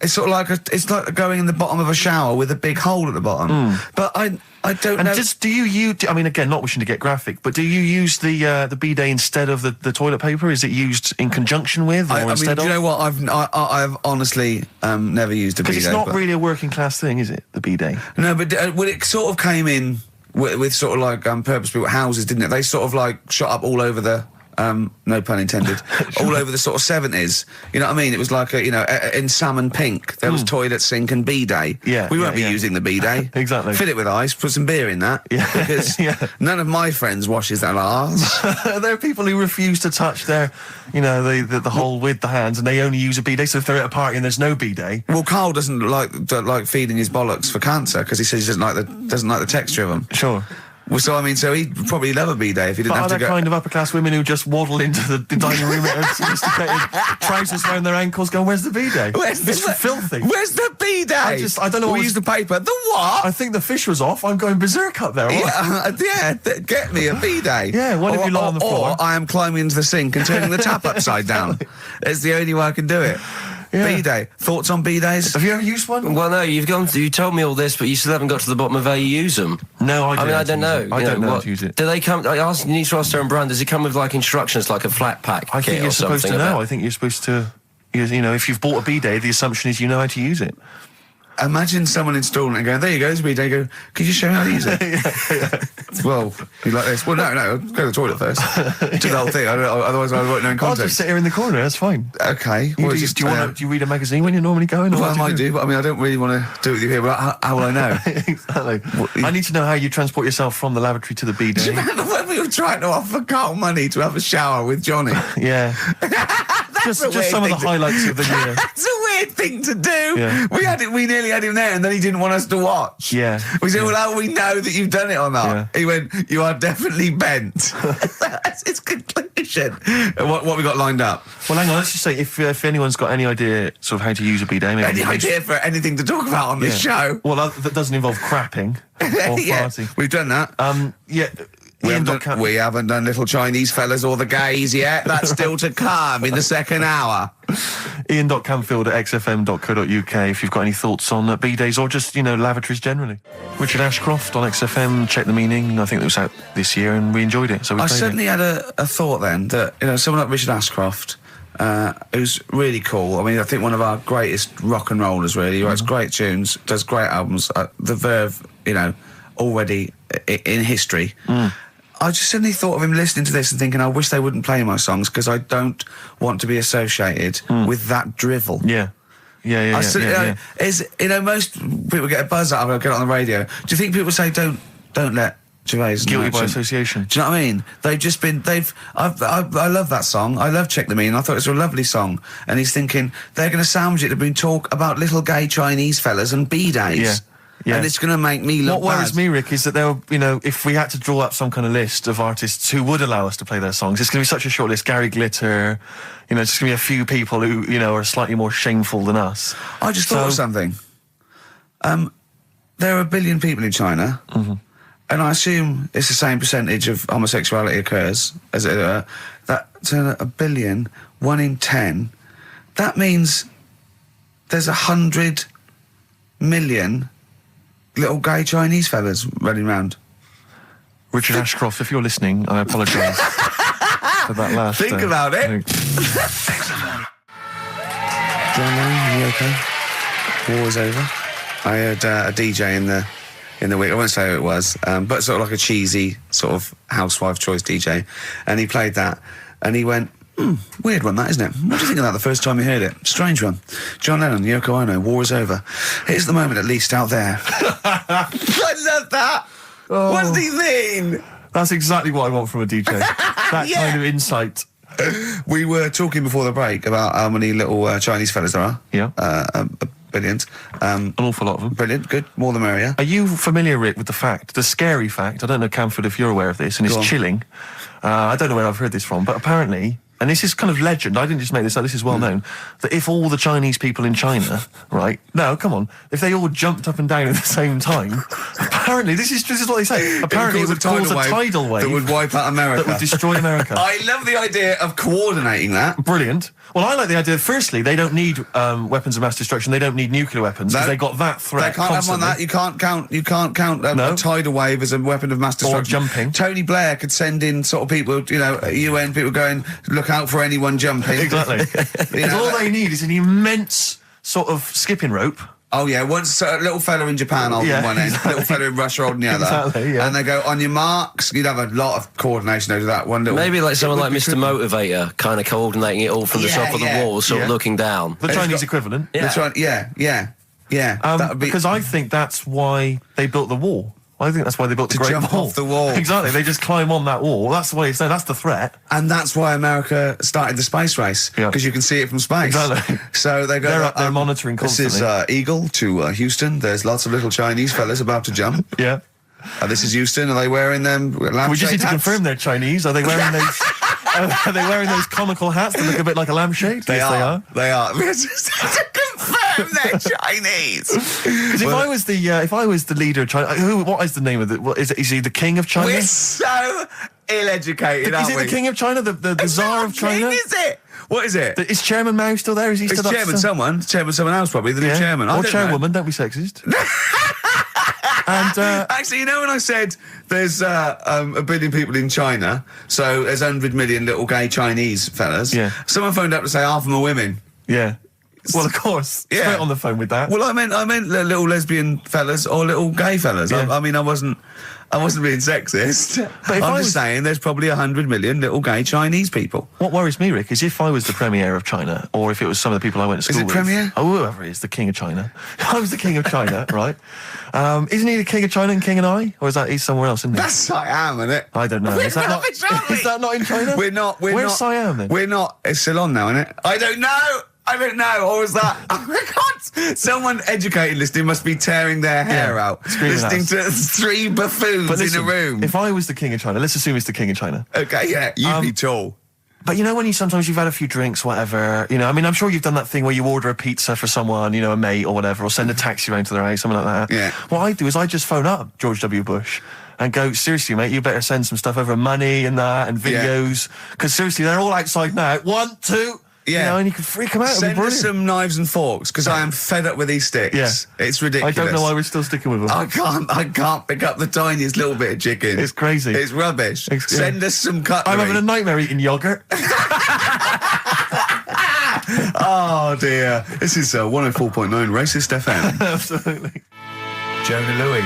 It's sort of like it's like going in the bottom of a shower with a big hole at the bottom. But I don't know. And do you use? I mean, again, not wishing to get graphic, but do you use the bidet instead of the toilet paper? Is it used in conjunction with, or instead of? Do you know what? I've honestly never used a bidet. Because it's not really a working class thing, is it? The bidet. No, but well, it sort of came in with sort of like purpose-built houses, didn't it? They sort of like shot up all over the. No pun intended. All over the sort of 70s. You know what I mean? It was like in salmon pink. There was toilet, sink, and bidet. Yeah, we won't be using the bidet. Exactly. Fill it with ice. Put some beer in that. Yeah, because none of my friends washes their arse. There are people who refuse to touch their, the hole with the hands, and they only use a bidet. So if they're at a party and there's no bidet, well, Karl doesn't like feeding his bollocks for cancer because he says he doesn't like the texture of them. Sure. Well, so he'd probably love a bidet if he didn't have to go. Are there kind of upper-class women who just waddle into the dining room in sophisticated trousers around their ankles going, where's the bidet? It's filthy. Where's the bidet? I don't know. We use the paper. The what? I think the fish was off. I'm going berserk up there. Get me a bidet. Yeah, what if you lie on the floor? Or I am climbing into the sink and turning the tap upside down. It's the only way I can do it. Yeah. Bidet. Thoughts on bidets? Have you ever used one? Well, no, you told me all this, but you still haven't got to the bottom of how you use them. No, I don't know. I don't know how to use it. Do they come? You need to ask their own brand. Does it come with like instructions, like a flat pack? I think you're supposed to know. I think you're supposed to. If you've bought a bidet, the assumption is you know how to use it. Imagine someone installing it and going, there you go, there's a bidet. You go, could you show me how to use it? Well, you like this? Well, no, go to the toilet first. Do the whole thing. Otherwise, I won't know in context. I'll just sit here in the corner. That's fine. Okay. Do you read a magazine when you're normally going? Well, I might do, but I mean, I don't really want to do it with you here. But how will I know? Exactly. I need to know how you transport yourself from the lavatory to the bidet. Do you remember when we were trying to offer Karl money to have a shower with Johnny? Yeah. just some of the highlights of the year. That's a weird thing to do. Yeah. We nearly had him there, and then he didn't want us to watch. Yeah. We said, well, how do we know that you've done it or not? Yeah. He went, you are definitely bent. That's his conclusion. What we got lined up? Well, hang on, let's just say, if anyone's got any idea sort of how to use a bidet... Any idea for anything to talk about on this show? Well, that doesn't involve crapping or farting. We've done that. We haven't done little Chinese fellas or the gays yet. That's still to come in the second hour. Ian.Camfield@xfm.co.uk if you've got any thoughts on bidets or just, lavatories generally. Richard Ashcroft on XFM, Check the Meaning. I think it was out this year and we enjoyed it. So I certainly had a thought then that, someone like Richard Ashcroft, who's really cool. I mean, I think one of our greatest rock and rollers, really. He writes great tunes, does great albums. The Verve, already in history. I just suddenly thought of him listening to this and thinking, I wish they wouldn't play my songs because I don't want to be associated with that drivel. Yeah. Most people get a buzz out of it, get it on the radio. Do you think people say don't let Gervais guilty by association? Do you know what I mean? I love that song. I love Check the Meaning. I thought it was a lovely song. And he's thinking they're going to sandwich it to bring talk about little gay Chinese fellas and bidets. Yeah. Yeah. And it's going to make me look What worries me, Rick, is that if we had to draw up some kind of list of artists who would allow us to play their songs, it's going to be such a short list. Gary Glitter, it's just going to be a few people who, are slightly more shameful than us. I just thought of something. There are 1 billion people in China, and I assume it's the same percentage of homosexuality occurs as that to 1 billion, 1 in 10. That means there's 100 million little gay Chinese fellas running around. Richard Ashcroft, if you're listening, I apologise for that last... Think about it. John, are you okay? War's over. I heard a DJ in the week, I won't say who it was, but sort of like a cheesy sort of housewife choice DJ, and he played that, and he went, Weird one, that, isn't it? What do you think of that the first time you heard it? Strange one. John Lennon, Yoko Ono, war is over. Here's the moment, at least, out there. I love that. Oh. What does he mean? That's exactly what I want from a DJ. That Yeah. kind of insight. We were talking before the break about how many little Chinese fellas there are. Yeah. Brilliant. An awful lot of them. Brilliant, good. More the merrier. Are you familiar, Rick, with the scary fact, I don't know, Camford, if you're aware of this, and Go it's on. chilling. I don't know where I've heard this from, but apparently, and this is kind of legend, I didn't just make this up, this is well known, that if all the Chinese people in China, right, no, come on, if they all jumped up and down at the same time, apparently, this is what they say, apparently it would cause a tidal wave that would wipe out America. that would destroy America. I love the idea of coordinating that. Brilliant. Well, I like the idea, firstly, they don't need weapons of mass destruction, they don't need nuclear weapons, because No. they got that threat They can't have constantly. on that. You can't count No. a tidal wave as a weapon of mass destruction. jumping. Tony Blair could send in sort of people, UN people going, look out for anyone jumping. Exactly. Because all they need is an immense sort of skipping rope. Oh yeah, once a little fella in Japan holding Yeah, one end, exactly. little fella in Russia holding the other, Exactly, yeah. and they go on your marks. You'd have a lot of coordination over that one little. Maybe like someone It like would be Mr. Motivator, kind of coordinating it all from the Yeah, top of the yeah, wall, sort of yeah. looking down. The It's Chinese got- equivalent. Yeah. That's right. Yeah. That would be Because I think that's why they built the wall. I think that's why they built the To Great jump Wall. off the wall. Exactly. They just climb on that wall. That's the way it's there. That's the threat. and that's why America started the space race, Yeah. because you can see it from space. Exactly. So they go. They're up there monitoring This is constantly. Eagle to Houston. There's lots of little Chinese fellas about to jump. Yeah. This is Houston. Are they wearing them? We just need to confirm they're Chinese. Are they wearing those? Are they wearing those comical hats that look a bit like a lampshade? They Yes, are. They are. We just have to confirm they're Chinese. Because if I was the leader of China, what is the name of the? What is it? Is he the king of China? We're so ill-educated, Is aren't it we? the king of China? The It's Tsar not of China? King, is it? What is it? Is Chairman Mao still there? Is he It's still up chairman still? someone. It's chairman someone else probably. The new chairman. I Or don't know. chairwoman, don't be sexist. And Actually, when I said there's a billion people in China, so there's 100 million little gay Chinese fellas, Yeah. someone phoned up to say half of them are women. yeah. Well, of course. Yeah. Straight on the phone with that. Well, I meant little lesbian fellas or little gay fellas. Yeah. I mean, I wasn't being sexist. But if I'm I just was- saying there's probably 100 million little gay Chinese people. What worries me, Rick, is if I was the premier of China, or if it was some of the people I went to Is school it with. premier? Oh, whoever is, the king of China. If I was the king of China, right? Isn't he the king of China and king and I? Or is that he's somewhere else, isn't he? That's Siam, isn't it? I don't know. We're Is that not, rubbish, aren't we? is that not in China? We're not. Where's not, Siam then? We're not. It's Ceylon now, isn't it? I don't know. Or was that? Oh my God! Someone educated listening must be tearing their hair Yeah, out screaming listening at to three buffoons But listen, in a room. if I was the king of China, let's assume it's the king of China. Okay, yeah, you'd be tall. But you know when sometimes you've had a few drinks, whatever, I mean, I'm sure you've done that thing where you order a pizza for someone, a mate or whatever, or send a taxi around to their house, something like that. Yeah. What I do is I just phone up George W. Bush and go, seriously, mate, you better send some stuff over, money and that, and Yeah. videos, because seriously, they're all outside now. 1, 2, Yeah. and you can freak them out. It'll be Send us brilliant. some knives and forks because I am fed up with these sticks. Yeah. It's I ridiculous. don't know why we're still sticking with them. I can't pick up the tiniest little bit of chicken. It's crazy. It's rubbish. Yeah. Send us some cutlery. I'm having a nightmare eating yogurt. Oh dear. This is 104.9 Racist FM. Absolutely. Jonah Louis.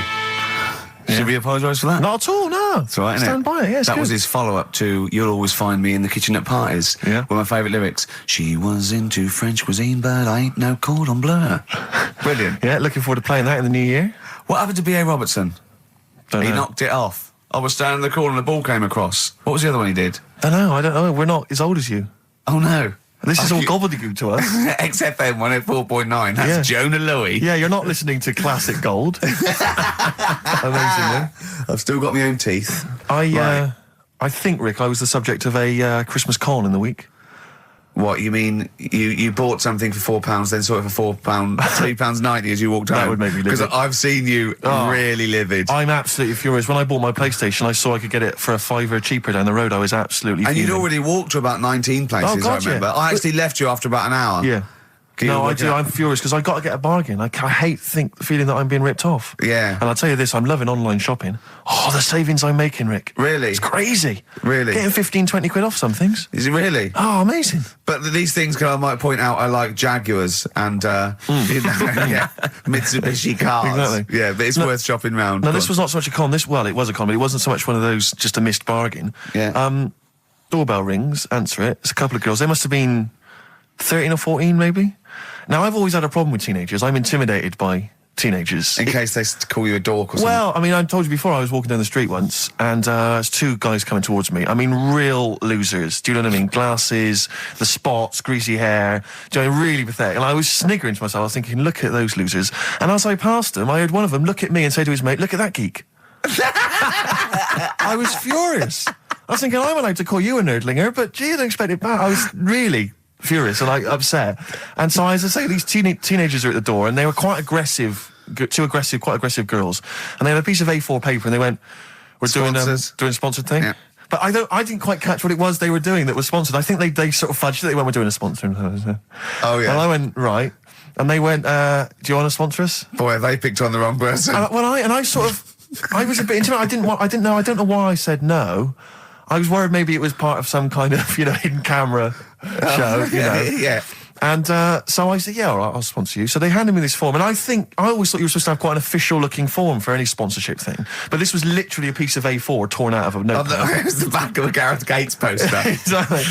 Should we apologise for that? Not at all, no. That's right, isn't Stand it? by it, yeah, it's That good. was his follow-up to You'll Always Find Me in the Kitchen at Parties. Yeah. One of my favourite lyrics. She was into French cuisine, but I ain't no cordon bleu. Brilliant. Yeah, looking forward to playing that in the new year. What happened to B.A. Robertson? Don't He know. knocked it off. I was standing in the corner and the ball came across. What was the other one he did? I don't know. We're not as old as you. Oh no. This is all gobbledygook to us. XFM 104.9. That's Yeah. Jonah Louis. Yeah, you're not listening to classic gold. Amazingly. I've still got my own teeth. I think, Rick, I was the subject of a Christmas con in the week. What, you mean you bought something for £4, then saw it for £4, £3.90 as you walked home? That would make me livid. Because I've seen you Oh. really livid. I'm absolutely furious. When I bought my PlayStation, I saw I could get it for a £5 cheaper down the road. I was absolutely And you'd fuming. already walked to about 19 places, Oh, God, I remember. yeah. I actually left you after about an hour. Yeah. Can you No, I work it do. out? I'm furious because I got to get a bargain. I hate the feeling that I'm being ripped off. Yeah. And I'll tell you this, I'm loving online shopping. Oh, the savings I'm making, Rick. Really? It's crazy. Really? Getting 15, 20 quid off some things. Is it really? Oh, amazing. But these things, I might point out, are like Jaguars and yeah, Mitsubishi cars. Exactly. Yeah, but it's worth shopping round. No, Go this on. was not so much a con. It was a con, but it wasn't so much one of those just a missed bargain. Yeah. doorbell rings, answer it. It's a couple of girls. They must have been 13 or 14, maybe. Now, I've always had a problem with teenagers. I'm intimidated by teenagers. In case they call you a dork or something. Well, I mean, I told you before, I was walking down the street once, and there's two guys coming towards me. I mean, real losers. Do you know what I mean? Glasses, the spots, greasy hair. Do you know, really pathetic. And I was sniggering to myself. I was thinking, look at those losers. And as I passed them, I heard one of them look at me and say to his mate, look at that geek. I was furious. I was thinking, I'm allowed to call you a nerdlinger, but gee, I don't expect it back. I was really furious and like upset. And so, as I say, these teenagers are at the door, and they were quite aggressive, quite aggressive girls. And they had a piece of A4 paper, and they went, "We're doing a sponsored thing." Yeah. But I didn't quite catch what it was they were doing that was sponsored. I think they sort of fudged it. They went, "We're doing a sponsor." Oh yeah. And I went, right. And they went, "Do you want to sponsor us?" Boy, they picked on the wrong person. I was a bit intimidated. I don't know why I said no. I was worried maybe it was part of some kind of, hidden camera show, Yeah. And so I said, yeah, all right, I'll sponsor you. So they handed me this form, and I always thought you were supposed to have quite an official-looking form for any sponsorship thing. But this was literally a piece of A4 torn out of a notepad. It was the back of a Gareth Gates poster. Exactly.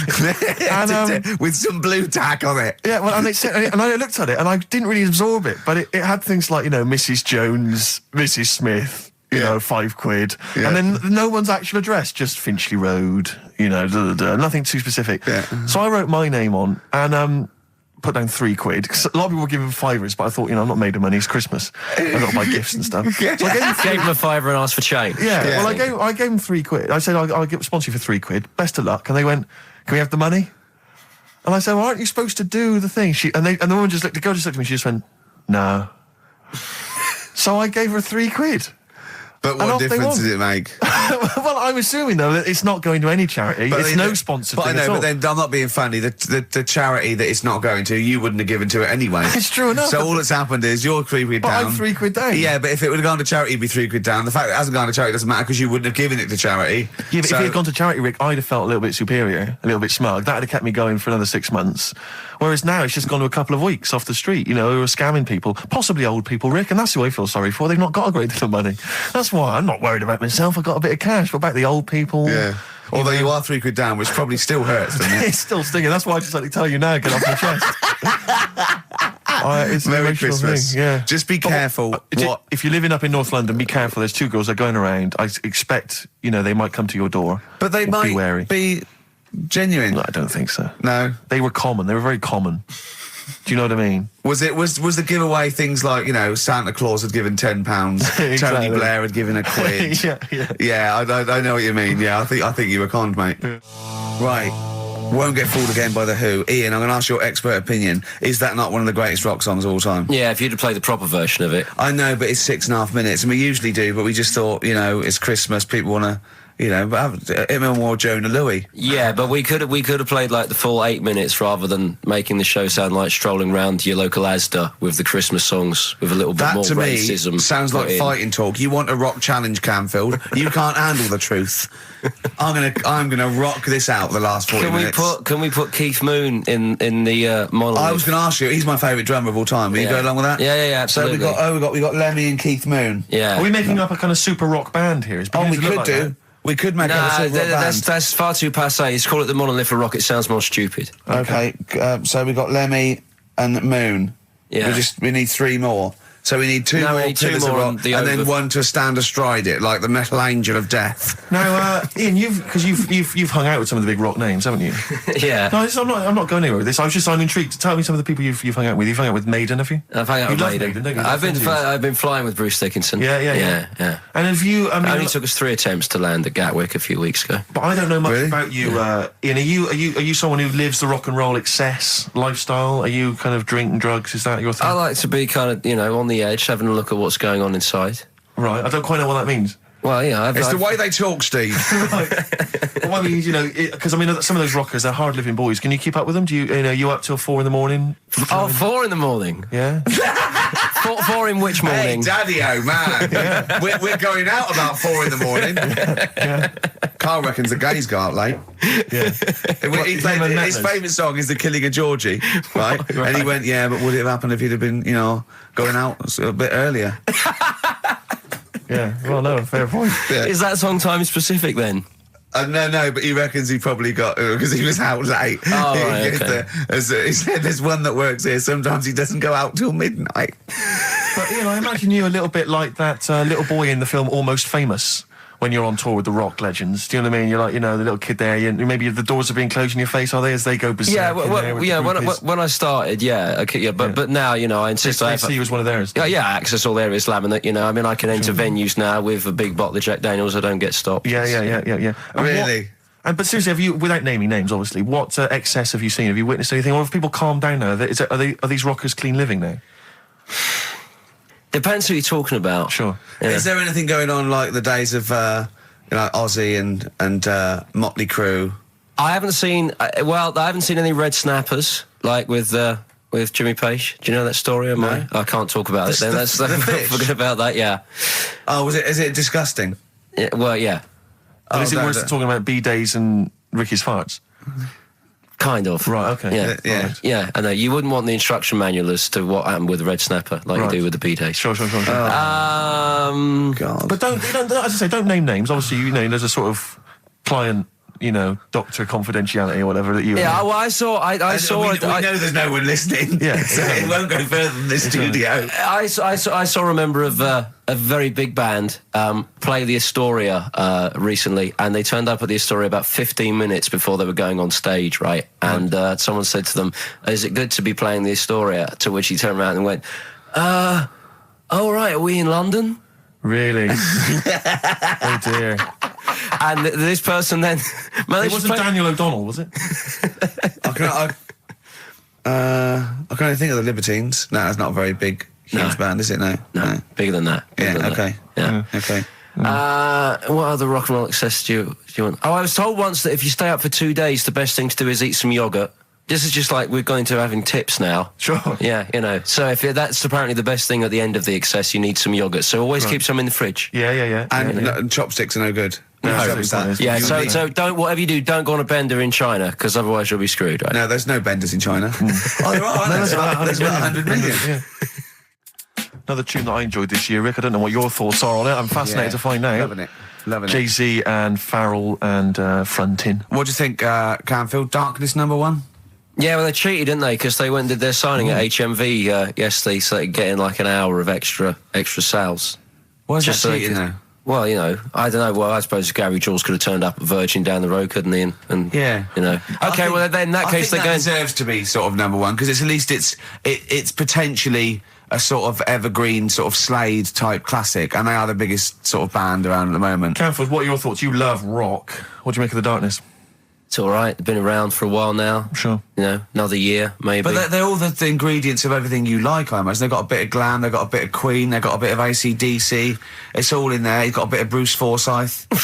And, with some blue tack on it. Yeah, well, and I looked at it, and I didn't really absorb it, but it had things like, Mrs. Jones, Mrs. Smith, £5. Yeah. And then no one's actual address, just Finchley Road, nothing too specific. Yeah. So I wrote my name on and put down £3. 'Cause a lot of people were giving fivers, but I thought, I'm not made of money, it's Christmas. I've got to buy gifts and stuff. Yeah. So I Gave him a fiver and asked for change. well, I gave them £3. I said, I'll sponsor you for £3. Best of luck. And they went, can we have the money? And I said, well, aren't you supposed to do the thing? And the woman the girl just looked at me, she just went, no. So I gave her £3. But what difference did it make? Well, I'm assuming, though, that it's not going to any charity. It's no sponsored thing at all. But then I'm not being funny. The charity that it's not going to, you wouldn't have given to it anyway. It's true enough. So all that's happened is you're £3 down. But I'm £3 down. Yeah, but if it would have gone to charity, it'd be £3 down. The fact that it hasn't gone to charity doesn't matter because you wouldn't have given it to charity. Yeah, but if it had gone to charity, Rick, I'd have felt a little bit superior, a little bit smug. That would have kept me going for another 6 months. Whereas now it's just gone to a couple of weeks off the street, who are scamming people, possibly old people, Rick, and that's who I feel sorry for. They've not got a great deal of money. That's why I'm not worried about myself. I've got a bit of cash. What about the old people? Yeah. Although you are £3 down, which probably still hurts, doesn't it? It's still stinging. That's why I just like to tell you now, get off my chest. It's Merry an emotional Christmas. thing, yeah. Just be careful. If you're living up in North London, be careful. There's two girls that are going around. I expect, they might come to your door. But they Be might wary. be genuine. No, I don't think so. No. They were common. They were very common. Do you know what I mean? Was the giveaway things like, Santa Claus had given £10, Exactly. Tony Blair had given £1? Yeah. Yeah, I know what you mean. Yeah, I think you were conned, mate. Yeah. Right. Won't Get Fooled Again by The Who. Ian, I'm going to ask your expert opinion. Is that not one of the greatest rock songs of all time? Yeah, if you'd have played the proper version of it. I know, but it's 6.5 minutes, and we usually do, but we just thought, it's Christmas, people want to, have him and more Jonah Louis. Yeah, but we could have played like the full 8 minutes rather than making the show sound like strolling round your local Asda with the Christmas songs with a little bit more That to me racism. sounds like put in. fighting talk. You want a rock challenge, Canfield. You can't handle the truth. I'm gonna rock this out the last 40 minutes. Can we put Keith Moon in the monolith? I was going to ask you. He's my favourite drummer of all time. Will you go along with that? Yeah, absolutely. So we got Lemmy and Keith Moon. Yeah. Are we making up a kind of super rock band here? We could do. We could make up a super rock band. That's far too passé. Let's call it the monolith of rock. It sounds more stupid. Okay. So we got Lemmy and Moon. Yeah. We need 3 more. So we need two more pillars of rock, and then one to stand astride it, like the metal angel of death. Now, Ian, you've hung out with some of the big rock names, haven't you? Yeah. No, I'm not going anywhere with this. I'm intrigued. Tell me some of the people you've hung out with. You've hung out with Maiden, have you? I've hung out with Maiden. don't you? I've been flying with Bruce Dickinson. Yeah. And have you? It only took us 3 attempts to land at Gatwick a few weeks ago. But I don't know much Really? about you, Ian. Are you someone who lives the rock and roll excess lifestyle? Are you kind of drinking drugs? Is that your thing? I like to be kind of, on the edge, having a look at what's going on inside. Right. I don't quite know what that means. Well, It's the way they talk, Steve. Well, I mean, because some of those rockers, they're hard-living boys. Can you keep up with them? Do you up till 4 a.m? 4 a.m? Yeah. 4 in which Hey, morning? Daddy-o, man. We're going out about 4 a.m. Karl reckons the gays go out late. Yeah. His favourite song is The Killing of Georgie, right? And he went, yeah, but would it have happened if he'd have been, going out a bit earlier? Yeah. Well, no, fair point. Yeah. Is that song time specific then? No, but he reckons he probably got because he was out late. Oh, right, okay. He said there's one that works here. Sometimes he doesn't go out till midnight. But, I imagine you a little bit like that little boy in the film Almost Famous. When you're on tour with the rock legends, do you know what I mean? You're like, the little kid there. Maybe the doors are being closed in your face, are they? As they go berserk. Yeah, when I started, but now, I insist I have. He was one of theirs. Yeah, access all areas laminate. I can enter venues now with a big bottle of Jack Daniels. I don't get stopped. Yeah. Really? But seriously, have you, without naming names, obviously, what excess have you seen? Have you witnessed anything? Or have people calmed down now? Are these rockers clean living now? Depends who you're talking about. Sure. Yeah. Is there anything going on like the days of Ozzy and Motley Crue? I haven't seen. I haven't seen any red snappers like with Jimmy Page. Do you know that story? I can't talk about it. Then forget about that. Yeah. Oh, is it disgusting? Yeah, well, yeah. But is it worse than talking about B-days and Ricky's farts? Kind of. Right, okay. Yeah. Yeah. Yeah, I know. You wouldn't want the instruction manual as to what happened with the red snapper like you do with the B-days. Sure. God. But don't, as I say, don't name names. Obviously, there's a sort of client, doctor confidentiality or whatever that you... Yeah, well, I saw... We know there's no one listening. Yeah. So it won't go further than this studio. I saw a member of a very big band play the Astoria recently, and they turned up at the Astoria about 15 minutes before they were going on stage, right? And someone said to them, "Is it good to be playing the Astoria?" To which he turned around and went, "Oh, right, are we in London?" Really? Oh, dear. And this person then... It wasn't Daniel O'Donnell, was it? I can only think of the Libertines. No, that's not a very big, huge band, is it? No, bigger than that. Okay. Yeah. Okay. What other rock and roll excess do you want? Oh, I was told once that if you stay up for 2 days, the best thing to do is eat some yogurt. This is just like we're going to having tips now. Sure. Yeah, So if that's apparently the best thing at the end of the excess, you need some yogurt. So always keep some in the fridge. Yeah. And chopsticks are no good. No, Yeah, so don't, whatever you do, don't go on a bender in China, because otherwise you'll be screwed, right? No, there's no benders in China. Oh, there are. There's about 100 million. Yeah. Another tune that I enjoyed this year, Rick. I don't know what your thoughts are on it. I'm fascinated to find out. Loving it. Jay-Z and Farrell and Frontin. What do you think, Canfield? Darkness #1? Yeah, well, they cheated, didn't they? Because they went and did their signing at HMV yesterday, so they could get in like an hour of extra sales. Why is Just that so cheating, though? Well, I don't know. Well, I suppose Gary Jules could have turned up at Virgin down the road, couldn't he? And Yeah. Okay, well, then in that case, they're going... deserves to be sort of #1, because at least it's potentially a sort of evergreen, sort of Slade type classic, and they are the biggest sort of band around at the moment. Canfield, what are your thoughts? You love rock. What do you make of The Darkness? It's all right. They've been around for a while now. Sure. Another year, maybe. But they're all the ingredients of everything you like, I imagine. They've got a bit of glam, they've got a bit of Queen, they've got a bit of AC/DC. It's all in there. You've got a bit of Bruce Forsyth. You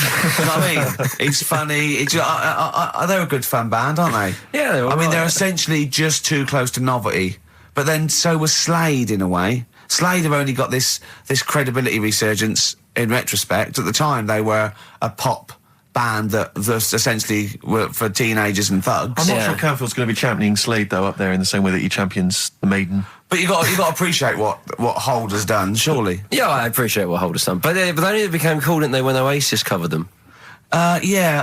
know what I mean? He's funny. They're a good fun band, aren't they? Yeah, they're all right. they're essentially just too close to novelty. But then so was Slade, in a way. Slade have only got this credibility resurgence in retrospect. At the time, they were a pop band that essentially were for teenagers and thugs. I'm not sure Canfield's going to be championing Slade, though, up there in the same way that he champions the Maiden. But you got to appreciate what Hold has done, surely. Yeah, I appreciate what Hold has done. But they only became cool, didn't they, when Oasis covered them? Yeah.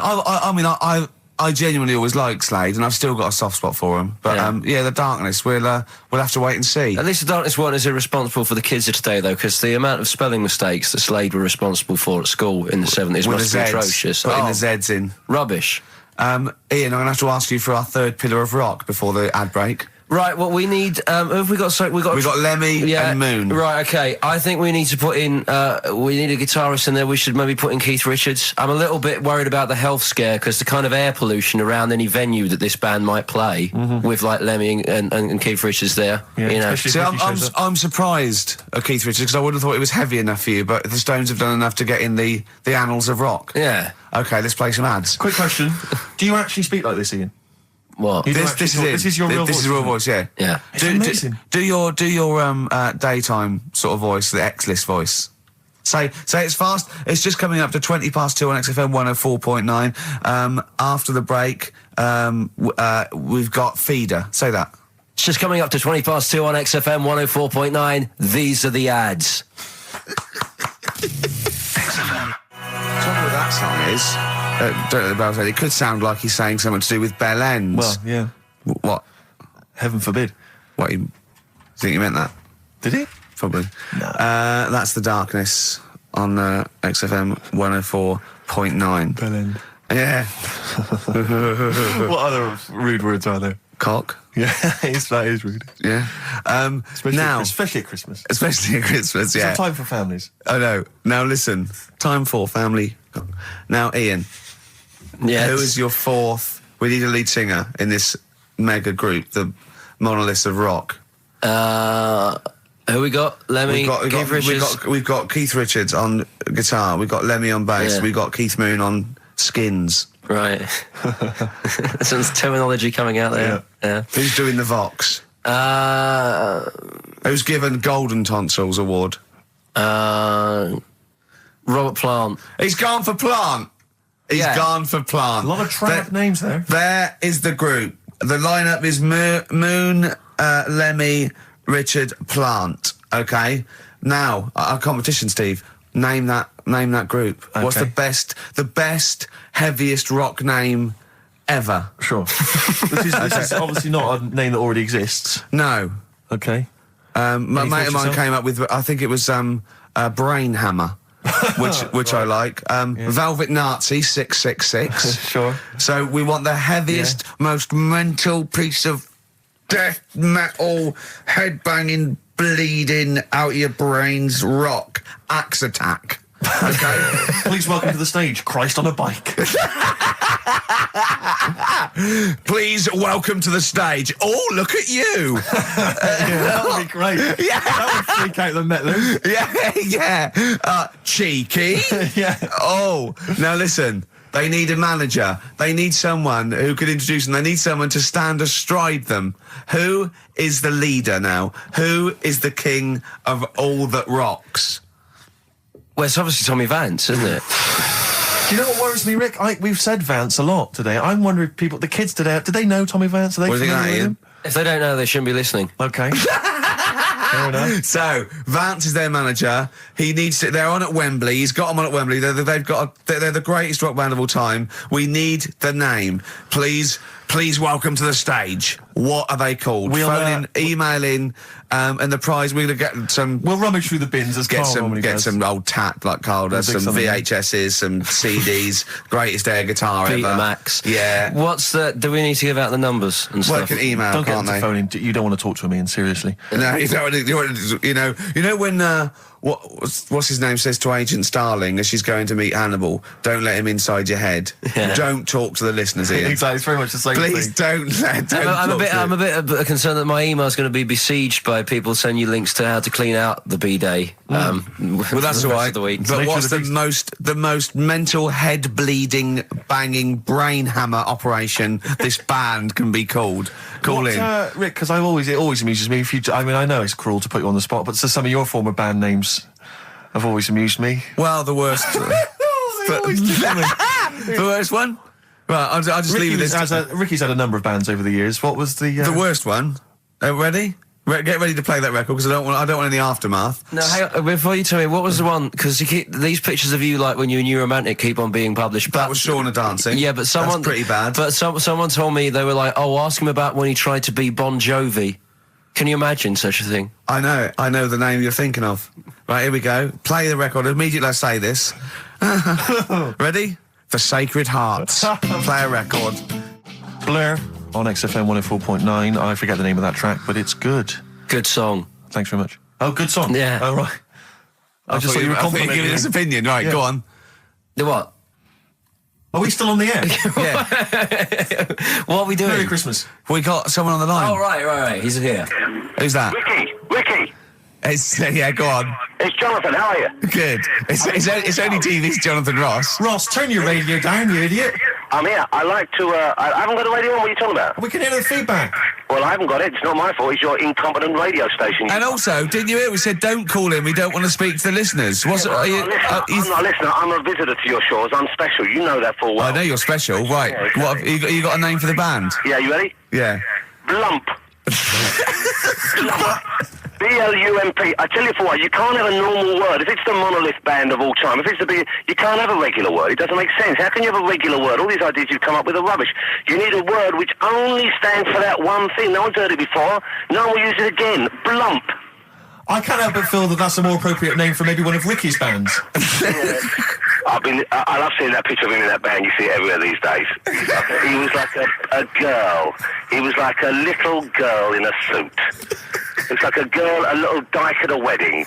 I genuinely always liked Slade, and I've still got a soft spot for him. But The Darkness, we'll have to wait and see. At least The Darkness one is irresponsible for the kids of today, though, because the amount of spelling mistakes that Slade were responsible for at school in the 70s must be atrocious. Putting the Z's in. Rubbish. Ian, I'm going to have to ask you for our third pillar of rock before the ad break. Right, what we need... who have we got? So we've got Lemmy and Moon. Right, okay. I think we need to put in... we need a guitarist in there. We should maybe put in Keith Richards. I'm a little bit worried about the health scare, because the kind of air pollution around any venue that this band might play, with, like, Lemmy and Keith Richards there, See, I'm surprised at Keith Richards, because I would have thought it was heavy enough for you, but the Stones have done enough to get in the annals of rock. Yeah. Okay, let's play some ads. Quick question. Do you actually speak like this, Ian? What? This is your real voice. This is real voice, yeah. Yeah. It's amazing. Do your daytime sort of voice, the X-list voice. Say it's fast. It's just coming up to 2 on XFM 104.9. After the break, we've got Feeder. Say that. It's just coming up to 2 on XFM 104.9. These are the ads. XFM. The trouble with that song is don't know about it. It could sound like he's saying something to do with bell ends. Well, yeah. What? Heaven forbid. What? You think you meant that? Did he? Probably. No. That's The Darkness on XFM 104.9. Bell end. Yeah. What other rude words are there? Cock. Yeah, that is rude. Yeah. Especially at Christmas. Especially at Christmas, yeah. It's time for families. I know. Now listen, time for family. Now, Ian, Yes. who is your fourth? We need a lead singer in this mega group, the Monoliths of Rock. Who we got? Lemmy, Keith Richards. We've got Keith Richards on guitar. We've got Lemmy on bass. Yeah. We've got Keith Moon on skins. Right. Some terminology coming out there. Yeah. Who's doing the Vox? Who's given Golden Tonsils Award? Robert Plant. He's gone for Plant. He's Yeah. gone for Plant. A lot of trap names there. There is the group. The lineup is Moon, Lemmy, Richard, Plant. Okay. Now our competition, Steve. Name that group. Okay. What's the best, heaviest rock name ever? Sure. This is obviously not a name that already exists. No. Okay. My Any mate of thoughts mine yourself? came up with. I think it was Brain Hammer, which I like. Velvet Nazi 666. Sure. So we want the heaviest, most mental piece of death metal, headbanging, bleeding out your brains rock. Axe Attack. Okay. Please welcome to the stage, Christ on a bike. Please welcome to the stage. Oh, look at you. That would be great. Yeah. That would freak out the metalers. Yeah. Cheeky. Yeah. Oh, now listen. They need a manager. They need someone who could introduce them. They need someone to stand astride them. Who is the leader now? Who is the king of all that rocks? Well, it's obviously Tommy Vance, isn't it? Do you know what worries me, Rick? We've said Vance a lot today. I'm wondering if do the kids today, do they know Tommy Vance? Are they What do you think familiar of with that, him? If they don't know, they shouldn't be listening. Okay. Fair enough. So Vance is their manager. He needs to. They're on at Wembley. He's got them on at Wembley. They're the greatest rock band of all time. We need the name. Please welcome to the stage. What are they called? We'll, Phone in, email in, and the prize we're gonna get some. We'll rummage through the bins as Karl normally does. Some old tat like Karl does. We'll Some dig something VHSs, some CDs. Greatest air guitar Peter ever. Max. Yeah. Do we need to give out the numbers and Well, stuff? they can email, Don't get them can't to they? phone in. You don't want to talk to him, Ian, seriously. No, you know when what's his name says to Agent Starling as she's going to meet Hannibal, don't let him inside your head. Yeah. Don't talk to the listeners, Ian. Exactly, it's very much the same Please thing. I'm a bit concerned that my email's going to be besieged by people sending you links to how to clean out the B-Day. Well, that's all right. Of the week. But Make what's sure the most mental, head bleeding, banging brain hammer operation this band can be called? Call in. Rick, because it always amuses me. I know it's cruel to put you on the spot, but some of your former band names have always amused me. Well, the worst. The worst one. Right, I'll just leave you this. Ricky's had a number of bands over the years. What was the worst one? Ready? Get ready to play that record because I don't want any aftermath. No, hang on, before you tell me, what was the one? Because these pictures of you, like when you were New Romantic, keep on being published. That was Shauna dancing. Yeah, but someone... That's pretty bad. But someone told me, they were like, oh, ask him about when he tried to be Bon Jovi. Can you imagine such a thing? I know the name you're thinking of. Right, here we go. Play the record. Immediately I say this. Ready? For Sacred Hearts. Play a record. Blur on XFM 104.9. I forget the name of that track, but it's good. Good song. Thanks very much. Oh, good song. Yeah. Oh, right. I just thought you were complimenting giving me. his opinion. Right, Yeah. go on. The what? Are we still on the air? Yeah. What are we doing? Merry Christmas. We got someone on the line. Oh, right. He's here. Who's that? Ricky, Yeah, go on. it's Jonathan. How are you? Good. It's only TV's Jonathan Ross. Ross, turn your radio down, you idiot. I'm here. I like to. I haven't got a radio on. What are you talking about? We can hear the feedback. Well, I haven't got it. It's not my fault. It's your incompetent radio station. And also, didn't you hear? We said don't call in. We don't want to speak to the listeners. I'm not a listener. I'm a visitor to your shores. I'm special. You know that full well. I know you're special, right? Yeah, exactly. What have you got a name for the band? Yeah, you ready? Yeah. Lump. B-L-U-M-P. I tell you for what, you can't have a normal word. If it's the monolith band of all time, if it's the you can't have a regular word. It doesn't make sense. How can you have a regular word? All these ideas you've come up with are rubbish. You need a word which only stands for that one thing. No one's heard it before. No one will use it again. Blump. I can't help but feel that that's a more appropriate name for maybe one of Ricky's bands. Yeah. I love seeing that picture of him in that band. You see it everywhere these days. He was like a girl. He was like a little girl in a suit. It's like a little dyke at a wedding.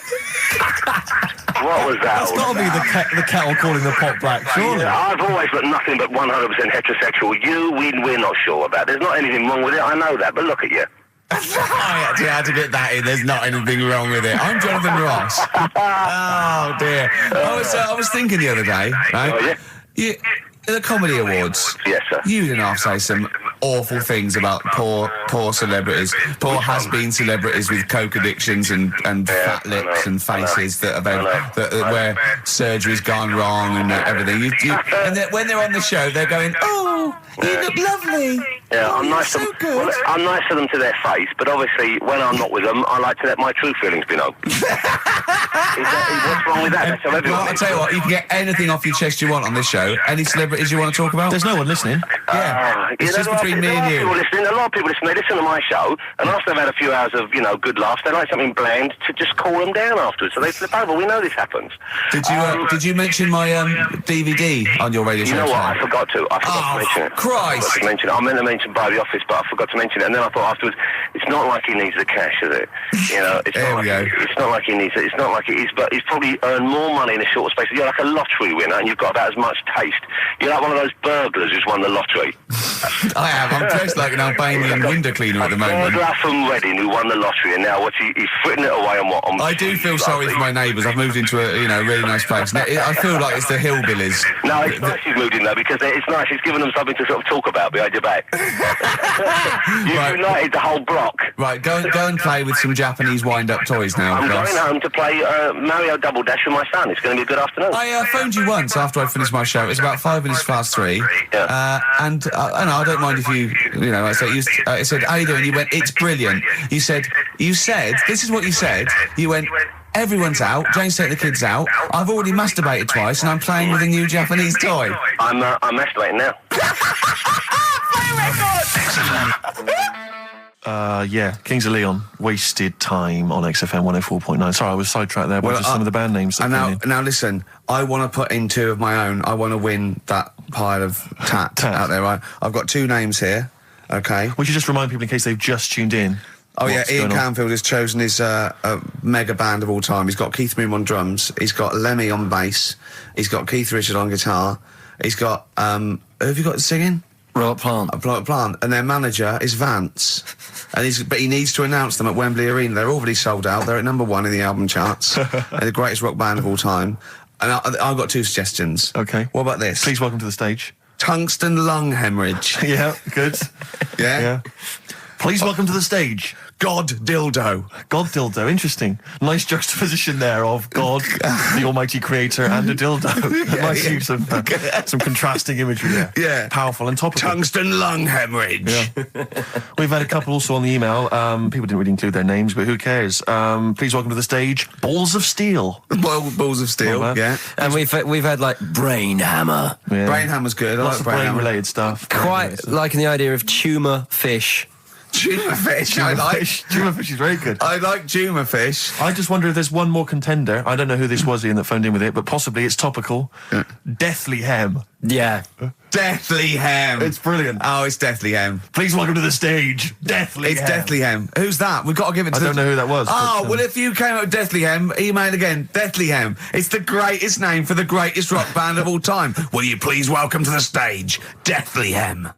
What was that? That's got to be the kettle calling the pot black, surely. Yeah, I've always looked nothing but 100% heterosexual. We're not sure about. There's not anything wrong with it. I know that, but look at you. I actually had to get that in. There's not anything wrong with it. I'm Jonathan Ross. Oh dear. I was thinking the other day, right? Oh, yeah? The Comedy Awards. Yes, sir. You didn't half say some awful things about poor celebrities, poor has-been celebrities with coke addictions and fat lips and faces that where surgery's gone wrong and everything. And when they're on the show, they're going, "Oh, you look lovely." Yeah, oh, I'm nice to them. Well, I'm nice to them to their face, but obviously when I'm not with them, I like to let my true feelings be known. What's wrong with that? That's how everyone. Well, I'll tell you what, you can get anything off your chest you want on this show. Any celebrities you want to talk about? There's no one listening. Yeah, it's just between me and you. A lot of people listen. They listen to my show, and after they've had a few hours of good laughs, they like something bland to just cool them down afterwards. So they flip over. We know this happens. Did you mention my DVD on your radio show? You know what? I forgot to. Mention it. Christ! I meant to mention by the office, but I forgot to mention it. And then I thought afterwards, it's not like he needs the cash, is it? It's not like he needs it. It's not like it is, but he's probably earned more money in a short space. You're like a lottery winner, and you've got about as much taste. You're like one of those burglars who's won the lottery. I am. I'm dressed like an Albanian window cleaner at the moment. Burglar from Reading who won the lottery, and now he's fritting it away on what? I do feel sorry for my neighbours. I've moved into a really nice place. I feel like it's the hillbillies. No, it's nice he's moved in though, because it's nice. He's given them something to sort of talk about behind your back. You've united the whole block. Right, go and play with some Japanese wind-up toys now. I'm going home to play Mario Double Dash with my son. It's going to be a good afternoon. I phoned you once after I finished my show. It's about 5 minutes past 3. Yeah. And I don't mind if I said, how you doing? You went, it's brilliant. You said, this is what you said. You went, everyone's out. Jane's taking the kids out. I've already masturbated twice, and I'm playing with a new Japanese toy. I'm masturbating now. Kings of Leon, Wasted Time on XFM 104.9. Sorry, I was sidetracked there by just some of the band names. Now listen, I want to put in 2 of my own. I want to win that pile of tat out there, right? I've got 2 names here, okay? Would you just remind people in case they've just tuned in? Oh yeah, Ian Canfield has chosen his mega band of all time. He's got Keith Moon on drums, he's got Lemmy on bass, he's got Keith Richard on guitar, he's got, who have you got singing? Robert Plant. Robert Plant. And their manager is Vance. But he needs to announce them at Wembley Arena. They're already sold out. They're at number 1 in the album charts. They're the greatest rock band of all time. And I've got 2 suggestions. Okay. What about this? Please welcome to the stage. Tungsten lung hemorrhage. Yeah, good. Yeah? Please welcome to the stage. God dildo. God dildo, interesting. Nice juxtaposition there of God, the almighty creator, and a dildo. Nice use of some contrasting imagery there. Yeah. Powerful and topical. Tungsten lung hemorrhage. Yeah. We've had a couple also on the email. People didn't really include their names, but who cares? Please welcome to the stage, Balls of Steel. Balls of Steel, yeah. And we've had like Brain Hammer. Yeah. Brain Hammer's good. I Lots like of Brain Hammer. brain-related stuff. Quite liking the idea of tumour fish. Tuna fish, I like. Tuna fish is very good. I like tuna fish. I just wonder if there's one more contender. I don't know who this was, Ian, that phoned in with it, but possibly it's topical. Deathly Hem. Yeah. Deathly Hem. It's brilliant. Oh, it's Deathly Hem. Please welcome to the stage, Deathly Hem. It's Deathly Hem. Who's that? We've got to give it to I don't know who that was. Oh, but, well, if you came up with Deathly Hem, email again. Deathly Hem. It's the greatest name for the greatest rock band of all time. Will you please welcome to the stage, Deathly Hem?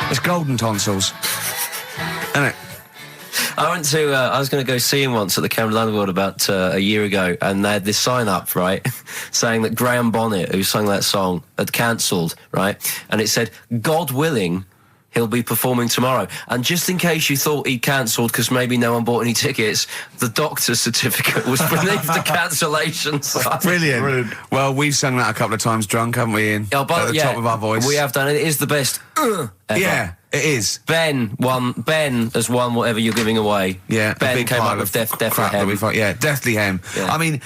It's Golden Tonsils. Isn't it? I was going to go see him once at the Camden Underworld about a year ago, and they had this sign up, right, saying that Graham Bonnet, who sung that song, had cancelled, right, and it said, God willing, he'll be performing tomorrow. And just in case you thought he'd cancelled because maybe no one bought any tickets, the doctor's certificate was beneath the cancellation sign. Brilliant. Well, we've sung that a couple of times drunk, haven't we, Ian? Oh, but, At the top of our voice. We have done it. It is the best ever. Yeah, it is. Ben has won whatever you're giving away. Yeah, Ben a big came pile up with of crap that we find. Yeah, Deathly Hem. Yeah. I mean,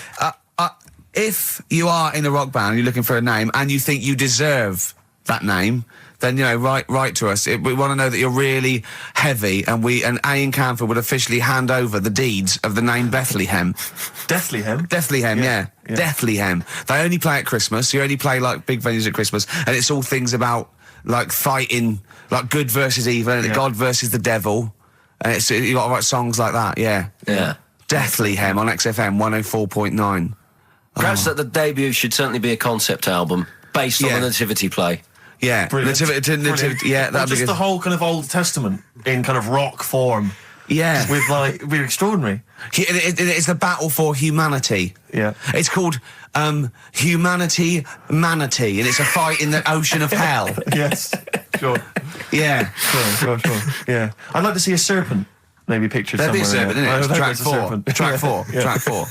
if you are in a rock band, you're looking for a name, and you think you deserve that name, then, you know, write to us. We want to know that you're really heavy, and Ian Canfield would officially hand over the deeds of the name Bethlehem. Deathlyhem? Bethlehem, yeah. Bethlehem. They only play at Christmas. You only play, like, big venues at Christmas, and it's all things about, like, fighting, like, good versus evil, and God versus the devil, and you got to write songs like that, yeah. Deathlyhem on XFM 104.9. Perhaps that the debut should certainly be a concept album based on the Nativity play. Yeah, Brilliant. Nativity, yeah, Or that'd be just good. the whole kind of Old Testament in kind of rock form. Yeah. With, like, it'd be extraordinary. It's the battle for humanity. Yeah. It's called Humanity Manatee, and it's a fight in the ocean of hell. Yes. Sure. Yeah. Sure. Yeah. I'd like to see a serpent. Maybe pictured There'd be a somewhere. serpent, in isn't it? I It's hope track there's a four. serpent. Track four.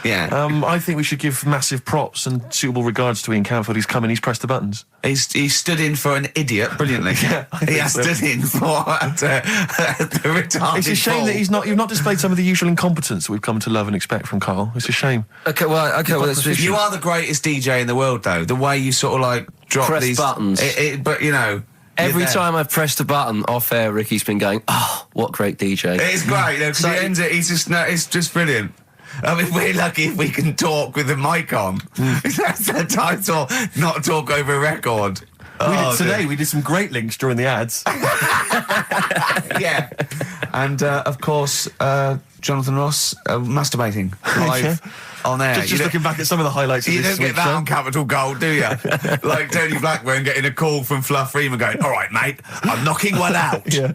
Yeah. I think we should give massive props and suitable regards to Ian Canfield. He's come in, he's pressed the buttons. He stood in for an idiot brilliantly. He has stood in for the retarded. It's a shame fool. that you've not displayed some of the usual incompetence that we've come to love and expect from Karl. It's a shame. Okay, well, You are the greatest DJ in the world, though. The way you sort of like drop Press these buttons. But you know. Every time I've pressed a button off air, Ricky's been going, "Oh, what great DJ!" It's great, because he ends it. It's just brilliant. I mean, we're lucky if we can talk with the mic on. That's the title, not talk over a record. We did some great links during the ads. Yeah, and of course, Jonathan Ross masturbating live on air. Just looking back at some of the highlights of You this don't get that show. on Capital Gold, do you? Like Tony Blackburn getting a call from Fluff Freeman going, "All right, mate, I'm knocking one out." Yeah.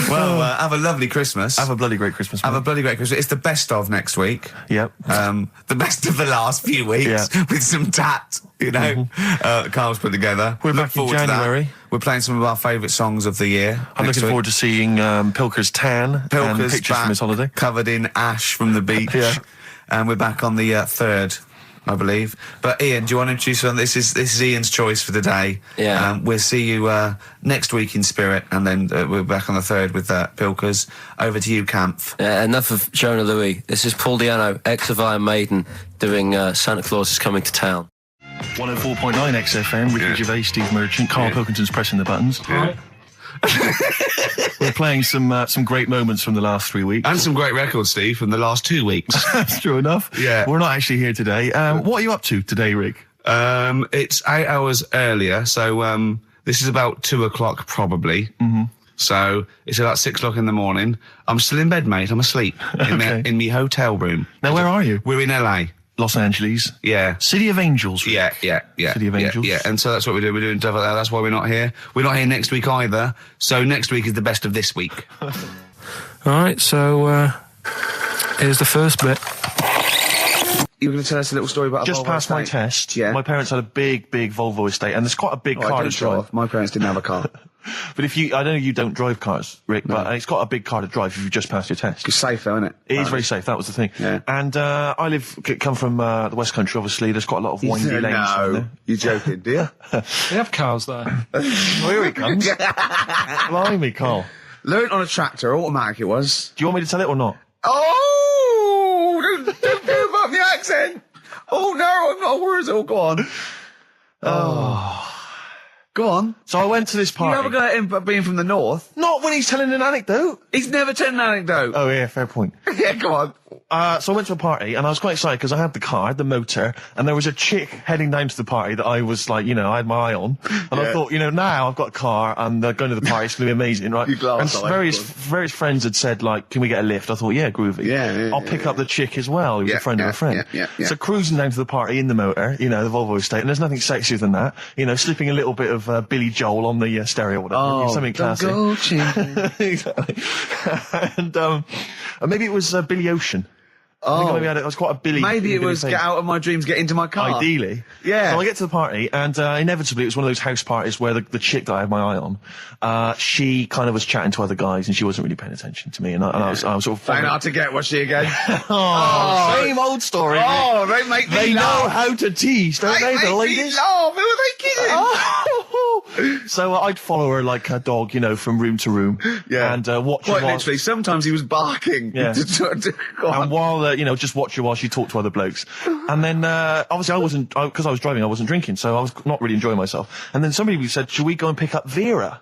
Well, have a lovely Christmas. Have a bloody great Christmas. Have mate. a bloody great Christmas. It's the best of next week. Yep. The best of the last few weeks with some tat, you know, Carl's put together. We're Look back in forward to that. January. We're playing some of our favourite songs of the year. I'm looking forward to seeing Pilker's tan and Pilker's pictures back, from his holiday. covered in ash from the beach. Yeah. And we're back on the 3rd, I believe. But Ian, do you want to introduce one? This is Ian's choice for today. Yeah. We'll see you next week in spirit, and then we're back on the 3rd with Pilkers. Over to you, Kampf. Enough of Jonah Louis. This is Paul Di'Anno, ex of Iron Maiden, doing Santa Claus is Coming to Town. 104.9 XFM, Ricky Gervais, Steve Merchant, Karl Pilkington's pressing the buttons. We're playing some great moments from the last 3 weeks. And some great records, Steve, from the last 2 weeks. That's true enough. Yeah. We're not actually here today. What are you up to today, Rick? It's 8 hours earlier, so this is about 2 o'clock probably. Mm-hmm. So it's about 6 o'clock in the morning. I'm still in bed, mate. I'm asleep in my hotel room. Now, where are you? We're in LA. Los Angeles. Yeah. City of Angels. Rick. Yeah. City of Angels. Yeah, and so that's what we do. We're doing stuff like that. That's why we're not here. We're not here next week either. So next week is the best of this week. All right, so here's the first bit. You were going to tell us a little story about Just a Volvo past my estate? test, Yeah. my parents had a big Volvo estate, and there's quite a big I car don't to drive. drive. My parents didn't have a car. But I know you don't drive cars, Rick, but it's got a big car to drive if you've just passed your test. It's safe, though, isn't it? It is very safe. That was the thing. Yeah. And I come from the West Country. Obviously, there's quite a lot of windy lanes. around there. You're joking, do you? They have cars there. Oh, here he comes. Blimey, Karl. Learned on a tractor, automatic it was. Do you want me to tell it or not? Oh! Don't give up the accent! Oh no, I'm not worried. Oh, go on. Go on. So I went to this You party. never got him being from the north. Not when he's telling an anecdote. He's never told an anecdote. Oh, yeah, fair point. Yeah, go on. So I went to a party, and I was quite excited because I had the car, I had the motor, and there was a chick heading down to the party that I was like, I had my eye on. And I thought, now I've got a car, and going to the party, it's going to be amazing, right? You glass And eye, various friends had said, like, can we get a lift? I thought, yeah, groovy. Yeah, I'll pick up the chick as well, who's a friend of a friend. Yeah. So cruising down to the party in the motor, the Volvo estate, and there's nothing sexier than that. Slipping a little bit of Billy Joel on the stereo or whatever. Something classic. Go, champion. Exactly. And maybe it was Billy Ocean. I think I Oh. maybe had it was quite a Billy. Maybe it Billy was face. get out of my dreams, get into my car. Ideally. Yeah. So I get to the party, and inevitably it was one of those house parties where the chick that I had my eye on, she kind of was chatting to other guys, and she wasn't really paying attention to me, and I was sort of... Playing hard to get, was she again? Same old story. Oh, they make me They know laugh. how to tease, don't they, the make me ladies? laugh. Who are they kidding? So I'd follow her like a dog, from room to room. Yeah. And watch her Quite while... literally, sometimes he was barking. Yeah. Go on. And while, just watch her while she talked to other blokes. And then, obviously because I was driving, I wasn't drinking, so I was not really enjoying myself. And then somebody said, should we go and pick up Vera?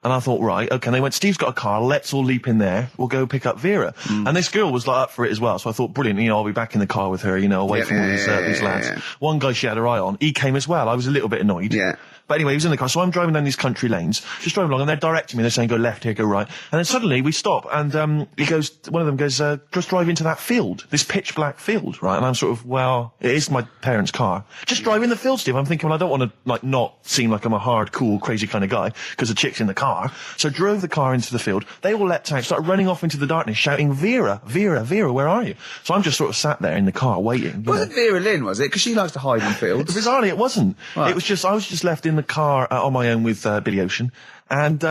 And I thought, right, okay. And they went, Steve's got a car, let's all leap in there, we'll go pick up Vera. And this girl was like up for it as well, so I thought, brilliant, I'll be back in the car with her, away from all these lads. Yeah. One guy she had her eye on, he came as well, I was a little bit annoyed. Yeah. But anyway, he was in the car, so I'm driving down these country lanes, just driving along, and they're directing me, they're saying, go left here, go right. And then suddenly we stop, and one of them goes, just drive into that field, this pitch black field, right? And I'm sort of, well, it is my parents' car. Just drive in the field, Steve. I'm thinking, well, I don't want to, not seem like I'm a hard, cool, crazy kind of guy, because the chick's in the car. So drove the car into the field. They all leapt out, started running off into the darkness, shouting, Vera, Vera, Vera, where are you? So I'm just sort of sat there in the car waiting. Wasn't Vera Lynn, was it? Because she likes to hide in fields. Bizarrely, it wasn't. Right. It was just, I was just left in the car on my own with Billy Ocean. And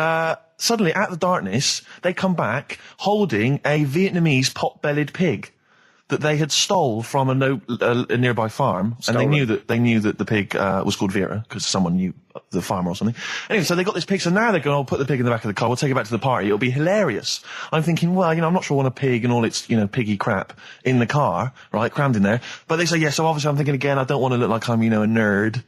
suddenly, at the darkness, they come back holding a Vietnamese pot-bellied pig that they had stole from a nearby farm. Stolen. And they knew that the pig was called Vera, because someone knew the farmer or something. Anyway, so they got this pig, so now they're going, I'll put the pig in the back of the car, we'll take it back to the party, it'll be hilarious. I'm thinking, well, I'm not sure I want a pig and all its, piggy crap in the car, right, crammed in there. But they say, yeah, so obviously I'm thinking again, I don't want to look like I'm, a nerd.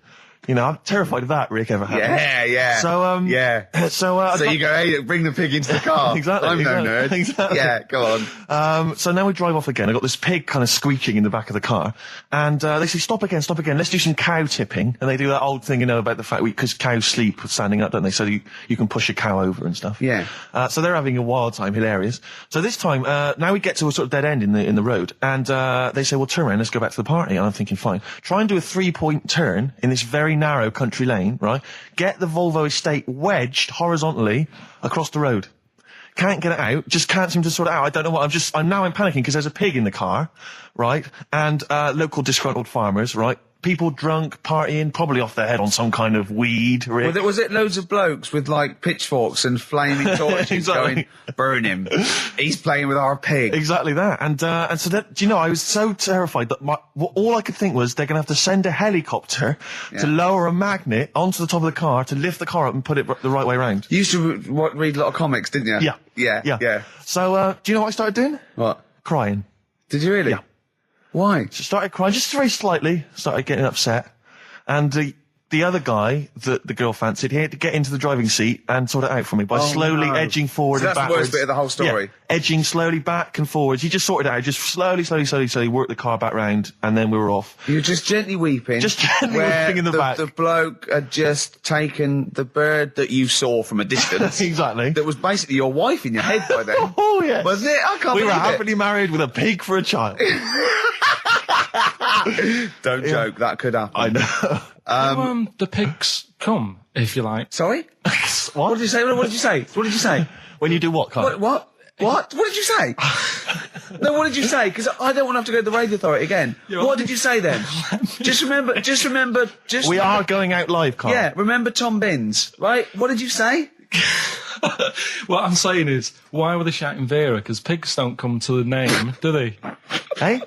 I'm terrified of that, Rick, ever happened. Yeah. So, yeah. So you go, hey, bring the pig into the car. Exactly. I'm no exactly, nerd. Exactly. Yeah, go on. So now we drive off again. I got this pig kind of squeaking in the back of the car. And, they say, stop again. Let's do some cow tipping. And they do that old thing, about the fact because cows sleep standing up, don't they? So you can push a cow over and stuff. Yeah. So they're having a wild time, hilarious. So this time, now we get to a sort of dead end in the road. And, they say, well, turn around, let's go back to the party. And I'm thinking, fine. Try and do a 3-point turn in this very narrow country lane, right? Get the Volvo estate wedged horizontally across the road. Can't get it out, just can't seem to sort it out. I don't know what, I'm panicking because there's a pig in the car, right? And, local disgruntled farmers, right? People drunk, partying, probably off their head on some kind of weed. Rick. Was it loads of blokes with pitchforks and flaming torches Exactly. going, burn him. He's playing with our pig. Exactly that. And so that, I was so terrified that all I could think was they're going to have to send a helicopter to lower a magnet onto the top of the car to lift the car up and put it the right way around. You used to read a lot of comics, didn't you? Yeah. So, do you know what I started doing? What? Crying. Did you really? Yeah. Why? So started crying, just very slightly, started getting upset. And the other guy that the girl fancied, he had to get into the driving seat and sort it out for me by slowly edging forward So and that's backwards. the worst bit of the whole story. Yeah, edging slowly back and forwards. He just sorted it out, just slowly worked the car back round, and then we were off. You were just gently weeping. Just gently where weeping in the back. The bloke had just taken the bird that you saw from a distance. Exactly. That was basically your wife in your head by then. Oh, yeah. Was it? I can't We were believe it. happily married with a pig for a child. Don't joke, that could happen. I know. The pigs come, if you like. Sorry? What did you say? What did you say? What did you say? When you do what, Karl? What? What did you say? No, what did you say? Because I don't want to have to go to the radio authority again. What did you say then? Just remember. We are going out live, Karl. Yeah, remember Tom Binns, right? What did you say? What I'm saying is, why were they shouting Vera? Because pigs don't come to the name, do they? Hey?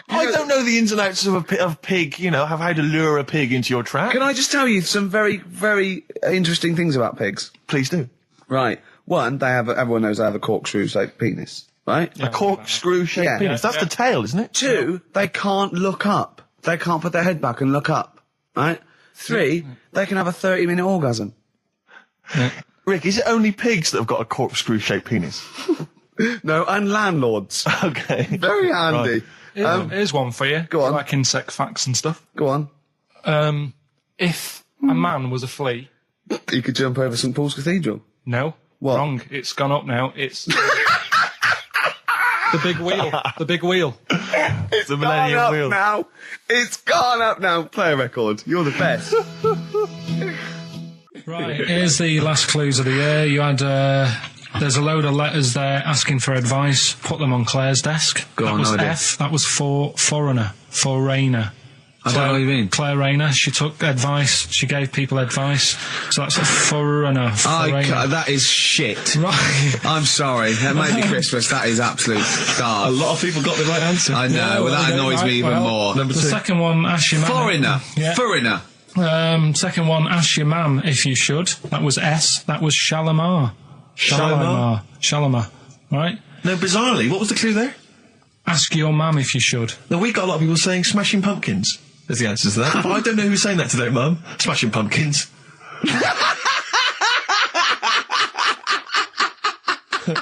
I don't know the ins and outs of pig, have how to lure a pig into your trap. Can I just tell you some very, very interesting things about pigs? Please do. Right. One, everyone knows they have a corkscrew-shaped penis, right? A corkscrew-shaped penis. That's the tail, isn't it? Two, they can't look up. They can't put their head back and look up, right? Three, they can have a 30-minute orgasm. Rick, is it only pigs that have got a corkscrew-shaped penis? No, and landlords. Okay. Very handy. Here's one for you. Go on. Like insect facts and stuff. Go on. If a man was a flea... You could jump over St Paul's Cathedral. No. What? Wrong. It's gone up now. It's... the big wheel. The big wheel. It's the Millennium Wheel. Now. It's gone up now. Play a record. You're the best. Right, here's the last clues of the year. You had There's a load of letters there asking for advice. Put them on Claire's desk. Go that on, was no idea. F. That was for foreigner. For Rayner. I don't know what you mean. Claire Rayner. She took advice. She gave people advice. So that's a foreigner. That is shit. Right. I'm sorry. That might be Christmas. That is absolute A garbage. lot of people got the right answer. I know. Yeah, well, that okay, annoys me even well, more. Number The two. second one, ask your mum. Foreigner. Yeah. Foreigner. Second one, ask your mum if you should. That was S. That was Shalimar. Shalimar. Right? No, bizarrely, what was the clue there? Ask your mum if you should. No, we got a lot of people saying Smashing Pumpkins as the answer to that. But I don't know who's saying that today, Mum. Smashing Pumpkins.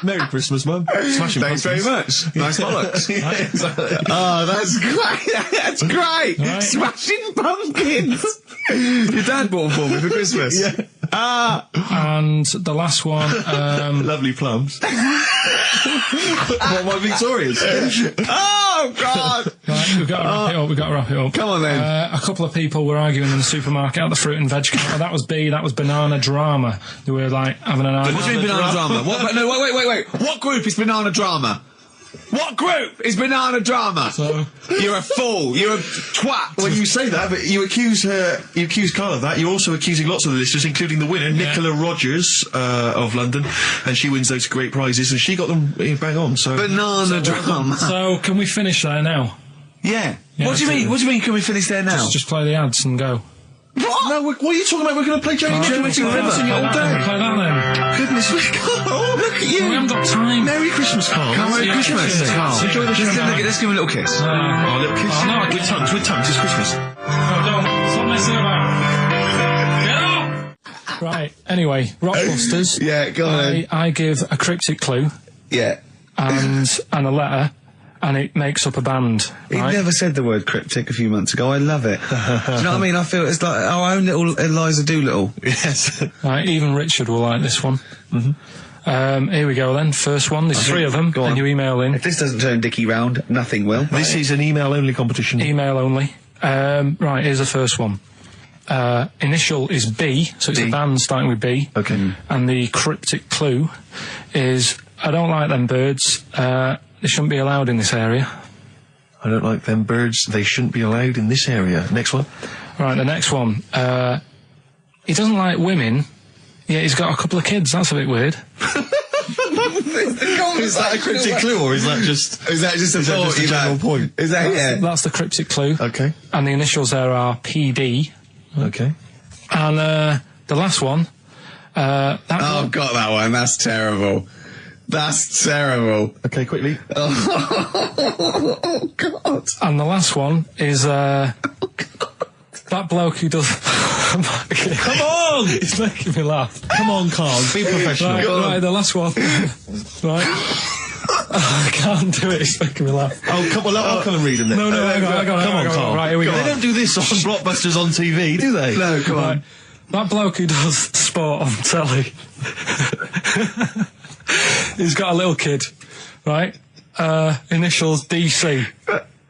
Merry Christmas, Mum. Smashing Thanks very Pumpkins. much. Nice bollocks. Yeah, exactly. Oh, that's great. That's great. Right. Smashing Pumpkins. Your dad bought them for me for Christmas. Yeah. And the last one, Lovely plums. What, my Victorians? Oh, God. right, we've got to wrap it up. Come on, then. A couple of people were arguing in the supermarket at the fruit and veg counter. That was B, that was banana drama. They were like having an argument. What do you mean banana drama? What, no, wait. What group is banana drama? What group is banana drama? So- You're a fool. You're a twat. When you say that, but you accuse Karl of that, you're also accusing lots of the listeners, including the winner, Nicola Rogers, of London, and she wins those great prizes, and she got them bang on, so... Banana drama. So, can we finish there now? Yeah. Yeah, What do you mean? absolutely. What do you mean? Can we finish there now? Just play the ads and go. What? No, what are you talking about? We're going to play Johnny Johnny Johnny River. River all day. Play that then. Goodness me, Karl, look at you. We haven't got time. Merry Christmas, Karl. Merry Yeah, Christmas, yeah. Karl. Enjoy the show, man. Let's give him a little kiss. Oh, little kiss. Oh, no, I with can't. tongues, it's Christmas. No, don't. Stop messing about. Get up! Right, anyway, Rockbusters. Yeah, go on then. I give a cryptic clue Yeah. and a letter, and it makes up a band. He Right? never said the word cryptic a few months ago. I love it. Do you know what I mean? I feel it's like our own little Eliza Doolittle. Yes. Right, even Richard will like this one. Here we go then. First one. There's three of them, Go on. and you email in. If this doesn't turn Dickie round, nothing will. This is an email-only competition. Email only. Right, here's the first one. Initial is B, so it's B. a band starting with B. Okay. And the cryptic clue is, I don't like them birds. They shouldn't be allowed in this area. I don't like them birds. They shouldn't be allowed in this area. Next one. Right, the next one. He doesn't like women, yet he's got a couple of kids. That's a bit weird. Is that a cryptic clue, or is that just Is that just a thought a you've general had? point? Is that That's the cryptic clue. Okay. And the initials there are PD. Okay. And the last one. Oh, got that one. That's terrible. That's terrible. Okay, quickly. Oh, God. And the last one is that bloke who does. Come on! It's making me laugh. Come on, Karl. Be professional. Right, the last one. Right. I can't do it. It's making me laugh. Oh, come on. I'll come and read them then. No, hang on. Come on, Karl. Right, here we go. They don't do this on Blockbusters on TV, do they? No, come Right. on. That bloke who does sport on telly. He's got a little kid, right? Initials DC.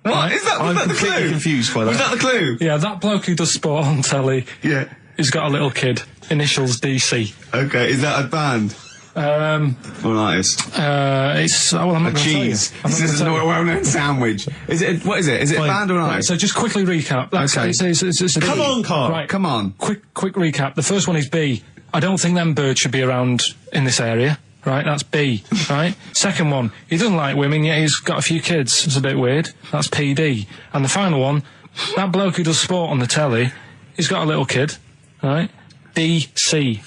What? Is that, was I'm that the completely clue? confused by Was that. that the clue? Yeah, that bloke who does sport on telly. Yeah. He's got a little kid. Initials DC. Okay, is that a band? Or an artist? It's well, I'm not A gonna tell you. cheese. I'm This not is gonna a tell you. well-known sandwich. Is it? What is it? Is it a band or an Right, artist? so just quickly recap. That's, Okay. it's a Come on, Karl. Right, Come on. quick recap. The first one is B. I don't think them birds should be around in this area. Right, that's B. Right. Second one, he doesn't like women, yet he's got a few kids. It's a bit weird. That's PD. And the final one, that bloke who does sport on the telly, he's got a little kid. Right. DC.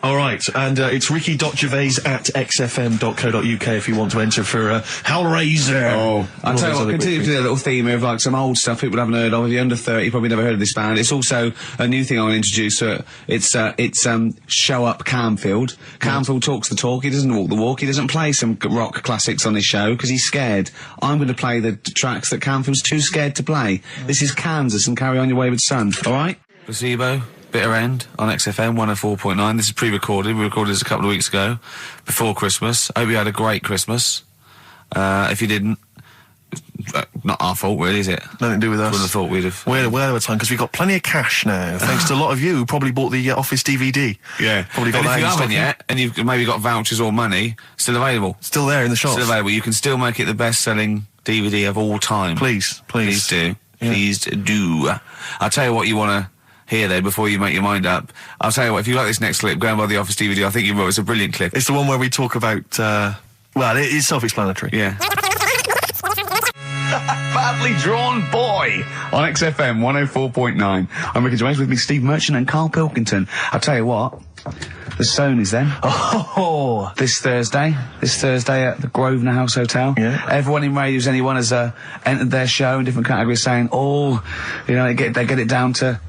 All right, and it's ricky.gervais@xfm.co.uk if you want to enter for Hellraiser. Oh, I'll tell you what, continue to to do a little theme of like some old stuff people haven't heard of. If you're under 30, you probably never heard of this band. It's also a new thing I want to introduce. It's Show Up Camfield. Camfield talks the talk, he doesn't walk the walk. He doesn't play some rock classics on his show because he's scared. I'm going to play the tracks that Camfield's too scared to play. This is Kansas and Carry On Your Wayward Son, alright? Placebo. Bitter End on XFM 104.9. This is pre-recorded. We recorded this a couple of weeks ago, before Christmas. Hope you had a great Christmas. If you didn't, not our fault, really, is it? Nothing to do with us. Wouldn't have thought we'd have. We're the time because we've got plenty of cash now, thanks to a lot of you who probably bought the Office DVD. Yeah, probably got and that if you in haven't stock. yet, and you've maybe got vouchers or money, still available. Still there in the shops. Still available. You can still make it the best-selling DVD of all time. Please. Please do. Yeah. Please do. I'll tell you what you want to hear though before you make your mind up. I'll tell you what, if you like this next clip, go and buy the Office DVD. I think you will. It's a brilliant clip. It's the one where we talk about, well, it is self-explanatory. Yeah. Badly Drawn Boy on XFM 104.9. I'm Ricky Gervais, with me Steve Merchant and Karl Pilkington. I'll tell you what, the Sony's then. Oh! This Thursday at the Grosvenor House Hotel. Yeah. Everyone in radios, anyone has entered their show in different categories saying, they get it down to,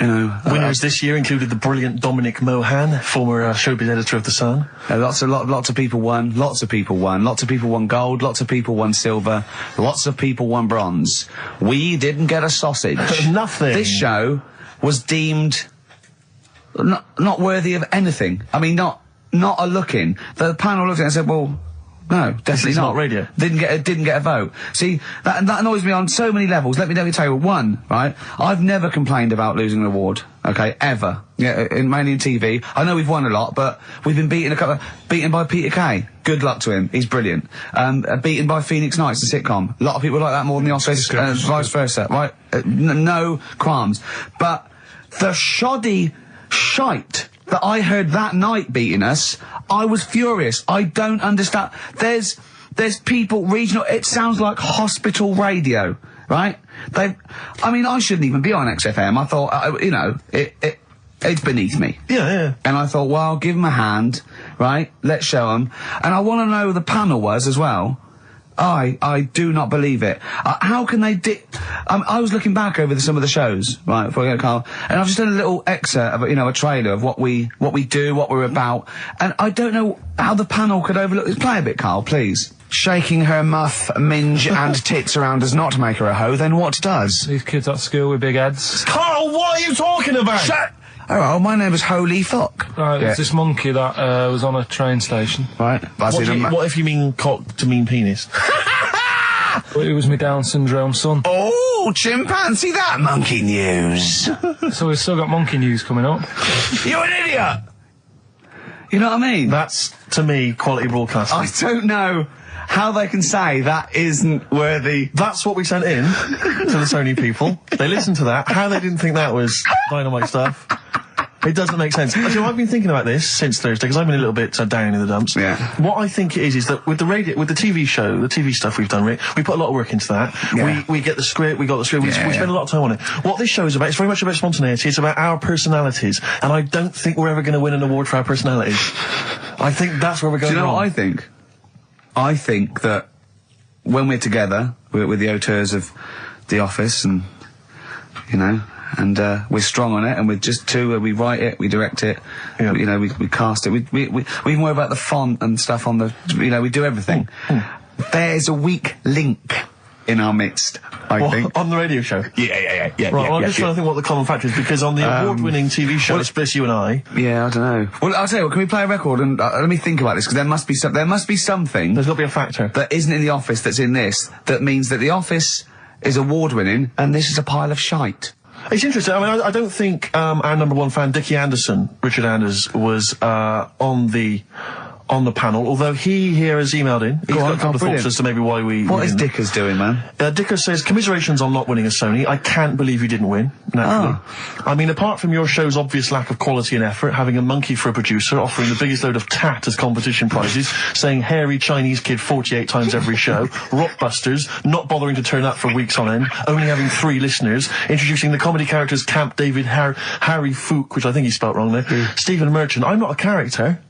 Winners this year included the brilliant Dominic Mohan, former showbiz editor of The Sun. Lots of people won. Lots of people won gold. Lots of people won silver. Lots of people won bronze. We didn't get a sausage. Nothing. This show was deemed not worthy of anything. I mean, not a look in. The panel looked at it and said, well, no, definitely It's not radio. Didn't get a vote. See, that annoys me on so many levels. Let me tell you, one, right? I've never complained about losing an award, okay, ever. Yeah, mainly in TV. I know we've won a lot, but we've been beaten by Peter Kay. Good luck to him. He's brilliant. Beaten by Phoenix Nights, the sitcom. A lot of people like that more than the Oscars, vice versa, right? No qualms. But the shoddy shite that I heard that night beating us, I was furious. I don't understand. There's people regional. It sounds like hospital radio, right? I shouldn't even be on XFM. I thought, it's beneath me. Yeah. And I thought, well, give them a hand, right? Let's show them. And I want to know who the panel was as well. I do not believe it. How can they I was looking back over some of the shows, right, before I go, Karl, and I've just done a little excerpt of, a trailer of what we do, what we're about, and I don't know how the panel could overlook this. Play a bit, Karl, please. Shaking her muff, minge and tits around does not make her a hoe, then what does? These kids at school with big heads. Carl, what are you talking about? Shut! Oh, my name is Holy Fuck. Right, Yeah. there's this monkey that was on a train station. Right. What if you mean cock to mean penis? It was my Down syndrome son. Oh, chimpanzee, that monkey news. So we've still got monkey news coming up. You're an idiot! You know what I mean? That's, to me, quality broadcasting. I don't know how they can say that isn't worthy. That's what we sent in to the Sony people. They listened to that. How they didn't think that was dynamite stuff. It doesn't make sense. Actually, I've been thinking about this since Thursday because I've been a little bit down in the dumps. Yeah. What I think it is that with the TV show, the TV stuff we've done, Rick, we put a lot of work into that. Yeah. We get the script, we got the script, we Yeah. spend a lot of time on it. What this show is about, it's very much about spontaneity, it's about our personalities, and I don't think we're ever going to win an award for our personalities. I think that's where we're going Do you know wrong. what I think? I think that when we're together, we're the auteurs of The Office and, and we're strong on it, and we're just two, we write it, we direct it, Yeah. we cast it, we even worry about the font and stuff on the, we do everything. There's a weak link in our midst, I think. On the radio show? Yeah. Right, well, I'm just trying to think what the common factor is, because on the award-winning TV show, it's just you and I. Yeah, I don't know. Well, I'll tell you what, can we play a record and let me think about this, because there must be something There's got to be a factor. that isn't in The Office that's in this, that means that The Office is award-winning and this is a pile of shite. It's interesting. I mean, I don't think our number one fan, Dickie Anderson, Richard Anders, was on the panel, although he here has emailed in. He's got a couple of thoughts as to maybe why we What is didn't. Dickers doing, man? Dickers says, commiserations on not winning a Sony. I can't believe you didn't win, naturally. I mean, apart from your show's obvious lack of quality and effort, having a monkey for a producer, offering the biggest load of tat as competition prizes, saying hairy Chinese kid 48 times every show, Rockbusters, not bothering to turn up for weeks on end, only having 3 listeners, introducing the comedy characters Camp David, Harry Fook, which I think he spelt wrong there, Stephen Merchant. I'm not a character.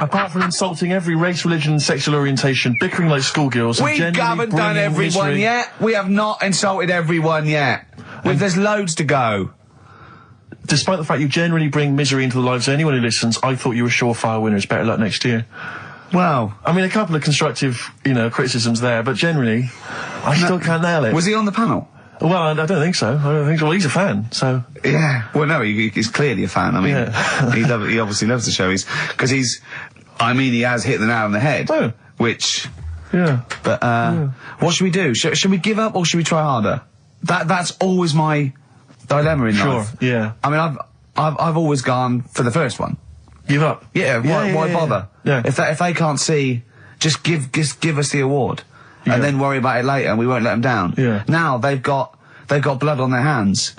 Apart from insulting every race, religion and sexual orientation, bickering like schoolgirls, and We generally haven't done bringing everyone misery. yet. We have not insulted everyone yet. There's loads to go. Despite the fact you generally bring misery into the lives of anyone who listens, I thought you were surefire winners. Better luck next year. Well, I mean, a couple of constructive, criticisms there, but generally, I still can't nail it. was he on the panel? Well, I don't think so. Well, he's a fan, so. Yeah. Well, no, he's clearly a fan. I mean, Yeah. he obviously loves the show. He has hit the nail on the head. Oh. Which, Yeah. But what should we do? Should we give up or should we try harder? That's always my dilemma in life. Sure. Yeah. I mean, I've always gone for the first one. Give up. Yeah. Why bother? Yeah. If they can't see, just give us the award, and then worry about it later, and we won't let them down. Yeah. Now they've got blood on their hands.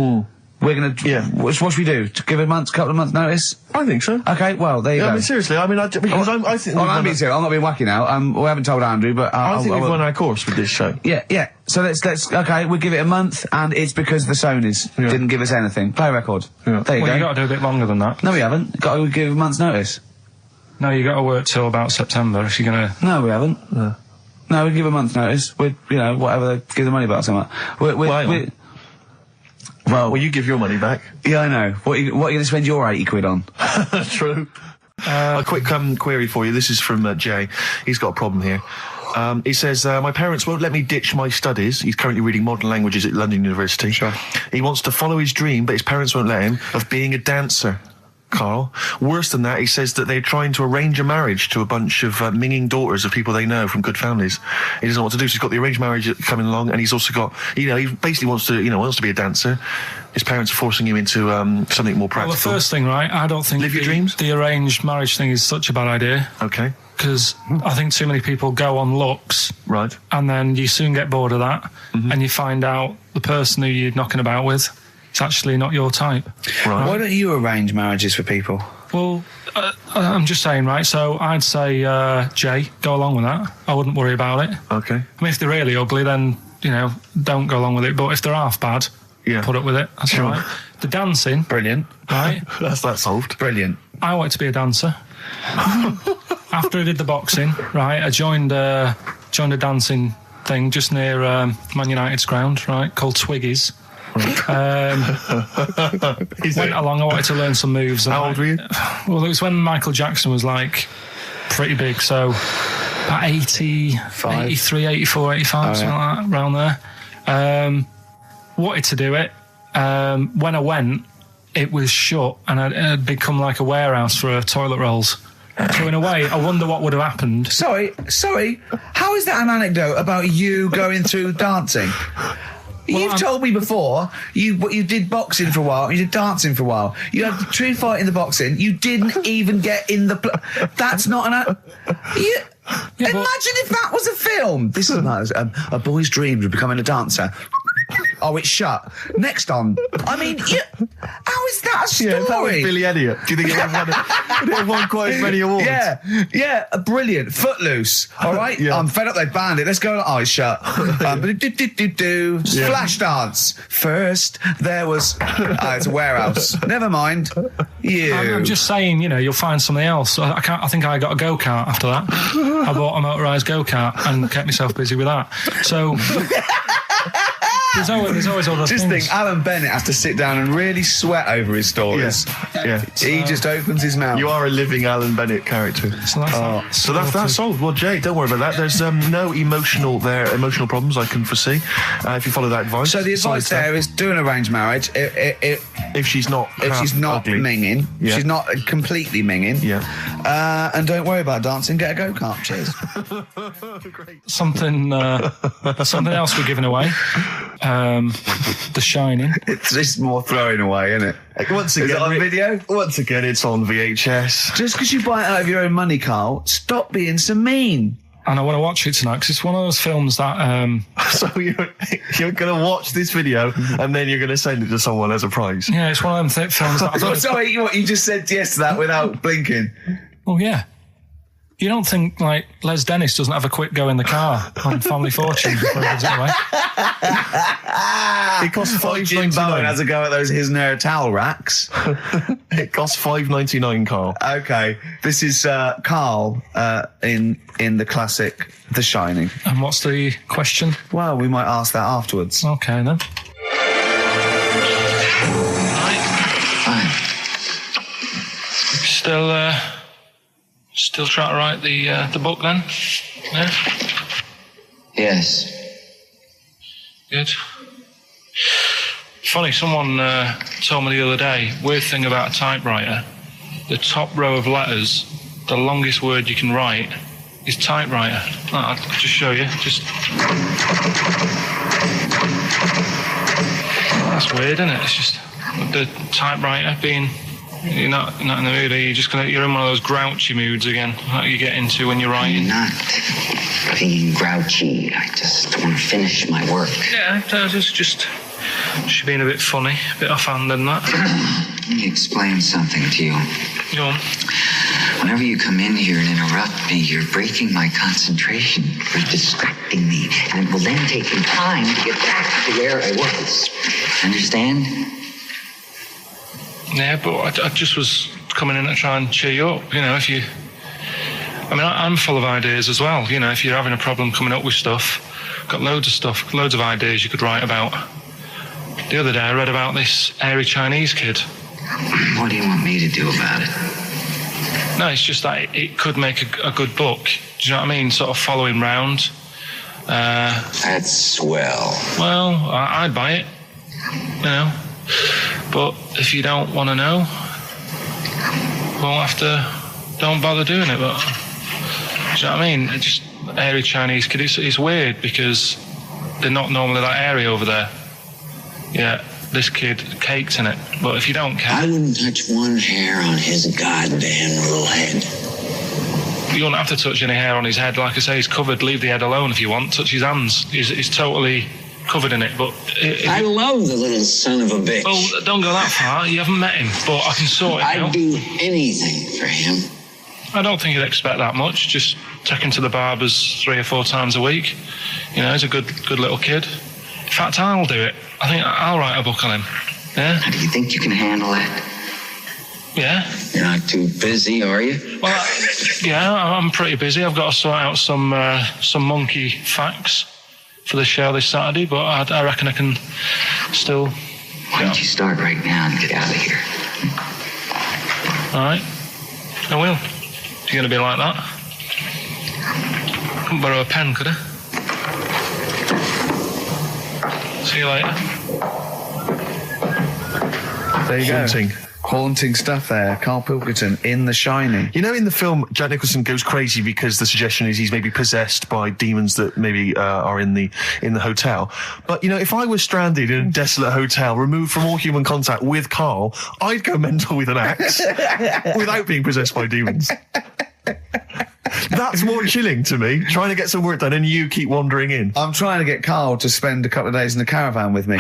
We're gonna. Yeah. What should we do? To give a couple of months notice? I think so. Okay. Well, there you go. I mean, seriously. I mean, I think. I'm being serious. I'm not being wacky now. We haven't told Andrew, but I think we've won our course with this show. Yeah. So let's. Okay, we'll give it a month, and it's because the Sonys didn't give us anything. Play a record. Yeah. There you go. You got to do a bit longer than that. No, we haven't. Got to give a month's notice. No, you got to work till about September if you're gonna. No, we haven't. No, we give a month's notice. We, whatever. Give the money back somewhere. Well, you give your money back. Yeah, I know. What are you going to spend your 80 quid on? True. A quick query for you. This is from Jay. He's got a problem here. He says, my parents won't let me ditch my studies. He's currently reading modern languages at London University. Sure. He wants to follow his dream, but his parents won't let him, of being a dancer. Carl. Worse than that, he says that they're trying to arrange a marriage to a bunch of minging daughters of people they know from good families. He doesn't know what to do, so he's got the arranged marriage coming along, and he's also got, he basically wants to be a dancer. His parents are forcing him into something more practical. Well, the first thing, right, I don't think Live your dreams? The arranged marriage thing is such a bad idea. Okay. Because I think too many people go on looks. Right. And then you soon get bored of that, and you find out the person who you're knocking about with, it's actually not your type. Right. Why don't you arrange marriages for people? Well, I'm just saying, right, so I'd say, Jay, go along with that. I wouldn't worry about it. Okay. I mean, if they're really ugly, then, don't go along with it. But if they're half bad, put up with it. That's all right. The dancing. Brilliant. Right? That's that solved. Brilliant. I wanted to be a dancer. After I did the boxing, right, I joined a dancing thing just near Man United's ground, right, called Twiggy's. Went along, I wanted to learn some moves. How old were you? Well, it was when Michael Jackson was like pretty big, so about 83, 84, 85, something like that, around there. Wanted to do it. When I went, it was shut and it had become like a warehouse for toilet rolls. So in a way, I wonder what would have happened. Sorry. How is that an anecdote about you going through dancing? You've told me before you did boxing for a while, you did dancing for a while. You had the true fight in the boxing. You didn't even get in the. That's not an. Imagine if that was a film. This is a boy's dreams of becoming a dancer. Oh, it's shut. Next on. I mean, how is that a story? Yeah, that was Billy Elliot. Do you think it would have won quite as many awards? Yeah, brilliant. Footloose. All right, I'm fed up. They banned it. Let's go. Oh, it's shut. Flash dance. First, there was. It's a warehouse. Never mind. I'm just saying, you'll find something else. I think I got a go-kart after that. I bought a motorised go-kart and kept myself busy with that. So. There's always other Just things. think, Alan Bennett has to sit down and really sweat over his stories. Yeah. He just opens his mouth. You are a living Alan Bennett character. So that's solved. Well, Jay, don't worry about that. There's no emotional problems I can foresee if you follow that advice. So the advice there is do an arranged marriage. If she's not ugly. minging, she's not completely minging. Yeah. And don't worry about dancing. Get a go-kart. Cheers. Great. Something else we're giving away. The Shining. It's more throwing away, isn't it? Once again, is it on video? Once again, it's on VHS. Just because you buy it out of your own money, Carl, stop being so mean. And I want to watch it tonight because it's one of those films that. So you're going to watch this video and then you're going to send it to someone as a prize. Yeah, it's one of them films that. Sorry, what you just said yes to that without blinking. Oh yeah. You don't think, Les Dennis doesn't have a quick go in the car on Family Fortune before he gives it away? It costs Jim Bowen has $5.99. a go at those his and her towel racks. It costs $5.99, Carl. Okay, this is Karl in the classic The Shining. And what's the question? Well, we might ask that afterwards. Okay, then. Still trying to write the book then? Yeah? Yes. Good. Funny, someone told me the other day, weird thing about a typewriter, the top row of letters, the longest word you can write his typewriter. I'll just show you. That's weird, isn't it? It's just the typewriter being. You're not in the mood, are you? You're in one of those grouchy moods again, like you get into when you're writing. I'm not being grouchy. I just want to finish my work. Yeah, just being a bit funny, a bit offhand and that. Let me explain something to you. Go on. Whenever you come in here and interrupt me, you're breaking my concentration. You're distracting me. And it will then take me time to get back to where I was. Understand? Yeah, but I just was coming in to try and cheer you up. You know, if you... I mean, I'm full of ideas as well. You know, if you're having a problem coming up with stuff, got loads of ideas you could write about. The other day I read about this airy Chinese kid. What do you want me to do about it? No, it's just that it could make a good book. Do you know what I mean? Sort of following round. That's swell. Well, I'd buy it. You know. But if you don't want to know, don't bother doing it. But do you know what I mean? It's just airy Chinese kid. It's weird because they're not normally that airy over there. Yeah, this kid caked in it. But if you don't care, I wouldn't touch one hair on his goddamn little head. You don't have to touch any hair on his head. Like I say, he's covered. Leave the head alone if you want. Touch his hands. He's totally covered in it. But I love the little son of a bitch. Well, don't go that far. You haven't met him, but I can sort it out. I'd do anything for him. I don't think you'd expect that much. Just take him to the barbers 3 or 4 times a week. You know, he's a good little kid. In fact, I'll do it. I think I'll write a book on him. Yeah? How do you think you can handle that? Yeah. You're not too busy, are you? Well, yeah, I'm pretty busy. I've got to sort out some monkey facts for the show this Saturday, but I reckon I can still... Why don't you start right now and get out of here? All right. I will. If you're going to be like that. Couldn't borrow a pen, could I? See you later. There you Haunting. go. Haunting stuff there. Karl Pilkington in The Shining. You know, in the film, Jack Nicholson goes crazy because the suggestion is he's maybe possessed by demons that maybe are in the hotel. But, you know, if I was stranded in a desolate hotel, removed from all human contact with Karl, I'd go mental with an axe without being possessed by demons. That's more chilling to me, trying to get some work done and you keep wandering in. I'm trying to get Karl to spend a couple of days in the caravan with me,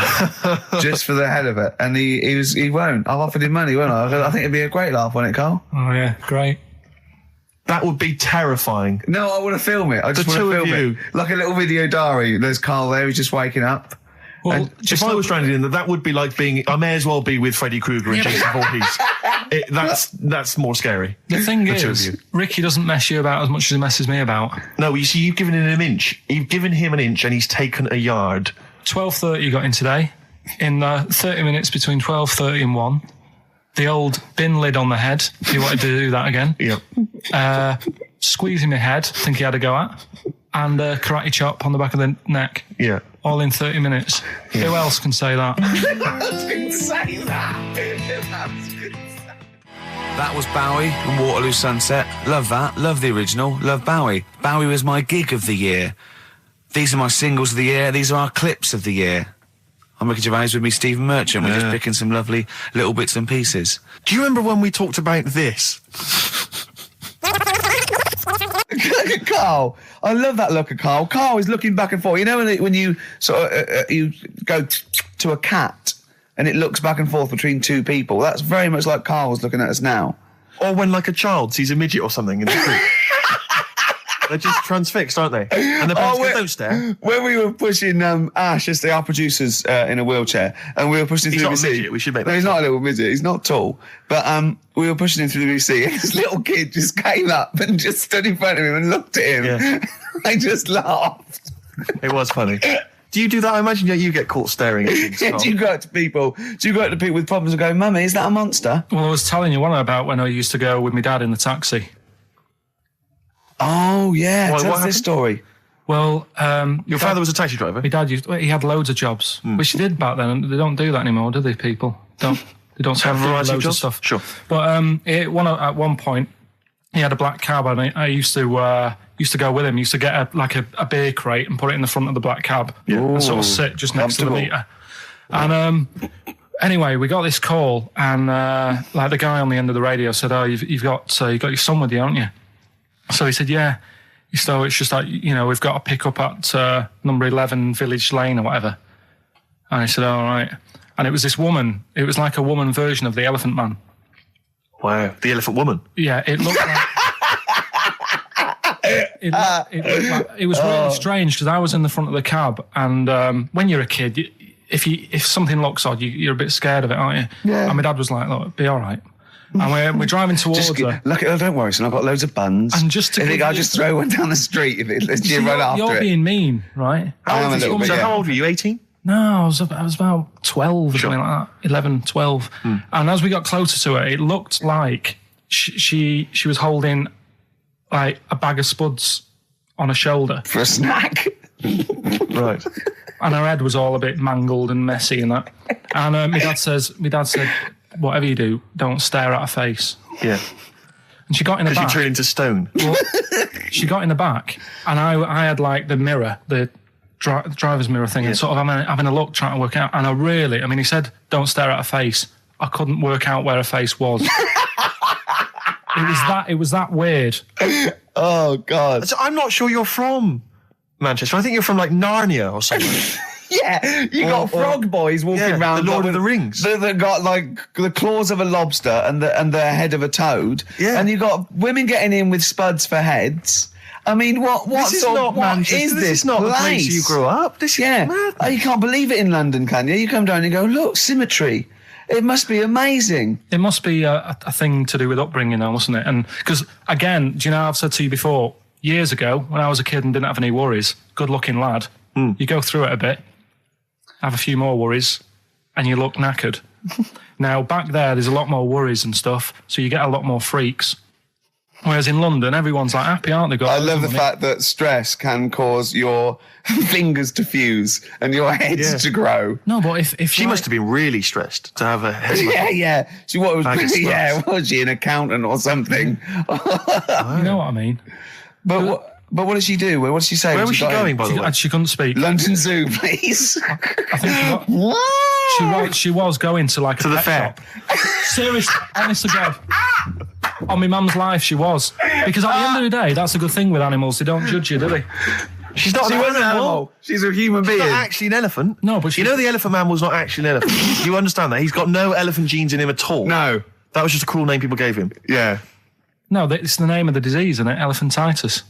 just for the head of it. And he won't. I've offered him money, won't I? I think it'd be a great laugh, won't it, Karl? Oh, yeah, great. That would be terrifying. No, I want to film it. I just want to film it. Like a little video diary. There's Karl there, he's just waking up. Well, if I was stranded in that would be like being... I may as well be with Freddy Krueger and Jason Voorhees. That's more scary. The thing is, Ricky doesn't mess you about as much as he messes me about. No, you see, you've given him an inch. You've given him an inch and he's taken a yard. 12:30 you got in today. In 30 minutes between 12:30 and 1. The old bin lid on the head. He wanted to do that again. Yep. Squeezing my head, think he had a go at. And karate chop on the back of the neck. Yeah. All in 30 minutes. Yeah. Who else can say that? That was Bowie and Waterloo Sunset. Love that. Love the original. Love Bowie. Bowie was my gig of the year. These are my singles of the year. These are our clips of the year. I'm Ricky Gervais with me, Stephen Merchant. We're just picking some lovely little bits and pieces. Do you remember when we talked about this? Look at Karl. I love that look at Karl. Karl is looking back and forth. You know when you sort of you go to a cat and it looks back and forth between two people? That's very much like Karl's looking at us now. Or when, like, a child sees a midget or something in the street. They're just transfixed, aren't they? And the parents go, don't stare. When we were pushing Ash, yesterday, our producer's in a wheelchair, and we were pushing him through the BBC. He's not a midget, we should make that. No, he's not a little midget. He's not tall. But we were pushing him through the BBC, and this little kid just came up and just stood in front of him and looked at him. Yeah. I just laughed. It was funny. Do you do that? I imagine you get caught staring at things. Do you go up to people with problems and go, Mummy, is that a monster? Well, I was telling you one about when I used to go with my dad in the taxi. Oh, yeah. Tell us this story. Well, your father was a taxi driver? My dad he had loads of jobs, which he did back then, and they don't do that anymore, do they, people? They don't have variety loads of of stuff. Sure. But at one point, he had a black cab, and I used to used to go with him. He used to get a beer crate and put it in the front of the black cab and sort of sit just next to the meter. And anyway, we got this call, and like the guy on the end of the radio said, "Oh, you've got your son with you, haven't you?" So he said, "Yeah." So it's just like, we've got to pick up at number 11 Village Lane or whatever. And he said, "Oh, all right." And it was this woman. It was like a woman version of the Elephant Man. Wow, the Elephant Woman. Yeah, it looked like. It was really strange because I was in the front of the cab, and when you're a kid, if something looks odd, you're a bit scared of it, aren't you? Yeah. And my dad was like, "Look, be all right." And we're driving towards her. Look, don't worry, son. I've got loads of buns. And just to I'll just throw one down the street if it's you run after it. You're being mean, right? I am a little bit. So how old were you? 18? No, I was about 12 or something like that. 11, 12. And as we got closer to her, it looked like she was holding like a bag of spuds on her shoulder for a snack. Right. And her head was all a bit mangled and messy and that. And my dad said, "Whatever you do, don't stare at her face." Yeah. And she got in the back. Because you turned into stone. Well, she got in the back, and I had like the mirror, the driver's mirror thing, and sort of having a look, trying to work out. And he said, "Don't stare at her face." I couldn't work out where her face was. It was that weird. Oh, God. So I'm not sure you're from Manchester. I think you're from like Narnia or something. Yeah, you got frog boys walking around. The Lord of the Rings. That got like the claws of a lobster and the head of a toad. Yeah. And you got women getting in with spuds for heads. I mean, what is this? This is not the place you grew up. This is mad. Oh, you can't believe it in London, can you? You come down and go, look, symmetry. It must be amazing. It must be a thing to do with upbringing, though, mustn't it? And because, again, do you know, I've said to you before, years ago, when I was a kid and didn't have any worries, good-looking lad, you go through it a bit, have a few more worries, and you look knackered. Now, back there's a lot more worries and stuff, so you get a lot more freaks. Whereas in London, everyone's like happy, aren't they? I love the fact that stress can cause your fingers to fuse and your heads to grow. No, but if she must have been really stressed to have a head. Yeah. Was she an accountant or something? You know what I mean? But what did she do? What did she say? Where was she going, by the way? She couldn't speak. London Zoo, please. I think she was going to like to the fair. Seriously, honest to God. On my mum's life, she was. Because at the end of the day, that's a good thing with animals. They don't judge you, do they? She's not an animal. She's a human being. She's not actually an elephant. No, but you know the elephant man was not actually an elephant. You understand that? He's got no elephant genes in him at all. No. That was just a cruel name people gave him. Yeah. No, it's the name of the disease, isn't it? Elephantitis.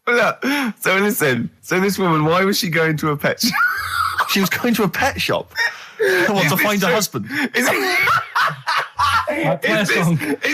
Look, so listen. So this woman, why was she going to a pet shop? She was going to a pet shop. To find her husband. Is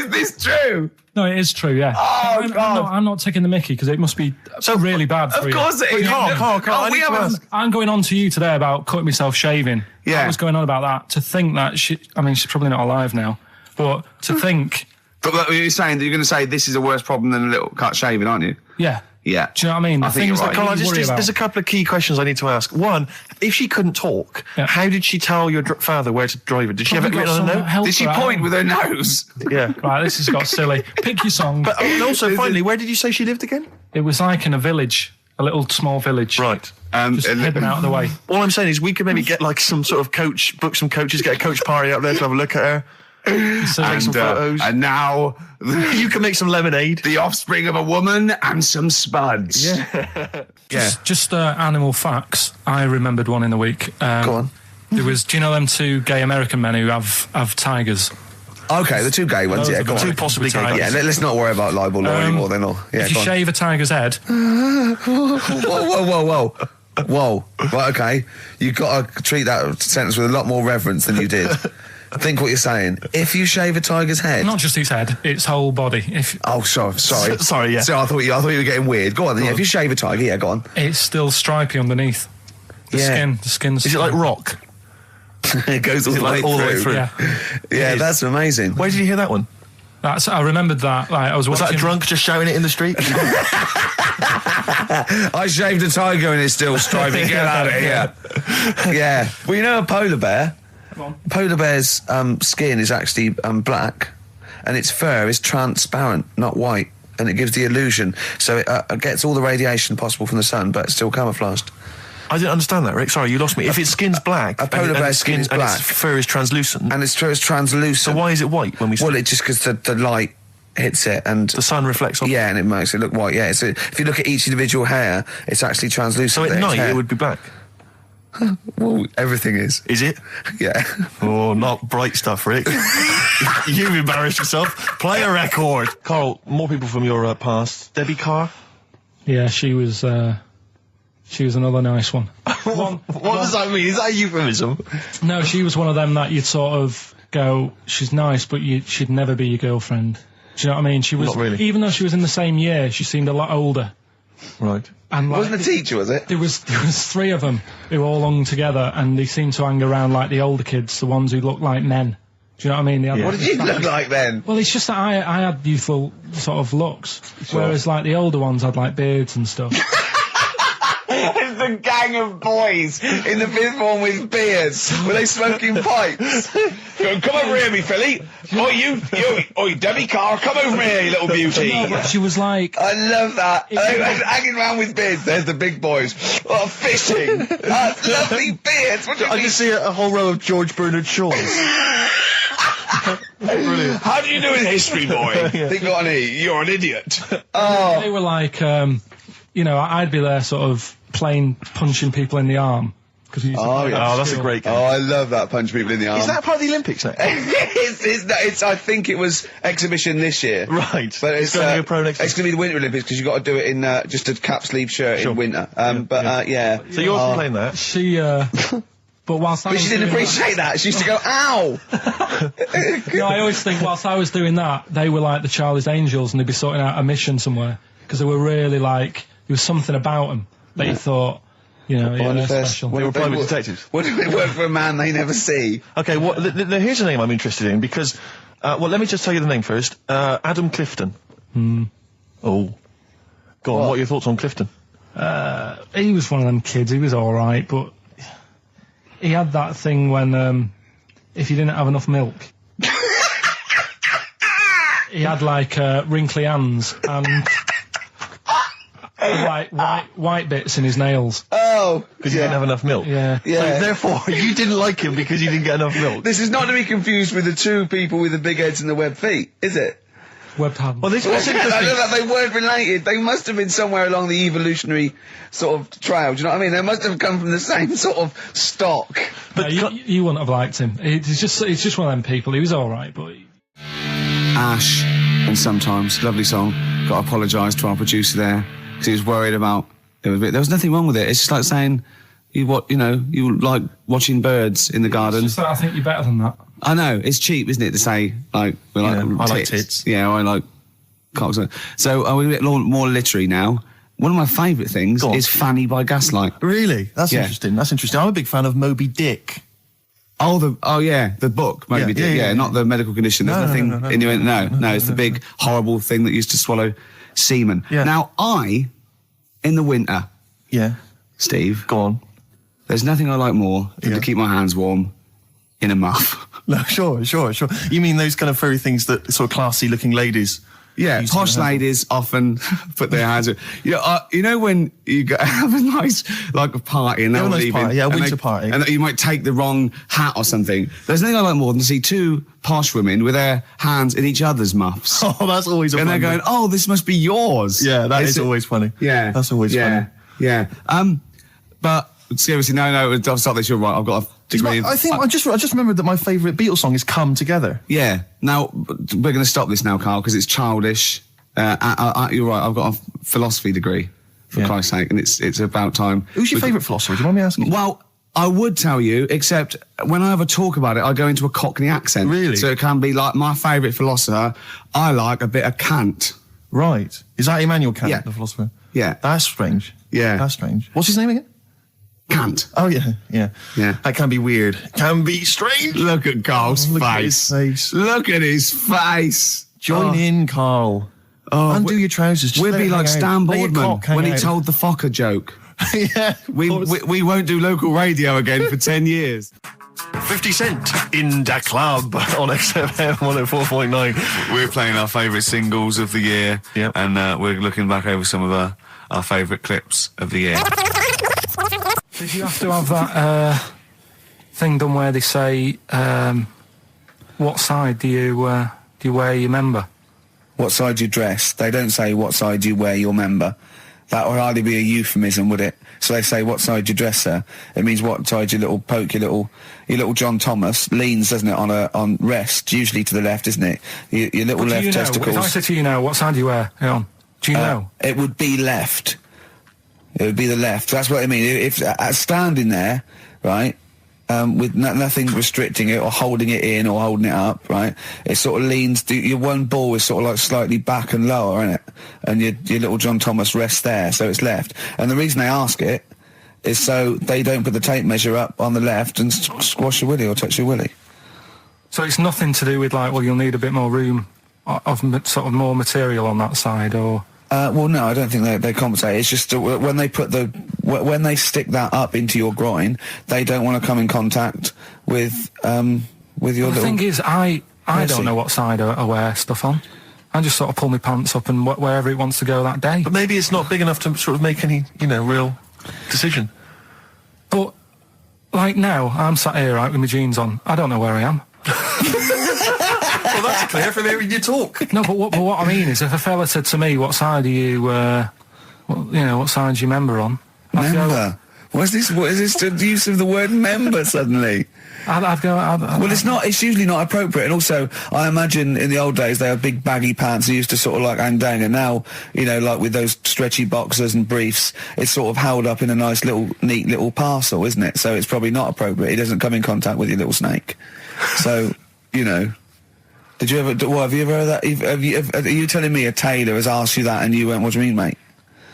this true? No, it is true, yeah. Oh, God. I'm not taking the mickey because it must be really bad for you. Of course it is. Carl, I'm going on to you today about cutting myself shaving. Yeah. I was going on about that. To think that she's probably not alive now, but to think... But you're saying that you're going to say this is a worse problem than a little cut shaving, aren't you? Yeah. Yeah. Do you know what I mean? I think you're right. Carl, there's a couple of key questions I need to ask. One, if she couldn't talk, how did she tell your father where to drive it? Did she have it written on a note? Did she point with her nose? Yeah. Right, this has got silly. Pick your song. But also, finally, where did you say she lived again? It was like in a village, a little small village. Right. Just hidden out of the way. All I'm saying is we could maybe get like some sort of coach, book some coaches, get a coach party up there to have a look at her. Take some photos. And now you can make some lemonade. The offspring of a woman and some spuds. Yeah. Just animal facts. I remembered one in the week. Go on. There was, do you know them two gay American men who have tigers? Okay, the two gay ones, go on. Two possibly gay guys. Yeah, let's not worry about libel law anymore then. If you shave a tiger's head... Whoa. Right, okay. You've got to treat that sentence with a lot more reverence than you did. Think what you're saying. If you shave a tiger's head... Not just his head, its whole body. Sorry. Sorry, yeah. So I thought you were getting weird. Go on then, if you shave a tiger, go on. It's still stripy underneath. The skin's... Is it like rock? It goes all the way through. Yeah, that's amazing. Where did you hear that one? I remembered that. Like, I was that a drunk just shouting it in the street? I shaved a tiger and it's still stripy. Get out of here. Yeah. Well, you know a polar bear? Polar bear's skin is actually black, and its fur is transparent, not white. and it gives the illusion. So it gets all the radiation possible from the sun, but it's still camouflaged. I didn't understand that, Rick. Sorry, you lost me. If its skin's black, a polar bear's skin is and black, its fur is translucent, and its fur is translucent. So why is it white when we sleep? Well, it's just because the light hits it and the sun reflects off. Yeah, and it makes it look white. Yeah, so if you look at each individual hair, it's actually translucent. So at night it would be black. Well, everything is. Is it? Yeah. Oh, not bright stuff, Rick. You've embarrassed yourself. Play a record. Karl, more people from your past. Debbie Carr? Yeah, she was another nice one. What does that mean? Is that a euphemism? No, she was one of them that you'd sort of go, she's nice, but she'd never be your girlfriend. Do you know what I mean? She was, not really. Even though she was in the same year, she seemed a lot older. Right. And like, wasn't a teacher, was it? There was 3 of them who all hung together, and they seemed to hang around like the older kids, the ones who looked like men. Do you know what I mean? What did you look like then? Well, it's just that I had youthful sort of looks, whereas like the older ones had like beards and stuff. It's the gang of boys in the 5th form with beards. Were they smoking pipes? Come over here, me filly. Oi, Debbie Carr, come over here, you little beauty. No, but she was like... I love that. Hanging around with beards. There's the big boys. Oh, fishing. That's lovely beards. What do you I mean? can see a whole row of George Bernard Shaws. Brilliant. How do you do in history, boy? Think on E. You're an idiot. Oh. They were like, I'd be there sort of punching people in the arm. Oh, that's a great game. Oh, I love that, punch people in the arm. Is that part of the Olympics now? it's I think it was exhibition this year. Right. But it's going to be a pro next year. It's going to be the Winter Olympics because you've got to do it in just a cap sleeve shirt in winter. Yeah. So you're playing that? She, but whilst But she didn't appreciate that. She used to go, ow! No, I always think whilst I was doing that, they were like the Charlie's Angels and they'd be sorting out a mission somewhere. Because they were really like, there was something about them that you thought, they're special. They were private detectives. What do they work for a man they never see? Okay, well, here's a name I'm interested in because, let me just tell you the name first. Adam Clifton. Oh. Go on, what are your thoughts on Clifton? He was one of them kids, he was alright, but he had that thing when, if you didn't have enough milk. He had like, wrinkly hands and... like white bits in his nails. Oh, because he didn't have enough milk. Yeah. So therefore, you didn't like him because you didn't get enough milk. This is not to be confused with the 2 people with the big heads and the webbed feet, is it? Webbed hands. Well, this was interesting. I know that they weren't related. They must have been somewhere along the evolutionary sort of trail. Do you know what I mean? They must have come from the same sort of stock. But you wouldn't have liked him. It's just one of them people. He was all right, but. Ash, and sometimes lovely song. Got to apologise to our producer there. Because he was worried about it. There was nothing wrong with it. It's just like saying you like watching birds in the garden. It's just that I think you're better than that. I know, it's cheap, isn't it, to say like we like I tits. like tits. Yeah, I like cocks. So we're a bit more literary now. One of my favourite things is Fanny by Gaslight. Really? That's interesting. That's interesting. I'm a big fan of Moby Dick. The book, Moby Dick. Yeah, not the medical condition. There's nothing innuendo. No, it's the big horrible thing that used to swallow semen. Yeah. Now, in the winter, Steve, go on. There's nothing I like more than to keep my hands warm in a muff. No, sure. You mean those kind of furry things that sort of classy-looking ladies? Yeah, posh ladies often put their hands in. You know when you have a nice, like a party and they're leaving. Party, a winter party. And you might take the wrong hat or something. There's nothing I like more than to see 2 posh women with their hands in each other's muffs. Oh, that's always a And they're going, oh, this must be yours. Yeah, that is always funny. Yeah. That's always funny. Yeah. But seriously, no, I'll stop this. You're right. I've got a degree. I just remembered that my favourite Beatles song is "Come Together." Yeah. Now we're going to stop this now, Karl, because it's childish. You're right. I've got a philosophy degree, for Christ's sake, and it's about time. Who's your favourite philosopher? Do you mind me asking? Well, I would tell you, except when I ever talk about it, I go into a Cockney accent. Really? So it can be like my favourite philosopher. I like a bit of Kant. Right. Is that Immanuel Kant, the philosopher? Yeah. That's strange. Yeah. That's strange. What's his name again? Kant. Oh, yeah. That can be weird. Can be strange. Look at Karl's Look at face. his face. Look at his face. Join in, Karl. Undo your trousers. Just We'll let be it like hang Stan out. Let your Boardman cock hang when he out. told the Fokker joke. Yeah. We won't do local radio again for 10 years. 50 Cent in Da Club on XFM 104.9. We're playing our favourite singles of the year, Yep. and we're looking back over some of our favourite clips of the year. Did you have to have that thing done where they say what side do you wear your member? What side you dress? They don't say what side you wear your member. That would hardly be a euphemism, would it? So they say what side you dress, sir. It means what side your little John Thomas leans, doesn't it, on rest, usually to the left, isn't it? Your little left testicles. If I said to you now, what side do you wear? Hang on. Do you know? It would be left. It would be the left. That's what I mean. If standing there, right, with nothing restricting it or holding it in or holding it up, right, it sort of leans. Your one ball is sort of like slightly back and lower, isn't it? And your little John Thomas rests there, so it's left. And the reason they ask it is so they don't put the tape measure up on the left and squash your willy or touch your willy. So it's nothing to do with like, well, you'll need a bit more room of sort of more material on that side, or. Well, no, I don't think they compensate. It's just when they when they stick that up into your groin, they don't want to come in contact with your little. The thing is, I don't know what side I wear stuff on. I just sort of pull my pants up and wherever it wants to go that day. But maybe it's not big enough to sort of make any, real decision. But like now, I'm sat here right with my jeans on. I don't know where I am. Well, that's clear from hearing you talk. No, but what I mean is, if a fella said to me, "What side are you? What side's your member on?" Member. What is this the use of the word member suddenly? I'd go. Well, it's not. It's usually not appropriate. And also, I imagine in the old days they had big baggy pants. They used to sort of like hang down. And now, like with those stretchy boxers and briefs, it's sort of held up in a nice little, neat little parcel, isn't it? So it's probably not appropriate. It doesn't come in contact with your little snake. So, Did you ever? What have you ever heard that? Are you telling me a tailor has asked you that and you went, "What do you mean, mate?"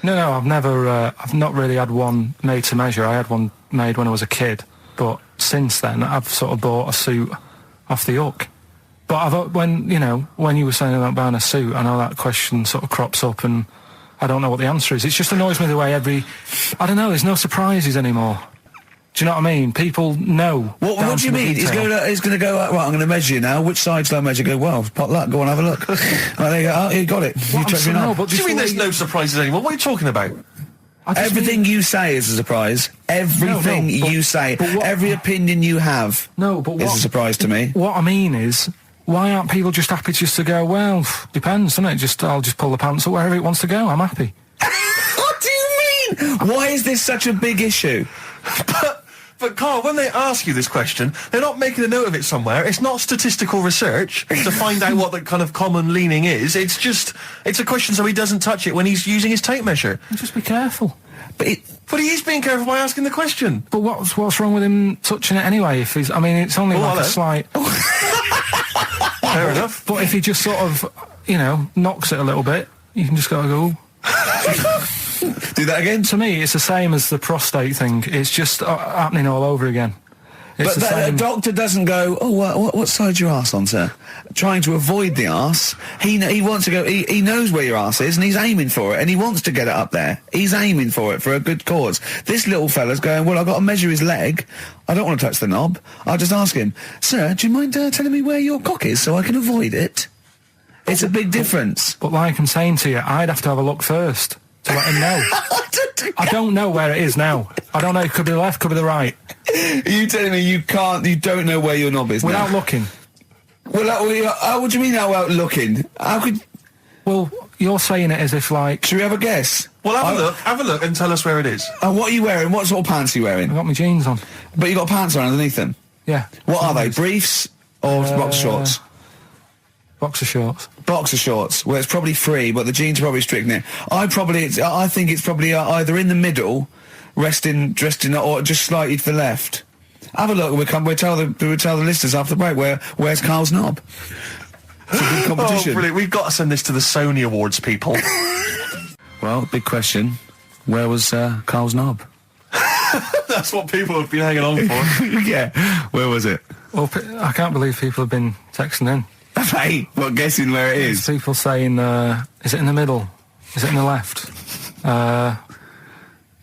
No, I've never. I've not really had one made to measure. I had one made when I was a kid, but since then I've sort of bought a suit off the hook. But when you were saying about buying a suit, I know that question sort of crops up, and I don't know what the answer is. It just annoys me the way I don't know. There's no surprises anymore. Do you know what I mean? People know. What do you mean? He's going to go, right, I'm going to measure you now. Which side shall I measure? Go, well, pot luck, go on, have a look. Right, there you go. Oh, you got it. You checked me up. What do you mean there's no surprises anymore? What are you talking about? Everything you say is a surprise. Everything you say, every opinion you have is a surprise to me. What I mean is, why aren't people just happy just to go, well, depends, doesn't it? I'll just pull the pants up wherever it wants to go. I'm happy. What do you mean? Why is this such a big issue? But Karl, when they ask you this question, they're not making a note of it somewhere. It's not statistical research to find out what the kind of common leaning is. It's a question so he doesn't touch it when he's using his tape measure. Just be careful. But he is being careful by asking the question. But what's wrong with him touching it anyway? If he's, I mean, it's only a slight. Fair enough. But if he just sort of, knocks it a little bit, you can just go. Do that again? To me, it's the same as the prostate thing. It's just happening all over again. But a doctor doesn't go, what side's your arse on, sir? Trying to avoid the arse. He wants to go, he knows where your arse is and he's aiming for it and he wants to get it up there. He's aiming for it for a good cause. This little fella's going, well, I've got to measure his leg. I don't want to touch the knob. I'll just ask him, sir, do you mind telling me where your cock is so I can avoid it? It's a big difference. But like I'm saying to you, I'd have to have a look first to let him know. I don't know where it is now. I don't know. It could be the left, could be the right. Are you telling me you don't know where your knob is without now? looking? Well, what do you mean without looking? How could? Well, you're saying it as if like. Should we have a guess? Well, have a look and tell us where it is. And what are you wearing? What sort of pants are you wearing? I've got my jeans on. But you got pants on underneath them? Yeah. What are they? Briefs or boxer shorts? Boxer shorts. Boxer shorts. Well, it's probably free, but the jeans are probably strict in it. I think it's probably either in the middle, dressed in, or just slightly to the left. Have a look. We'll tell the listeners after the break where's Karl's knob. It's a good competition. Oh, brilliant! We've got to send this to the Sony Awards people. Well, big question. Where was Karl's knob? That's what people have been hanging on for. Yeah. Where was it? Well, I can't believe people have been texting in. Hey, guessing where it is? People saying, is it in the middle? Is it in the left?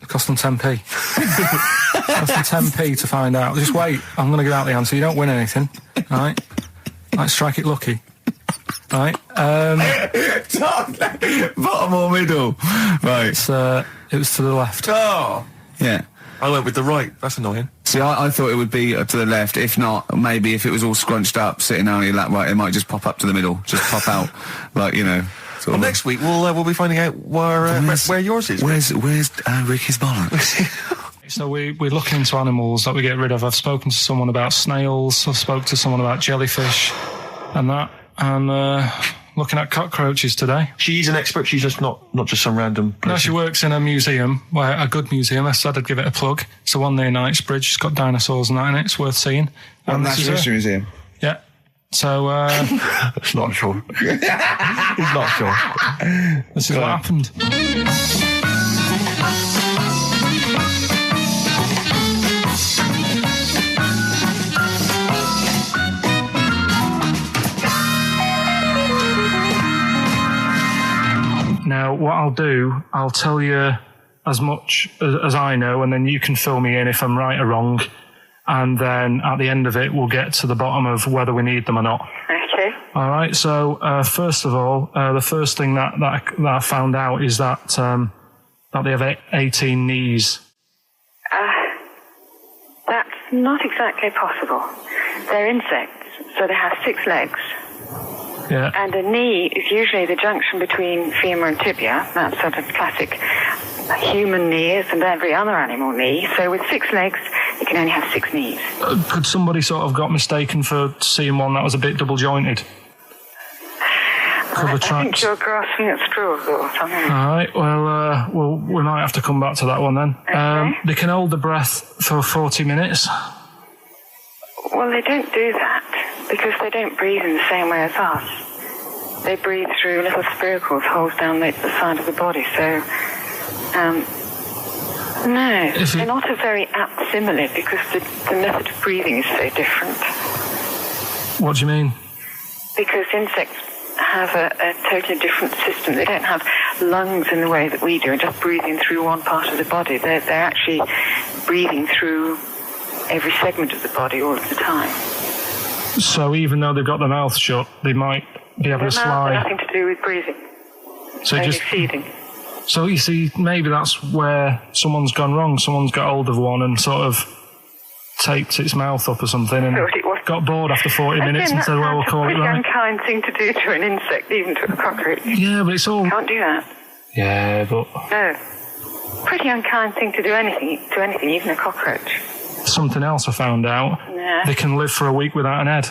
Cost them 10p. Cost them 10p to find out. Just wait. I'm going to give out the answer. You don't win anything. Right? Like, strike it lucky. Right? Bottom or middle? Right. It was to the left. Oh! Yeah. I went with the right. That's annoying. See, I thought it would be to the left. If not, maybe if it was all scrunched up, sitting down on your lap, right, it might just pop up to the middle. Just pop out. Like, you know. Well, next week we'll be finding out where yours is. Where's Ricky's bollocks? So we're looking into animals that we get rid of. I've spoken to someone about snails. I've spoken to someone about jellyfish and that. And looking at cockroaches today. She's an expert. She's just not just some random person. No, she works in a museum, a good museum. I said I'd give it a plug. It's the one near Knightsbridge. It's got dinosaurs and that in it. It's worth seeing. Natural History Museum. Yeah. So, it's not sure. He's not sure. This is what happened. Now, what I'll do, I'll tell you as much as I know, and then you can fill me in if I'm right or wrong. And then at the end of it, we'll get to the bottom of whether we need them or not. Okay. All right. So, first of all, the first thing that I found out is that they have 18 knees. That's not exactly possible. They're insects, so they have 6 legs. Yeah. And a knee is usually the junction between femur and tibia. That's sort of classic human knees and every other animal knee. So with 6 legs, you can only have 6 knees. Could somebody sort of got mistaken for seeing one that was a bit double jointed? I think you're grasping at straws or something. All right. Well, we might have to come back to that one then. Okay. They can hold the breath for 40 minutes. Well, they don't do that because they don't breathe in the same way as us. They breathe through little spiracles, holes down the side of the body. So, no, they're not a very apt simile because the method of breathing is so different. What do you mean? Because insects have a totally different system. They don't have lungs in the way that we do and just breathing through one part of the body. They're actually breathing through every segment of the body all of the time. So even though they've got their mouth shut, they might be able to slide. Nothing to do with breathing. So only just feeding. So you see, maybe that's where someone's gone wrong. Someone's got hold of one and sort of taped its mouth up or something and got bored after 40 minutes and said, well, we'll call it right. It's a pretty unkind thing to do to an insect, even to a cockroach. Yeah, but it's all... You can't do that. Yeah, but... No. Pretty unkind thing to do to anything, even a cockroach. Something else I found out. Yeah. They can live for a week without an head.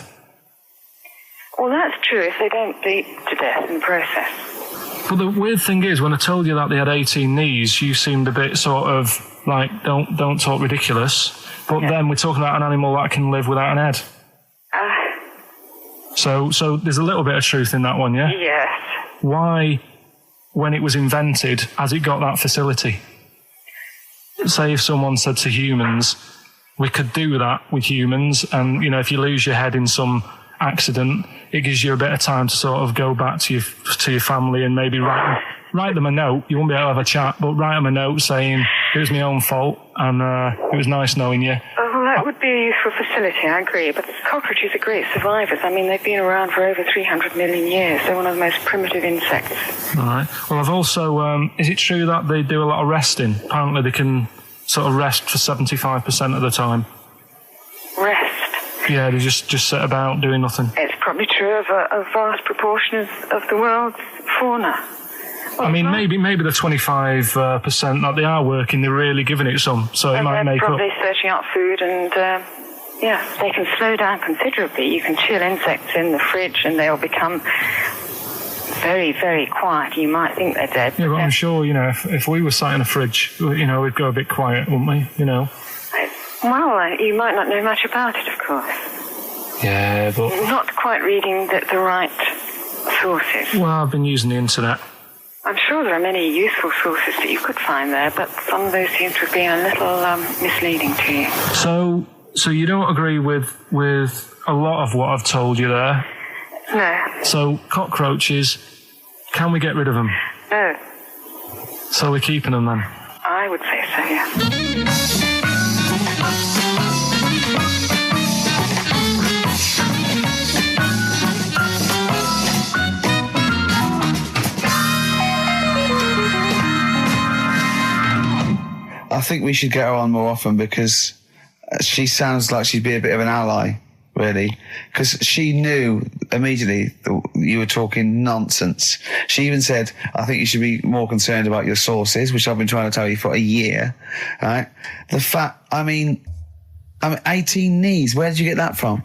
Well, that's true if they don't bleed to death in the process. But the weird thing is, when I told you that they had 18 knees, you seemed a bit sort of like, don't talk ridiculous. But then we're talking about an animal that can live without an head. So there's a little bit of truth in that one, yeah? Yes. Why, when it was invented, has it got that facility? Say if someone said to humans, we could do that with humans, and, you know, if you lose your head in some accident, it gives you a bit of time to sort of go back to your family and maybe write them a note. You won't be able to have a chat, but write them a note saying, it was my own fault, and it was nice knowing you. Well, that would be a useful facility, I agree, but cockroaches are great survivors. I mean, they've been around for over 300 million years. They're one of the most primitive insects. All right. Well, I've also, is it true that they do a lot of resting? Apparently they can sort of rest for 75% of the time. Rest? Yeah, they just sit about doing nothing. It's probably true of a vast proportion of the world's fauna. I mean, maybe the 25% that they are working, they're really giving it some, so it might make up. They're probably searching out food and, they can slow down considerably. You can chill insects in the fridge and they'll become very, very quiet. You might think they're dead. Yeah, but I'm sure, you know, if we were sat in a fridge, you know, we'd go a bit quiet, wouldn't we, you know? Well, you might not know much about it, of course. Yeah, but... You're not quite reading the right sources. Well, I've been using the internet. I'm sure there are many useful sources that you could find there, but some of those seem to have been a little misleading to you. So you don't agree with a lot of what I've told you there? No. So cockroaches, can we get rid of them? No. So we're keeping them then? I I would say so, yeah. I think we should get her on more often because she sounds like she'd be a bit of an ally, really. Because she knew immediately that you were talking nonsense. She even said, I think you should be more concerned about your sources, which I've been trying to tell you for a year, right? The fact, I mean 18 knees, where did you get that from?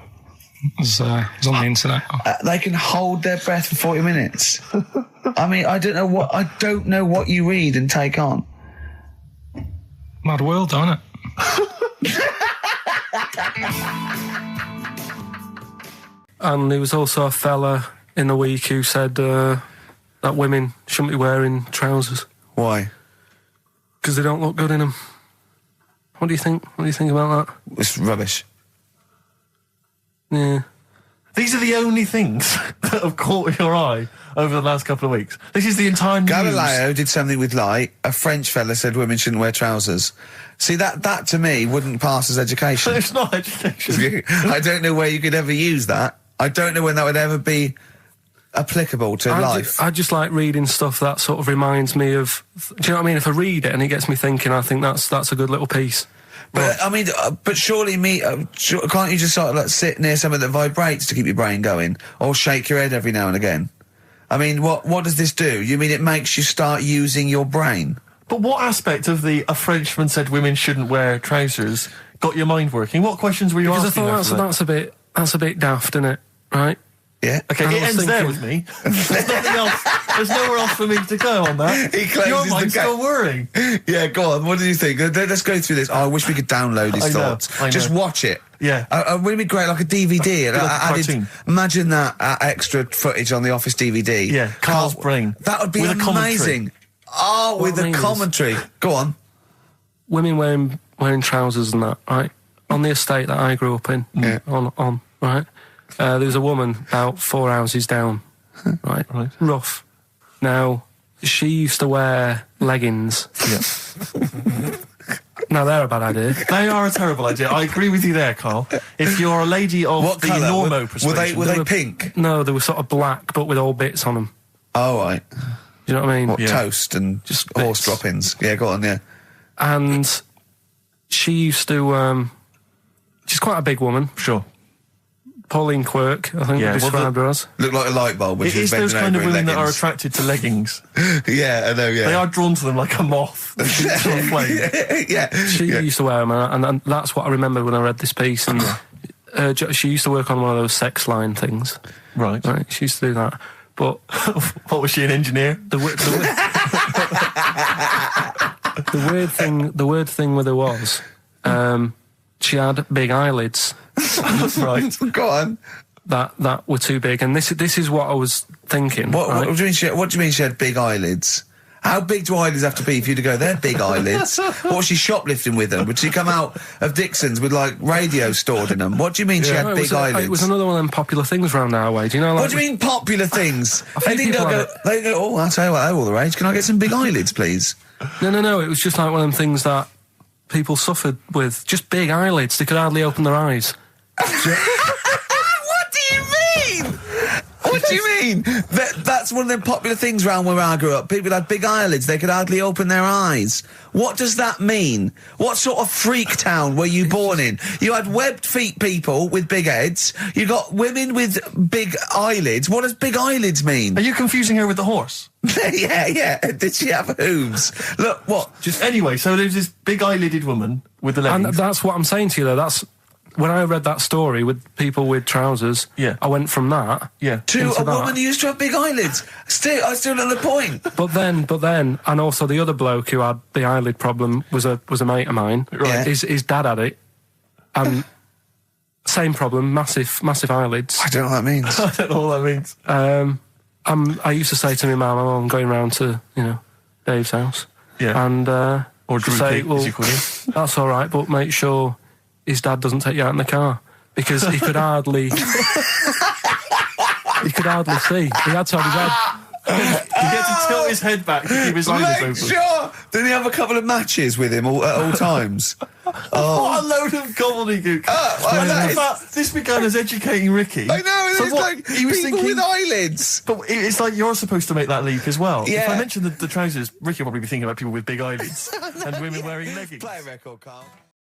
It was on the internet. They can hold their breath for 40 minutes. I mean, I don't know what you read and take on. Mad world, don't it? And there was also a fella in the week who said that women shouldn't be wearing trousers Why? because they don't look good in them. What do you think? What do you think about that? It's rubbish. Yeah. These are the only things that have caught your eye over the last couple of weeks. This is the entire news. Galileo did something with light. A French fella said women shouldn't wear trousers. See, that to me wouldn't pass as education. It's not education. I don't know where you could ever use that. I don't know when that would ever be applicable to life. I just like reading stuff that sort of reminds me of. Do you know what I mean? If I read it and it gets me thinking, I think that's a good little piece. But I mean, but surely can't you just sort of like sit near something that vibrates to keep your brain going, or shake your head every now and again? I mean, what does this do? You mean it makes you start using your brain? But what aspect of a Frenchman said women shouldn't wear trousers got your mind working? What questions were you asking? Because I thought that's a bit daft, isn't it? Right? Yeah. Okay, it ends there with me. There's nothing else. There's nowhere else for me to go on that. He closes your mind's the still whirring. Yeah, go on. What do you think? Let's go through this. Oh, I wish we could download his thoughts. I know. Just watch it. Yeah. Wouldn't it be great, like a DVD? Like a cartoon. Imagine that extra footage on the Office DVD. Yeah, Karl's brain. That would be with amazing. Oh, with a commentary. Go on. Women wearing trousers and that, right? On the estate that I grew up in, on right? There was a woman about 4 houses down, right? Rough. Now, she used to wear leggings. Yeah. Now, they're a bad idea. They are a terrible idea. I agree with you there, Karl. If you're a lady of What the colour? normo persuasion... Were they pink? No, they were sort of black, but with all bits on them. Oh, right. Do you know what I mean? What, toast and Just horse bits. droppings? Yeah, go on, yeah. And she used to... she's quite a big woman. Sure. Pauline Quirk, I think we described her as. Look like a light bulb when It she's is those bending kind of over in women that are leggings. attracted to leggings. Yeah, I know, yeah. They are drawn to them like a moth. To a flame. Yeah. She used to wear them, and that's what I remember when I read this piece. And she used to work on one of those sex line things. Right. She used to do that. But what was she, an engineer? the weird thing with her was, she had big eyelids. Right. Go on. That were too big, and this is what I was thinking. What right? do you mean she had big eyelids? How big do eyelids have to be for you to go, they're big eyelids? What was she shoplifting with them? Would she come out of Dixon's with, like, radio stored in them? What do you mean she had No, big eyelids? It was another one of them popular things round our way. Do you know? Like, What do you mean popular things? They didn't people go, have they go, oh, I'll tell you what, they're all the rage. Can I get some big eyelids, please? No. It was just like one of them things that people suffered with. Just big eyelids. They could hardly open their eyes. What do you mean? What do you mean? That's one of them popular things round where I grew up. People had big eyelids. They could hardly open their eyes. What does that mean? What sort of freak town were you born in? You had webbed feet people with big heads. You got women with big eyelids. What does big eyelids mean? Are you confusing her with the horse? Yeah. Did she have hooves? Look, what? Anyway, so there's this big eyelided woman with the leggings. And that's what I'm saying to you, though. That's when I read that story with people with trousers. Yeah. I went from that. Yeah. To into a that. woman who used to have big eyelids. I still know the point. But then, and also the other bloke who had the eyelid problem was a mate of mine. Right. His dad had it, and same problem, massive eyelids. I don't know what that means. I don't know what that means. I used to say to my mum, I'm going round to Dave's house. Yeah. And Or to Drew say, Peak, as you call him. that's all right, but make sure his dad doesn't take you out in the car, because he could hardly see. He had to have his head. He had to tilt his head back to keep his eyes Make open. sure Didn't he have a couple of matches with him at all times? Oh. What a load of gobbledygook. well, that is- This began as educating Ricky. I know, So it's what, like he was people thinking, with eyelids. But it's like you're supposed to make that leap as well. Yeah. If I mention the trousers, Ricky will probably be thinking about people with big eyelids and women wearing leggings. Play a record, Karl.